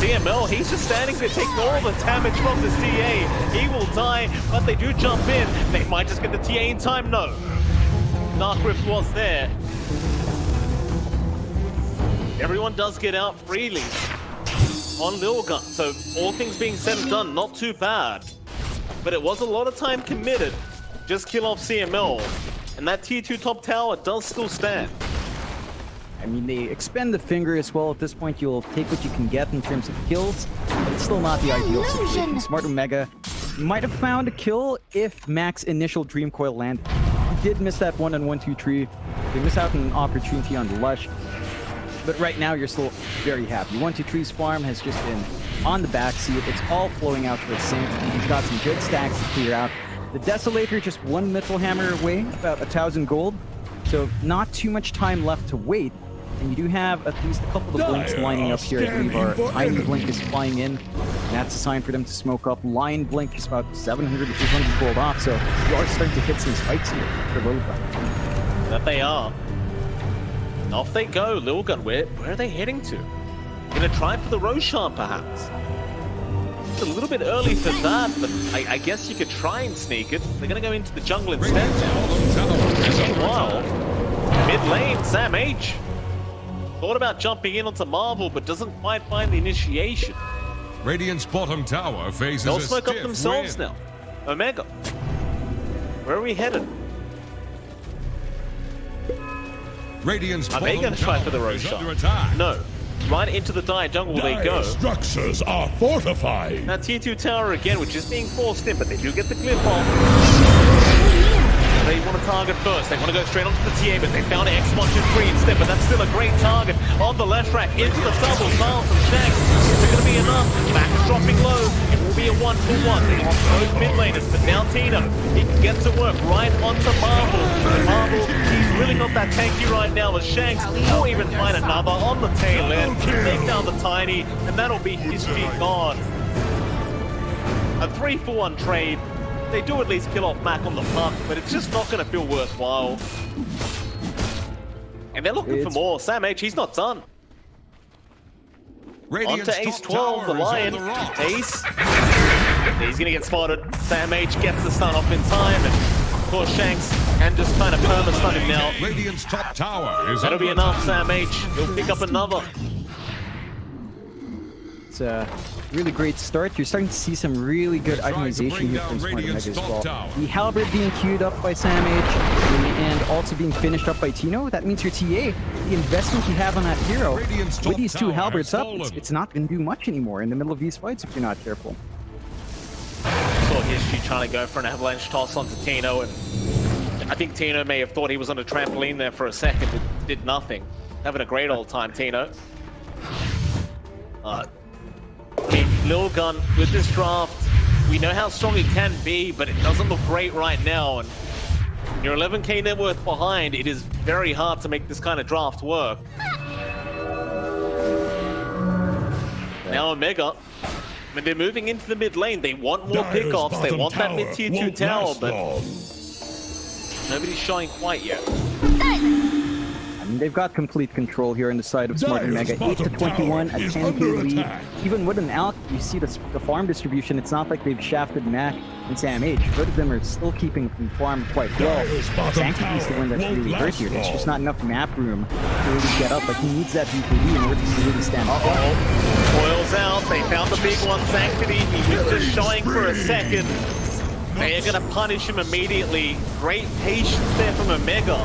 CML, he's just standing there taking all the damage from this TA. He will die, but they do jump in. They might just get the TA in time. No. Dark Rift was there. everyone does get out freely on Lilgun. So all things being said and done, not too bad. But it was a lot of time committed. Just kill off CML. And that tier 2 top tower does still stand. I mean, they expend the finger as well. At this point, you'll take what you can get in terms of kills, but it's still not the ideal situation. Smart Omega might have found a kill if Mac's initial Dream Coil landed. He did miss that 1-on-1-2 tree. They miss out on an opportunity on the Lush. But right now, you're still very happy. 1-2 trees farm has just been on the backseat. It's all flowing out towards Sanctity. He's got some good stacks to clear out. The Desolator just one Mythal Hammer away, about 1,000 gold. So not too much time left to wait. And you do have at least a couple of blinks lining up here. I believe our Iron Blink is flying in. And that's a sign for them to smoke up. Lion Blink is about 700 to 200 gold off. So you are starting to hit some spikes here for Lilgun. That they are. Off they go, Lilgun. Where are they heading to? Gonna try for the Roshan, perhaps? It's a little bit early for that, but I guess you could try and sneak it. They're gonna go into the jungle instead. Meanwhile, mid lane, Sam H. Thought about jumping in onto Marvel, but doesn't quite find the initiation. Radiant's bottom tower faces They'll a smoke up stiff themselves wind. now. Omega. Where are we headed? Radiant's Are they bottom going to try tower for the is under Roshan? attack. No. Right into the Dire jungle they go. Dire structures are fortified. Now tier 2 tower again, which is being forced in, but they do get the clip off. They want to target first. They want to go straight onto the TA, but they found an X-Punch and 3 instead, but that's still a great target on the left track into the double. Miles and Shanks. Is it going to be enough? Mac is dropping low. It will be a 1-for-1. They lost both mid laners, but now Tino, he can get to work right onto Marvel. And Marvel, he's really not that tanky right now, but Shanks will even find another on the tail end. Take down the Tiny, and that'll be history gone. A 3-for-1 trade. They do at least kill off Mac on the puck, but it's just not going to feel worthwhile. And they're looking for more. Sam H, he's not done. Radiant's On to Ace top 12, the tower is on Lion. the rocks. Ace. He's going to get spotted. Sam H gets the stun off in time. And of course, Shanks can just kind of perma-stun him now. Radiant's top tower is That'll under be enough, attack. Sam H. He'll pick up another. It's a really great start. You're starting to see some really good They're trying to itemization bring here down from Smart Radiant's Omega as top well. tower. The Halberd being queued up by Sam H and also being finished up by Tino. That means your TA, the investment you have on that hero, Radiant's with top these 2 tower Halberds has up, fallen. it's not going to do much anymore in the middle of these fights if you're not careful. Saw History trying to go for an avalanche toss onto Tino, and I think Tino may have thought he was on a trampoline there for a second, but did nothing. Having a great old time, Tino. Lilgun, with this draft, we know how strong it can be, but it doesn't look great right now. And you're 11k net worth behind, it is very hard to make this kind of draft work. Now Omega, when they're moving into the mid lane, they want more Dire's pickoffs, they bottom want that tower mid tier 2 won't tower, last but long. nobody's showing quite yet. I mean, they've got complete control here on the side of Smart Dire's Omega. 8 to bottom 21, a tower is 10k under lead. attack. Even with an out, you see the farm distribution. It's not like they've shafted Mac and Sam H. Both of them are still keeping them farmed quite well. Dire's bottom Sanctity's the one that's tower really won't hurt here. There's last just long. not enough map room to really get up. Like, he needs that BKB in order to really stand up. Coils out, they found the big one, Sanctity. He was just showing for a second. They are going to punish him immediately. Great patience there from Omega.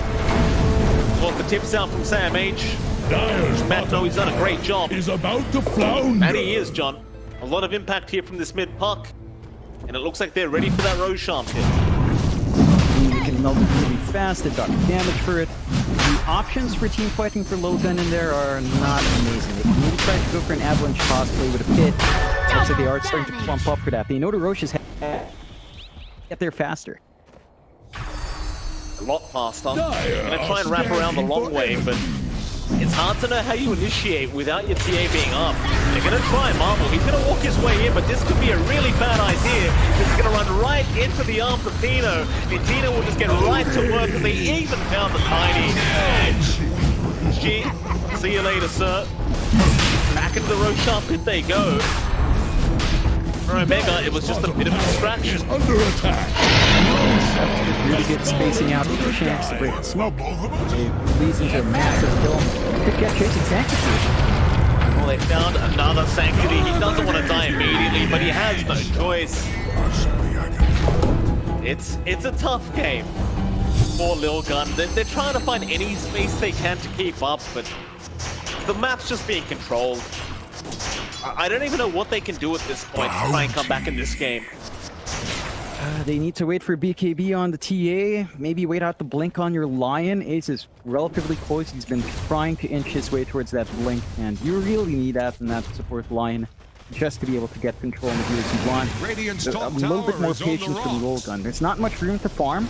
Well, the tips out from Sam H. Dire's Matt, no, he's done a great job. is about to flounder. And he is, John. A lot of impact here from this mid puck. And it looks like they're ready for that Roshan pit. They can melt it really fast. They've got damage for it. The options for team fighting for Lilgun in there are not amazing. They can maybe try to go for an avalanche cosplay with a pit. Looks like they are starting to plump up for that. They know the Roches get there faster. A lot faster. Gonna try and wrap around the long way, but it's hard to know how you initiate without your TA being up. They're gonna try Marvel. He's gonna walk his way in, but this could be a really bad idea. This is gonna run right into the arms of Tino, and Tino will just get right to work, and they even found the Tiny. Gee, see you later, sir. Back into the Roshan pit they go. For Omega, it was just a bit of a distraction. Under attack. Really good spacing out with the chance to break the smoke. It leads into a massive kill. Could get chasing Sanctity. Well, they found another Sanctity. He doesn't want to die immediately, but he has no choice. It's a tough game for Lilgun. They're trying to find any space they can to keep up, but the map's just being controlled. I don't even know what they can do at this point to try and come back in this game. They need to wait for BKB on the TA, maybe wait out the blink on your Lion. Ace is relatively close. He's been trying to inch his way towards that blink, and you really need that in that support Lion just to be able to get control in the heroes you want. A little bit more patience for the Lilgun. There's not much room to farm.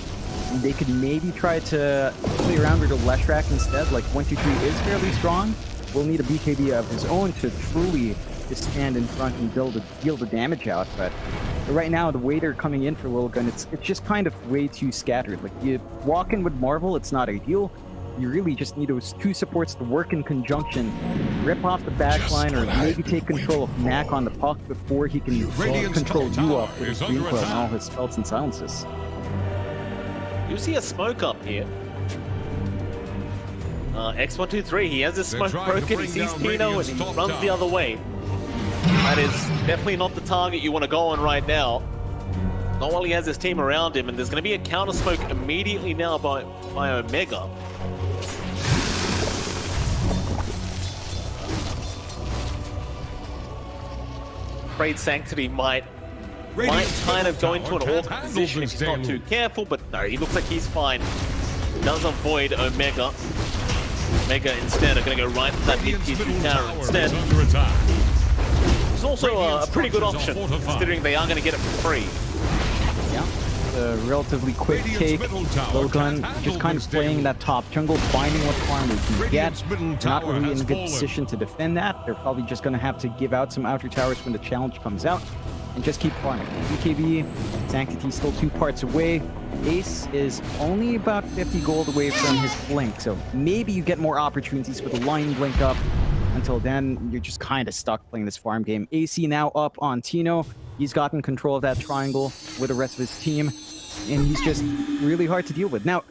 They could maybe try to play around with a Leshrac instead. Like 1-2-3 is fairly strong. We'll need a BKB of his own to truly just stand in front and deal the damage out. But right now, the way they're coming in for Lilgun, it's just kind of way too scattered. Like you walk in with Marvel, it's not ideal. You really just need those two supports to work in conjunction, rip off the backline, or maybe take control of Knack on the puck before he can control you up with his Greenclaw and all his spells and silences. You see a smoke up here. X123, he has his smoke broken, he sees Pino and he runs the other way. That is definitely not the target you want to go on right now. Not while he has his team around him, and there's going to be a counter smoke immediately now by Omega. Afraid Sanctity might kind of go into an awkward position if he's not too careful, but no, he looks like he's fine. Does avoid Omega. Omega instead are going to go right for that mid-tier tower instead. It's also a pretty good option, considering they are going to get it for free. Yeah, a relatively quick take. Lilgun just kind of playing that top jungle, finding what farm they can get. They're not really in a good position to defend that. They're probably just going to have to give out some outer towers when the challenge comes out and just keep farming. BKB, Sanctity still 2 parts away. Ace is only about 50 gold away from his blink, so maybe you get more opportunities with a line blink up. Until then, you're just kind of stuck playing this farm game. AC now up on Tino. He's gotten control of that triangle with the rest of his team, and he's just really hard to deal with. Now,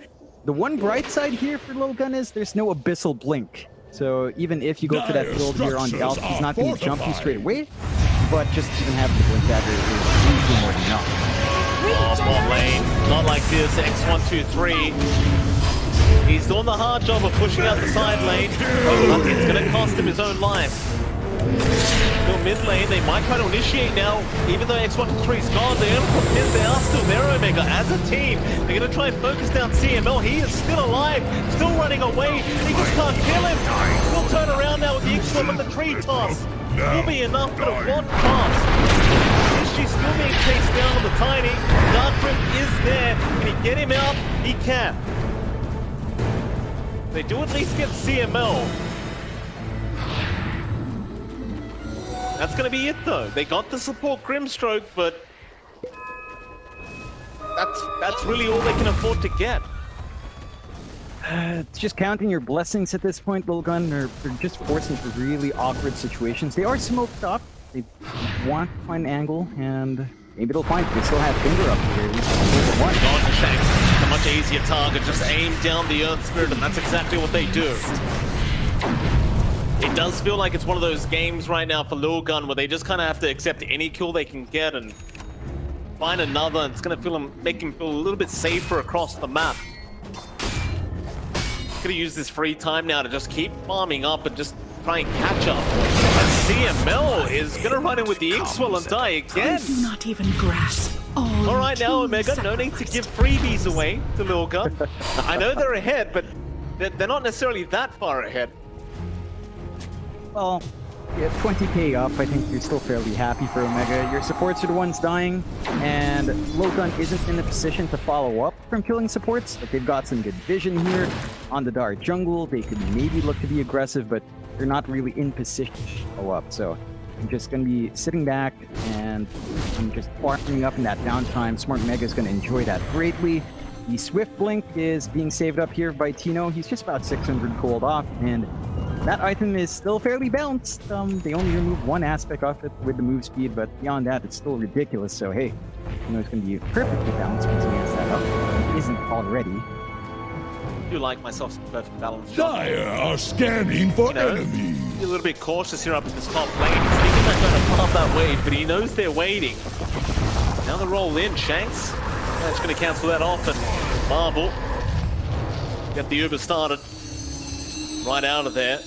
the one bright side here for Lilgun is there's no Abyssal Blink. So even if you go for that build here on the Elf, he's not going to jump you straight away, but just even having the Blink Dagger is usually more than enough. Oh, bot lane. Not like this. X123. He's doing the hard job of pushing out the side lane. But it's going to cost him his own life. Still mid lane. They might try to initiate now. Even though X123's gone, they are still there, Omega. As a team, they're going to try and focus down CML. He is still alive. Still running away. He just can't kill him. He'll turn around now with the X-Swim and the tree toss. Will be enough, but at what cost? She's still being chased down on the Tiny. Dark Grip is there. Can he get him out? He can. They do at least get CML. That's going to be it, though. They got the support Grimstroke, but that's really all they can afford to get. It's just counting your blessings at this point, Lilgun. They're just forced into really awkward situations. They are smoked up. They want to find an angle, and maybe they'll find it. They still have Finger up here. Gone Shanks. A much easier target. Just aim down the Earth Spirit, and that's exactly what they do. It does feel like it's one of those games right now for Lilgun where they just kind of have to accept any kill they can get and find another, and it's going to make him feel a little bit safer across the map. Gonna use this free time now to just keep farming up and just try and catch up. And CML is gonna run in with the Inkswell and die again. I do not even grasp. All right now, Omega, no need to give freebies away to Lilgun. I know they're ahead, but they're not necessarily that far ahead. Well, yeah, 20k up, I think you're still fairly happy for Omega. Your supports are the ones dying, and Lilgun isn't in a position to follow up from killing supports. Like, they've got some good vision here on the dark jungle. They could maybe look to be aggressive, but they're not really in position to follow up. So I'm just going to be sitting back and I'm just farming up in that downtime. Smart Mega is going to enjoy that greatly. The Swift Blink is being saved up here by Tino. He's just about 600 gold off, and That item is still fairly balanced. They only remove one aspect of it with the move speed, but beyond that, it's still ridiculous. So hey, you know it's going to be perfectly balanced once he has that up. It isn't already. I do like myself some perfect balance. John. Dire are scanning for enemies. Be a little bit cautious here up in this top lane. He's thinking they're going to pop that wave, but he knows they're waiting. Now the roll in, Shanks. That's going to cancel that off, and Marvel get the Uber started right out of there.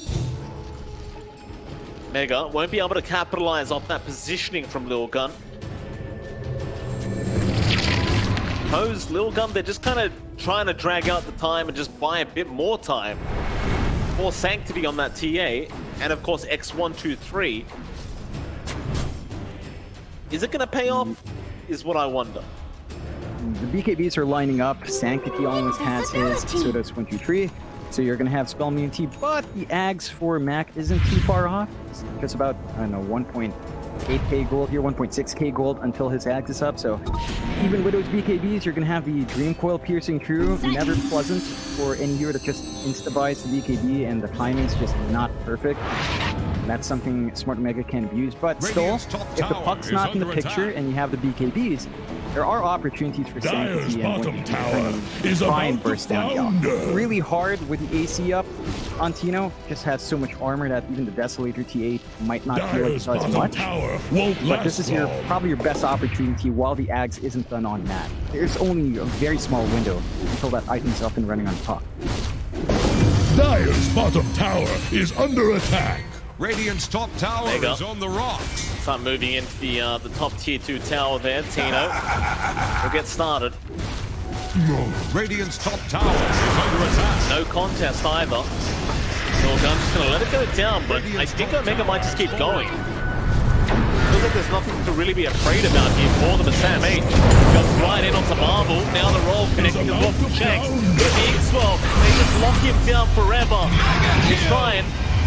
Mega won't be able to capitalize off that positioning from Lilgun. Pose Lilgun, they're just kind of trying to drag out the time and just buy a bit more time. More Sanctity on that TA, and of course X123. Is it going to pay off? Is what I wonder. The BKBs are lining up. Sanctity almost has his, so does 123. So you're going to have spell immunity, but the Ags for Mac isn't too far off. It's just about, I don't know, 1.8k gold here, 1.6k gold until his Ags is up. So even with those BKBs, you're going to have the Dream Coil piercing through. Never pleasant for any hero that just insta-buys the BKB, and the timing's just not perfect. And that's something Smart Mega can abuse. But still, if the puck's not in the picture and you have the BKBs, there are opportunities for Sanctity and try and burst down. Really hard with the AC up on Tino. Just has so much armor that even the Desolator T8 might not feel like it does much. But this is probably your best opportunity while the Ags isn't done on Matt. There's only a very small window until that item's up and running on top. Dire's bottom tower is under attack. Radiant's top tower is on the rocks. Start moving into the top tier 2 tower there. Tino will get started. Radiant's top tower is under attack. No contest either. Lilgun just gonna let it go down, but I think Omega might just keep going. Feels like there's nothing to really be afraid about here for them as Sam H. Goes right in onto Marvel. Now the roll connecting to the Shanks. Being swell. They just lock him down forever. He's trying.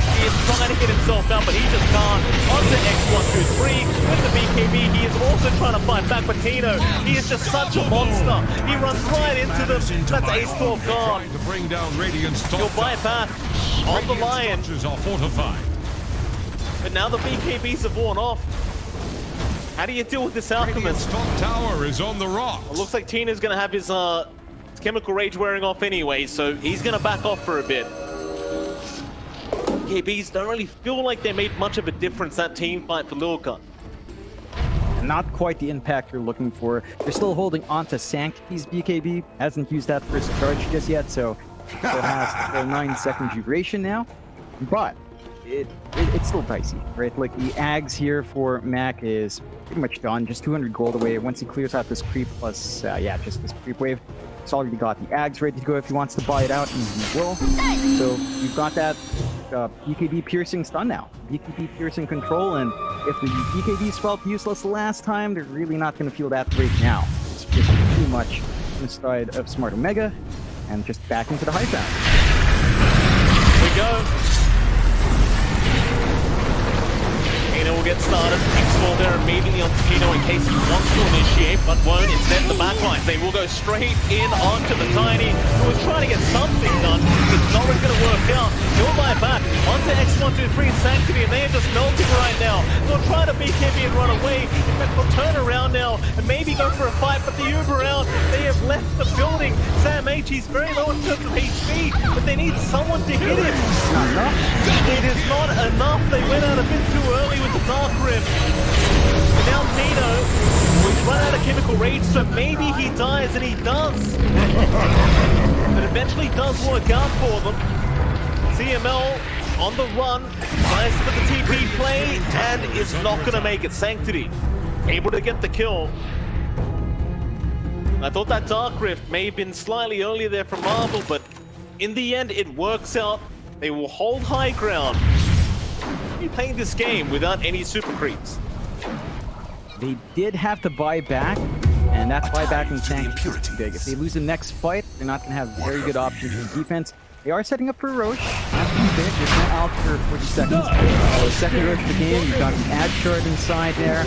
He is trying to get himself out, but he just can't. Onto X123 with the BKB. He is also trying to fight back with Tino. He is just such a monster. He runs right into them. That's Ace 12 gone. He'll buy it back on the Lion. But now the BKBs have worn off. How do you deal with this Alchemist? Top tower is on the rocks. It looks like Tino's going to have his Chemical Rage wearing off anyway, so he's going to back off for a bit. BKBs don't really feel like they made much of a difference that team fight for Lilgun. Not quite the impact you're looking for. They're still holding on to Sanctity's BKB. Hasn't used that first charge just yet, so still has the 9-second duration now. But it's still dicey, right? Like the Ags here for Mac is pretty much done. Just 200 gold away once he clears out this creep plus, just this creep wave. He's already got the Ags ready to go if he wants to buy it out, and he will. So you've got that BKB piercing stun now. BKB piercing control, and if the BKBs felt useless last time, they're really not going to feel that great now. It's just too much inside of Smart Omega, and just back into the high ground. Here we go. Tino will get started. X4 there immediately on Tino in case he wants to initiate, but won't. Instead, the backlines, they will go straight in onto the Tiny, who was trying to get something done. It's not really going to work out. He'll buy it back onto X123 Sanctity, and they are just melting right now. They'll try to BKB and run away. In fact, they'll turn around now and maybe go for a fight, but the Uber out. They have left the building. Sam H, he's very low in terms of HP, but they need someone to hit him. Not enough. It is not enough. They went out a bit too early with the Dark Rim. And now Tino, he's run out of Chemical Rage, so maybe he dies, and he does. But eventually does work out for them. CML on the run, tries for the TP play, and is not going to make it. Sanctity able to get the kill. I thought that Dark Rift may have been slightly earlier there from Marvel, but in the end, it works out. They will hold high ground. Be playing this game without any super creeps. They did have to buy back, and that buyback in Sanctity is too big. If they lose the next fight, they're not going to have very good options in defense. They are setting up for Roche. Not too big. There's no out for 40 seconds. Second Roche of the game. You've got the Ad Shard inside there.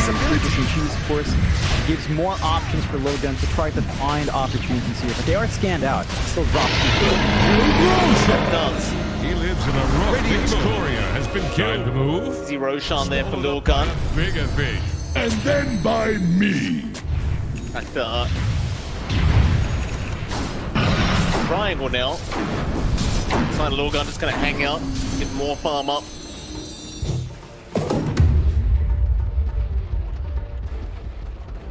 Some Creepers and Cheese, of course. Gives more options for Lilgun to try to find opportunities here. But they are scanned out. Still drops people. That does. He lives in a rock. Radiant's courier has been killed. Time to move. Easy Roshan there for Lilgun. Bigger fish. And then by me. Back to triangle now. Sign Lilgun just gonna hang out, get more farm up.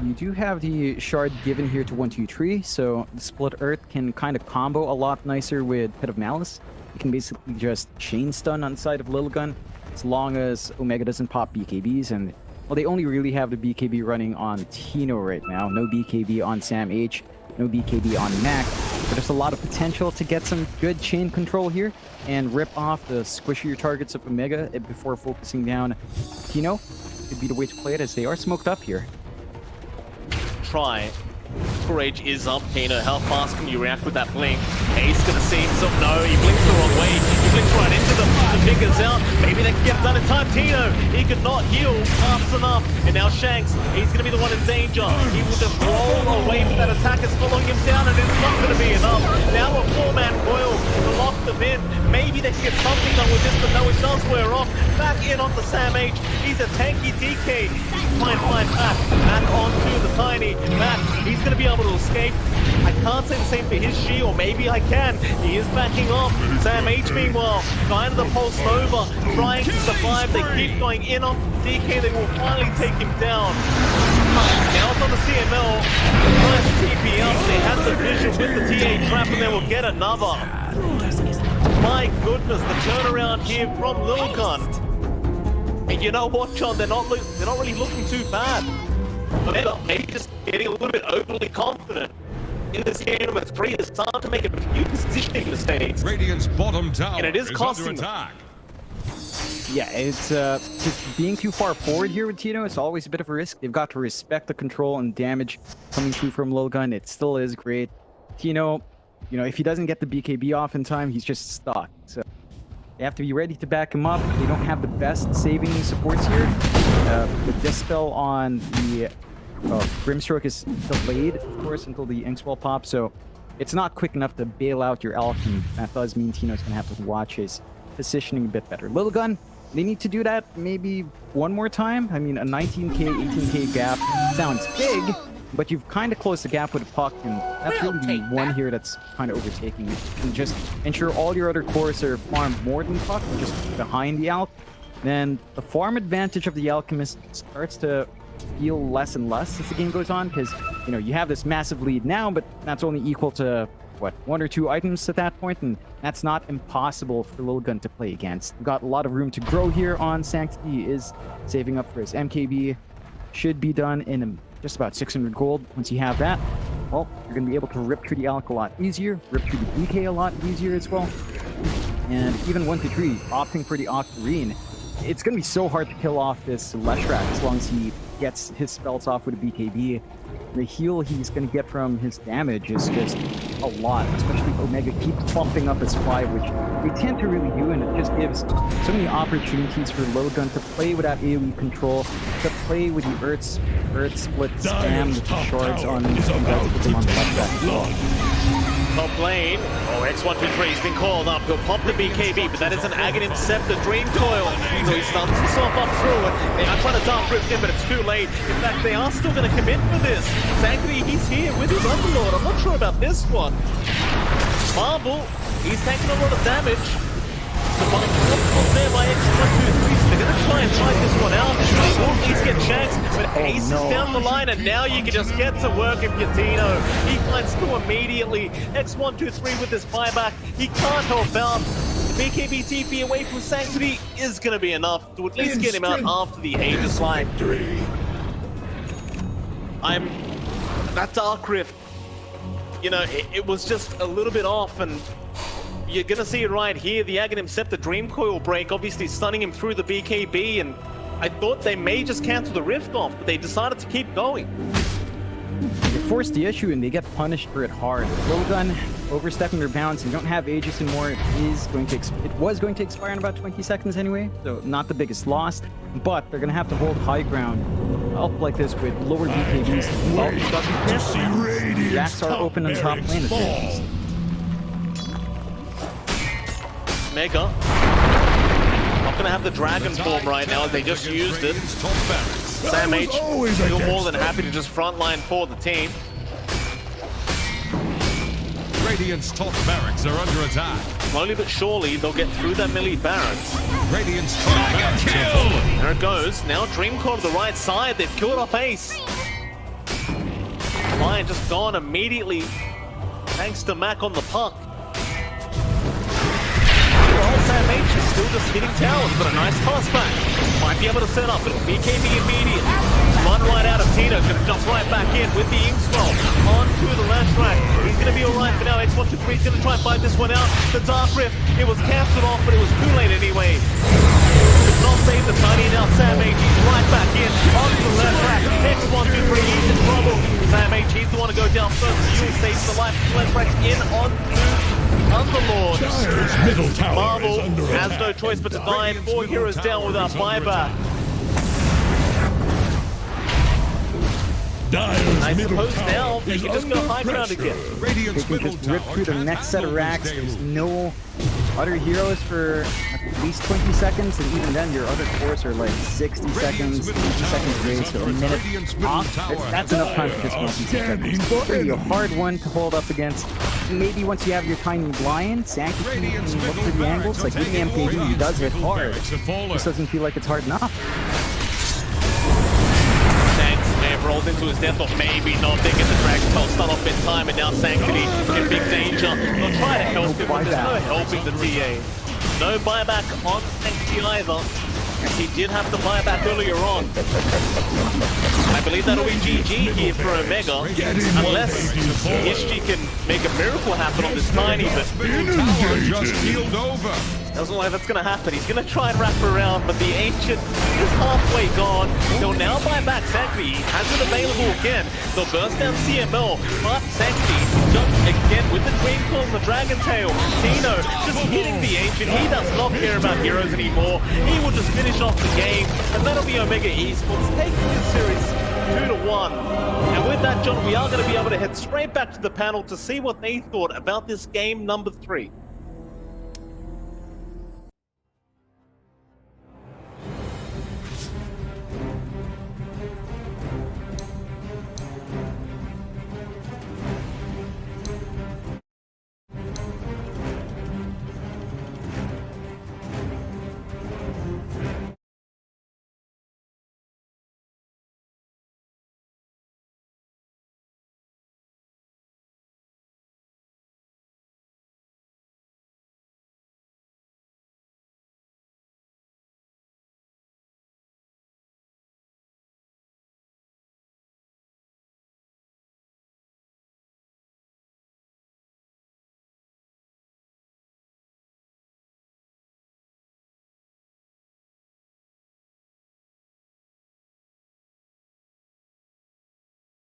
You do have the shard given here to 123, so the split earth can kind of combo a lot nicer with Pit of Malice. You can basically just chain stun on the side of Lilgun as long as Omega doesn't pop BKBs, and well, they only really have the BKB running on Tino right now. No BKB on Sam H, no BKB on Mac, but there's a lot of potential to get some good chain control here and rip off the squishier targets of Omega before focusing down Tino. Could be the way to play it as they are smoked up here. Try. Courage is up, Tino. How fast can you react with that blink? Ace gonna see himself. No, he blinks the wrong way. He blinks right into them. The fingers out. Maybe they can get it done in time. Tino, he could not heal fast enough. And now Shanks, he's gonna be the one in danger. He will just roll away with that attack. It's following him down, and it's not gonna be enough. Now a 4-man coil to lock them in. Maybe they can get something done with this, but no, it does wear off. Back in onto Sam H. He's a tanky DK. Fine, Matt. Matt onto the Tiny. Matt, he's going to be able to escape. I can't say the same for his Shi, or maybe I can. He is backing off. Sam H, meanwhile, trying to the Pulse Nova, trying to survive. They keep going in on DK. They will finally take him down. Now it's on the CML. Nice TP up. They have the vision with the TA trap, and they will get another. My goodness, the turnaround here from Lilgun. And you know what, John? They're not really looking too bad. But maybe just getting a little bit overly confident in this game number 3. It's time to make a few positioning mistakes. Radiant's bottom tower and it is costing under attack. Yeah, it's just being too far forward here with Tino. It's always a bit of a risk. They've got to respect the control and damage coming through from Lilgun. It still is great. Tino, you know, if he doesn't get the BKB off in time, he's just stuck. So they have to be ready to back him up. They don't have the best saving supports here. The Dispel on the Grimstroke is delayed, of course, until the Inkswell pops, so it's not quick enough to bail out your Elk, and that does mean Tino's going to have to watch his positioning a bit better. Lilgun, they need to do that maybe one more time. I mean, a 19k, 18k gap sounds big, but you've kind of closed the gap with a puck, and that's really the one here that's kind of overtaking it. And just ensure all your other cores are farmed more than puck, just behind the Alk. Then the farm advantage of the Alchemist starts to feel less and less as the game goes on, because, you know, you have this massive lead now, but that's only equal to, what, 1 or 2 items at that point, and that's not impossible for Lilgun to play against. We've got a lot of room to grow here on Sanctity. He is saving up for his MKB. Should be done in just about 600 gold. Once you have that, well, you're going to be able to rip through the Alk a lot easier, rip through the DK a lot easier as well. And even 1-3, opting for the Octarine, it's going to be so hard to kill off this Leshrac as long as he gets his spells off with a BKB. The heal he's going to get from his damage is just a lot, especially if Omega keeps bumping up his 5, which they tend to really do, and it just gives so many opportunities for Lilgun to play without AoE control, to play with the Earth split spam with the shards on the left side. Top lane. Oh, X123 has been called up. He'll pop the BKB, but that is an Aghanim Scepter Dream Coil. So he stuns himself up through it. They are trying to dark rip him, but it's too late. In fact, they are still going to commit for this. Sanctity, he's here with his Underlord. I'm not sure about this one. Marvel, he's taking a lot of damage. The bottom there by X123. So they're going to try and fight this one out. They will at least get Shanks, but Ace is down the line, and now you can just get to work if you're Tino. He finds 2 immediately. X123 with this buyback. He can't help out. BKB TP away from Sanctity is going to be enough to at least get him out after the Aegis line. That Dark Rift, you know, it was just a little bit off, and you're gonna see it right here. The Aghanim Scepter Dream Coil break, obviously stunning him through the BKB, and I thought they may just cancel the Rift off, but they decided to keep going. They force the issue and they get punished for it hard. Lilgun overstepping their bounds. They don't have Aegis anymore. It was going to expire in about 20 seconds anyway, so not the biggest loss, but they're gonna have to hold high ground up like this with lower BKBs. Well, Jacks are open on top lane at least. Mega. Not gonna have the dragon form right now as they just used it. Sam H still more than happy to just frontline for the team. Radiant's top barracks are under attack. Slowly but surely, they'll get through that melee barracks. Radiant's top barracks are fallen. There it goes. Now Dreamcoat to the right side. They've killed off Ace. Lion just gone immediately. Thanks to Mac on the puck. Well, Sam H is still just hitting towers, but a nice toss back. Might be able to set up, but BKB immediate. Run right out of Tino, gonna jump right back in with the ink scroll. Onto the left track. He's gonna be alright for now. X123 is gonna try and fight this one out. The Dark Rift, it was casted off, but it was too late anyway. Could not save the Tiny. Now Sam H, he's right back in. Onto the left track. X123, he's in trouble. Sam H, he's the one to go down first. You'll save the life. Left track in onto Underlord. Marvel has no choice but to die. 4 heroes down without buyback. I suppose now they can just go high ground again. They can just rip through the next set of racks. There's no other heroes for at least 20 seconds, and even then your other cores are like 60 seconds, 50 seconds away, so a minute off. That's enough time for this multi-second. It's really a hard one to hold up against. Maybe once you have your tiny blind, Sancti can look for the angles. Like with the MKD, he does hit hard. This doesn't feel like it's hard enough. Rolled into his death, or maybe not. They get the Dragon Tail stun off in time, and now Sanctity in big danger. They'll try to help him, but there's no helping the TA. No buyback on Sanctity either. He did have to buy back earlier on. I believe that'll be GG here for Omega, unless Ishchi can make a miracle happen on this Tiny, but just healed over. doesn't look like that's going to happen. He's going to try and wrap around, but the Ancient is halfway gone. They'll now buy back Sanctity. He has it available again. They'll burst down CML, but Sanctity jumps again with the Dream Claw and the Dragon Tail. Tino just hitting the Ancient. He does not care about heroes anymore. He will just finish off the game, and that'll be Omega Esports taking this series 2-1. And with that, John, we are going to be able to head straight back to the panel to see what they thought about this game number 3.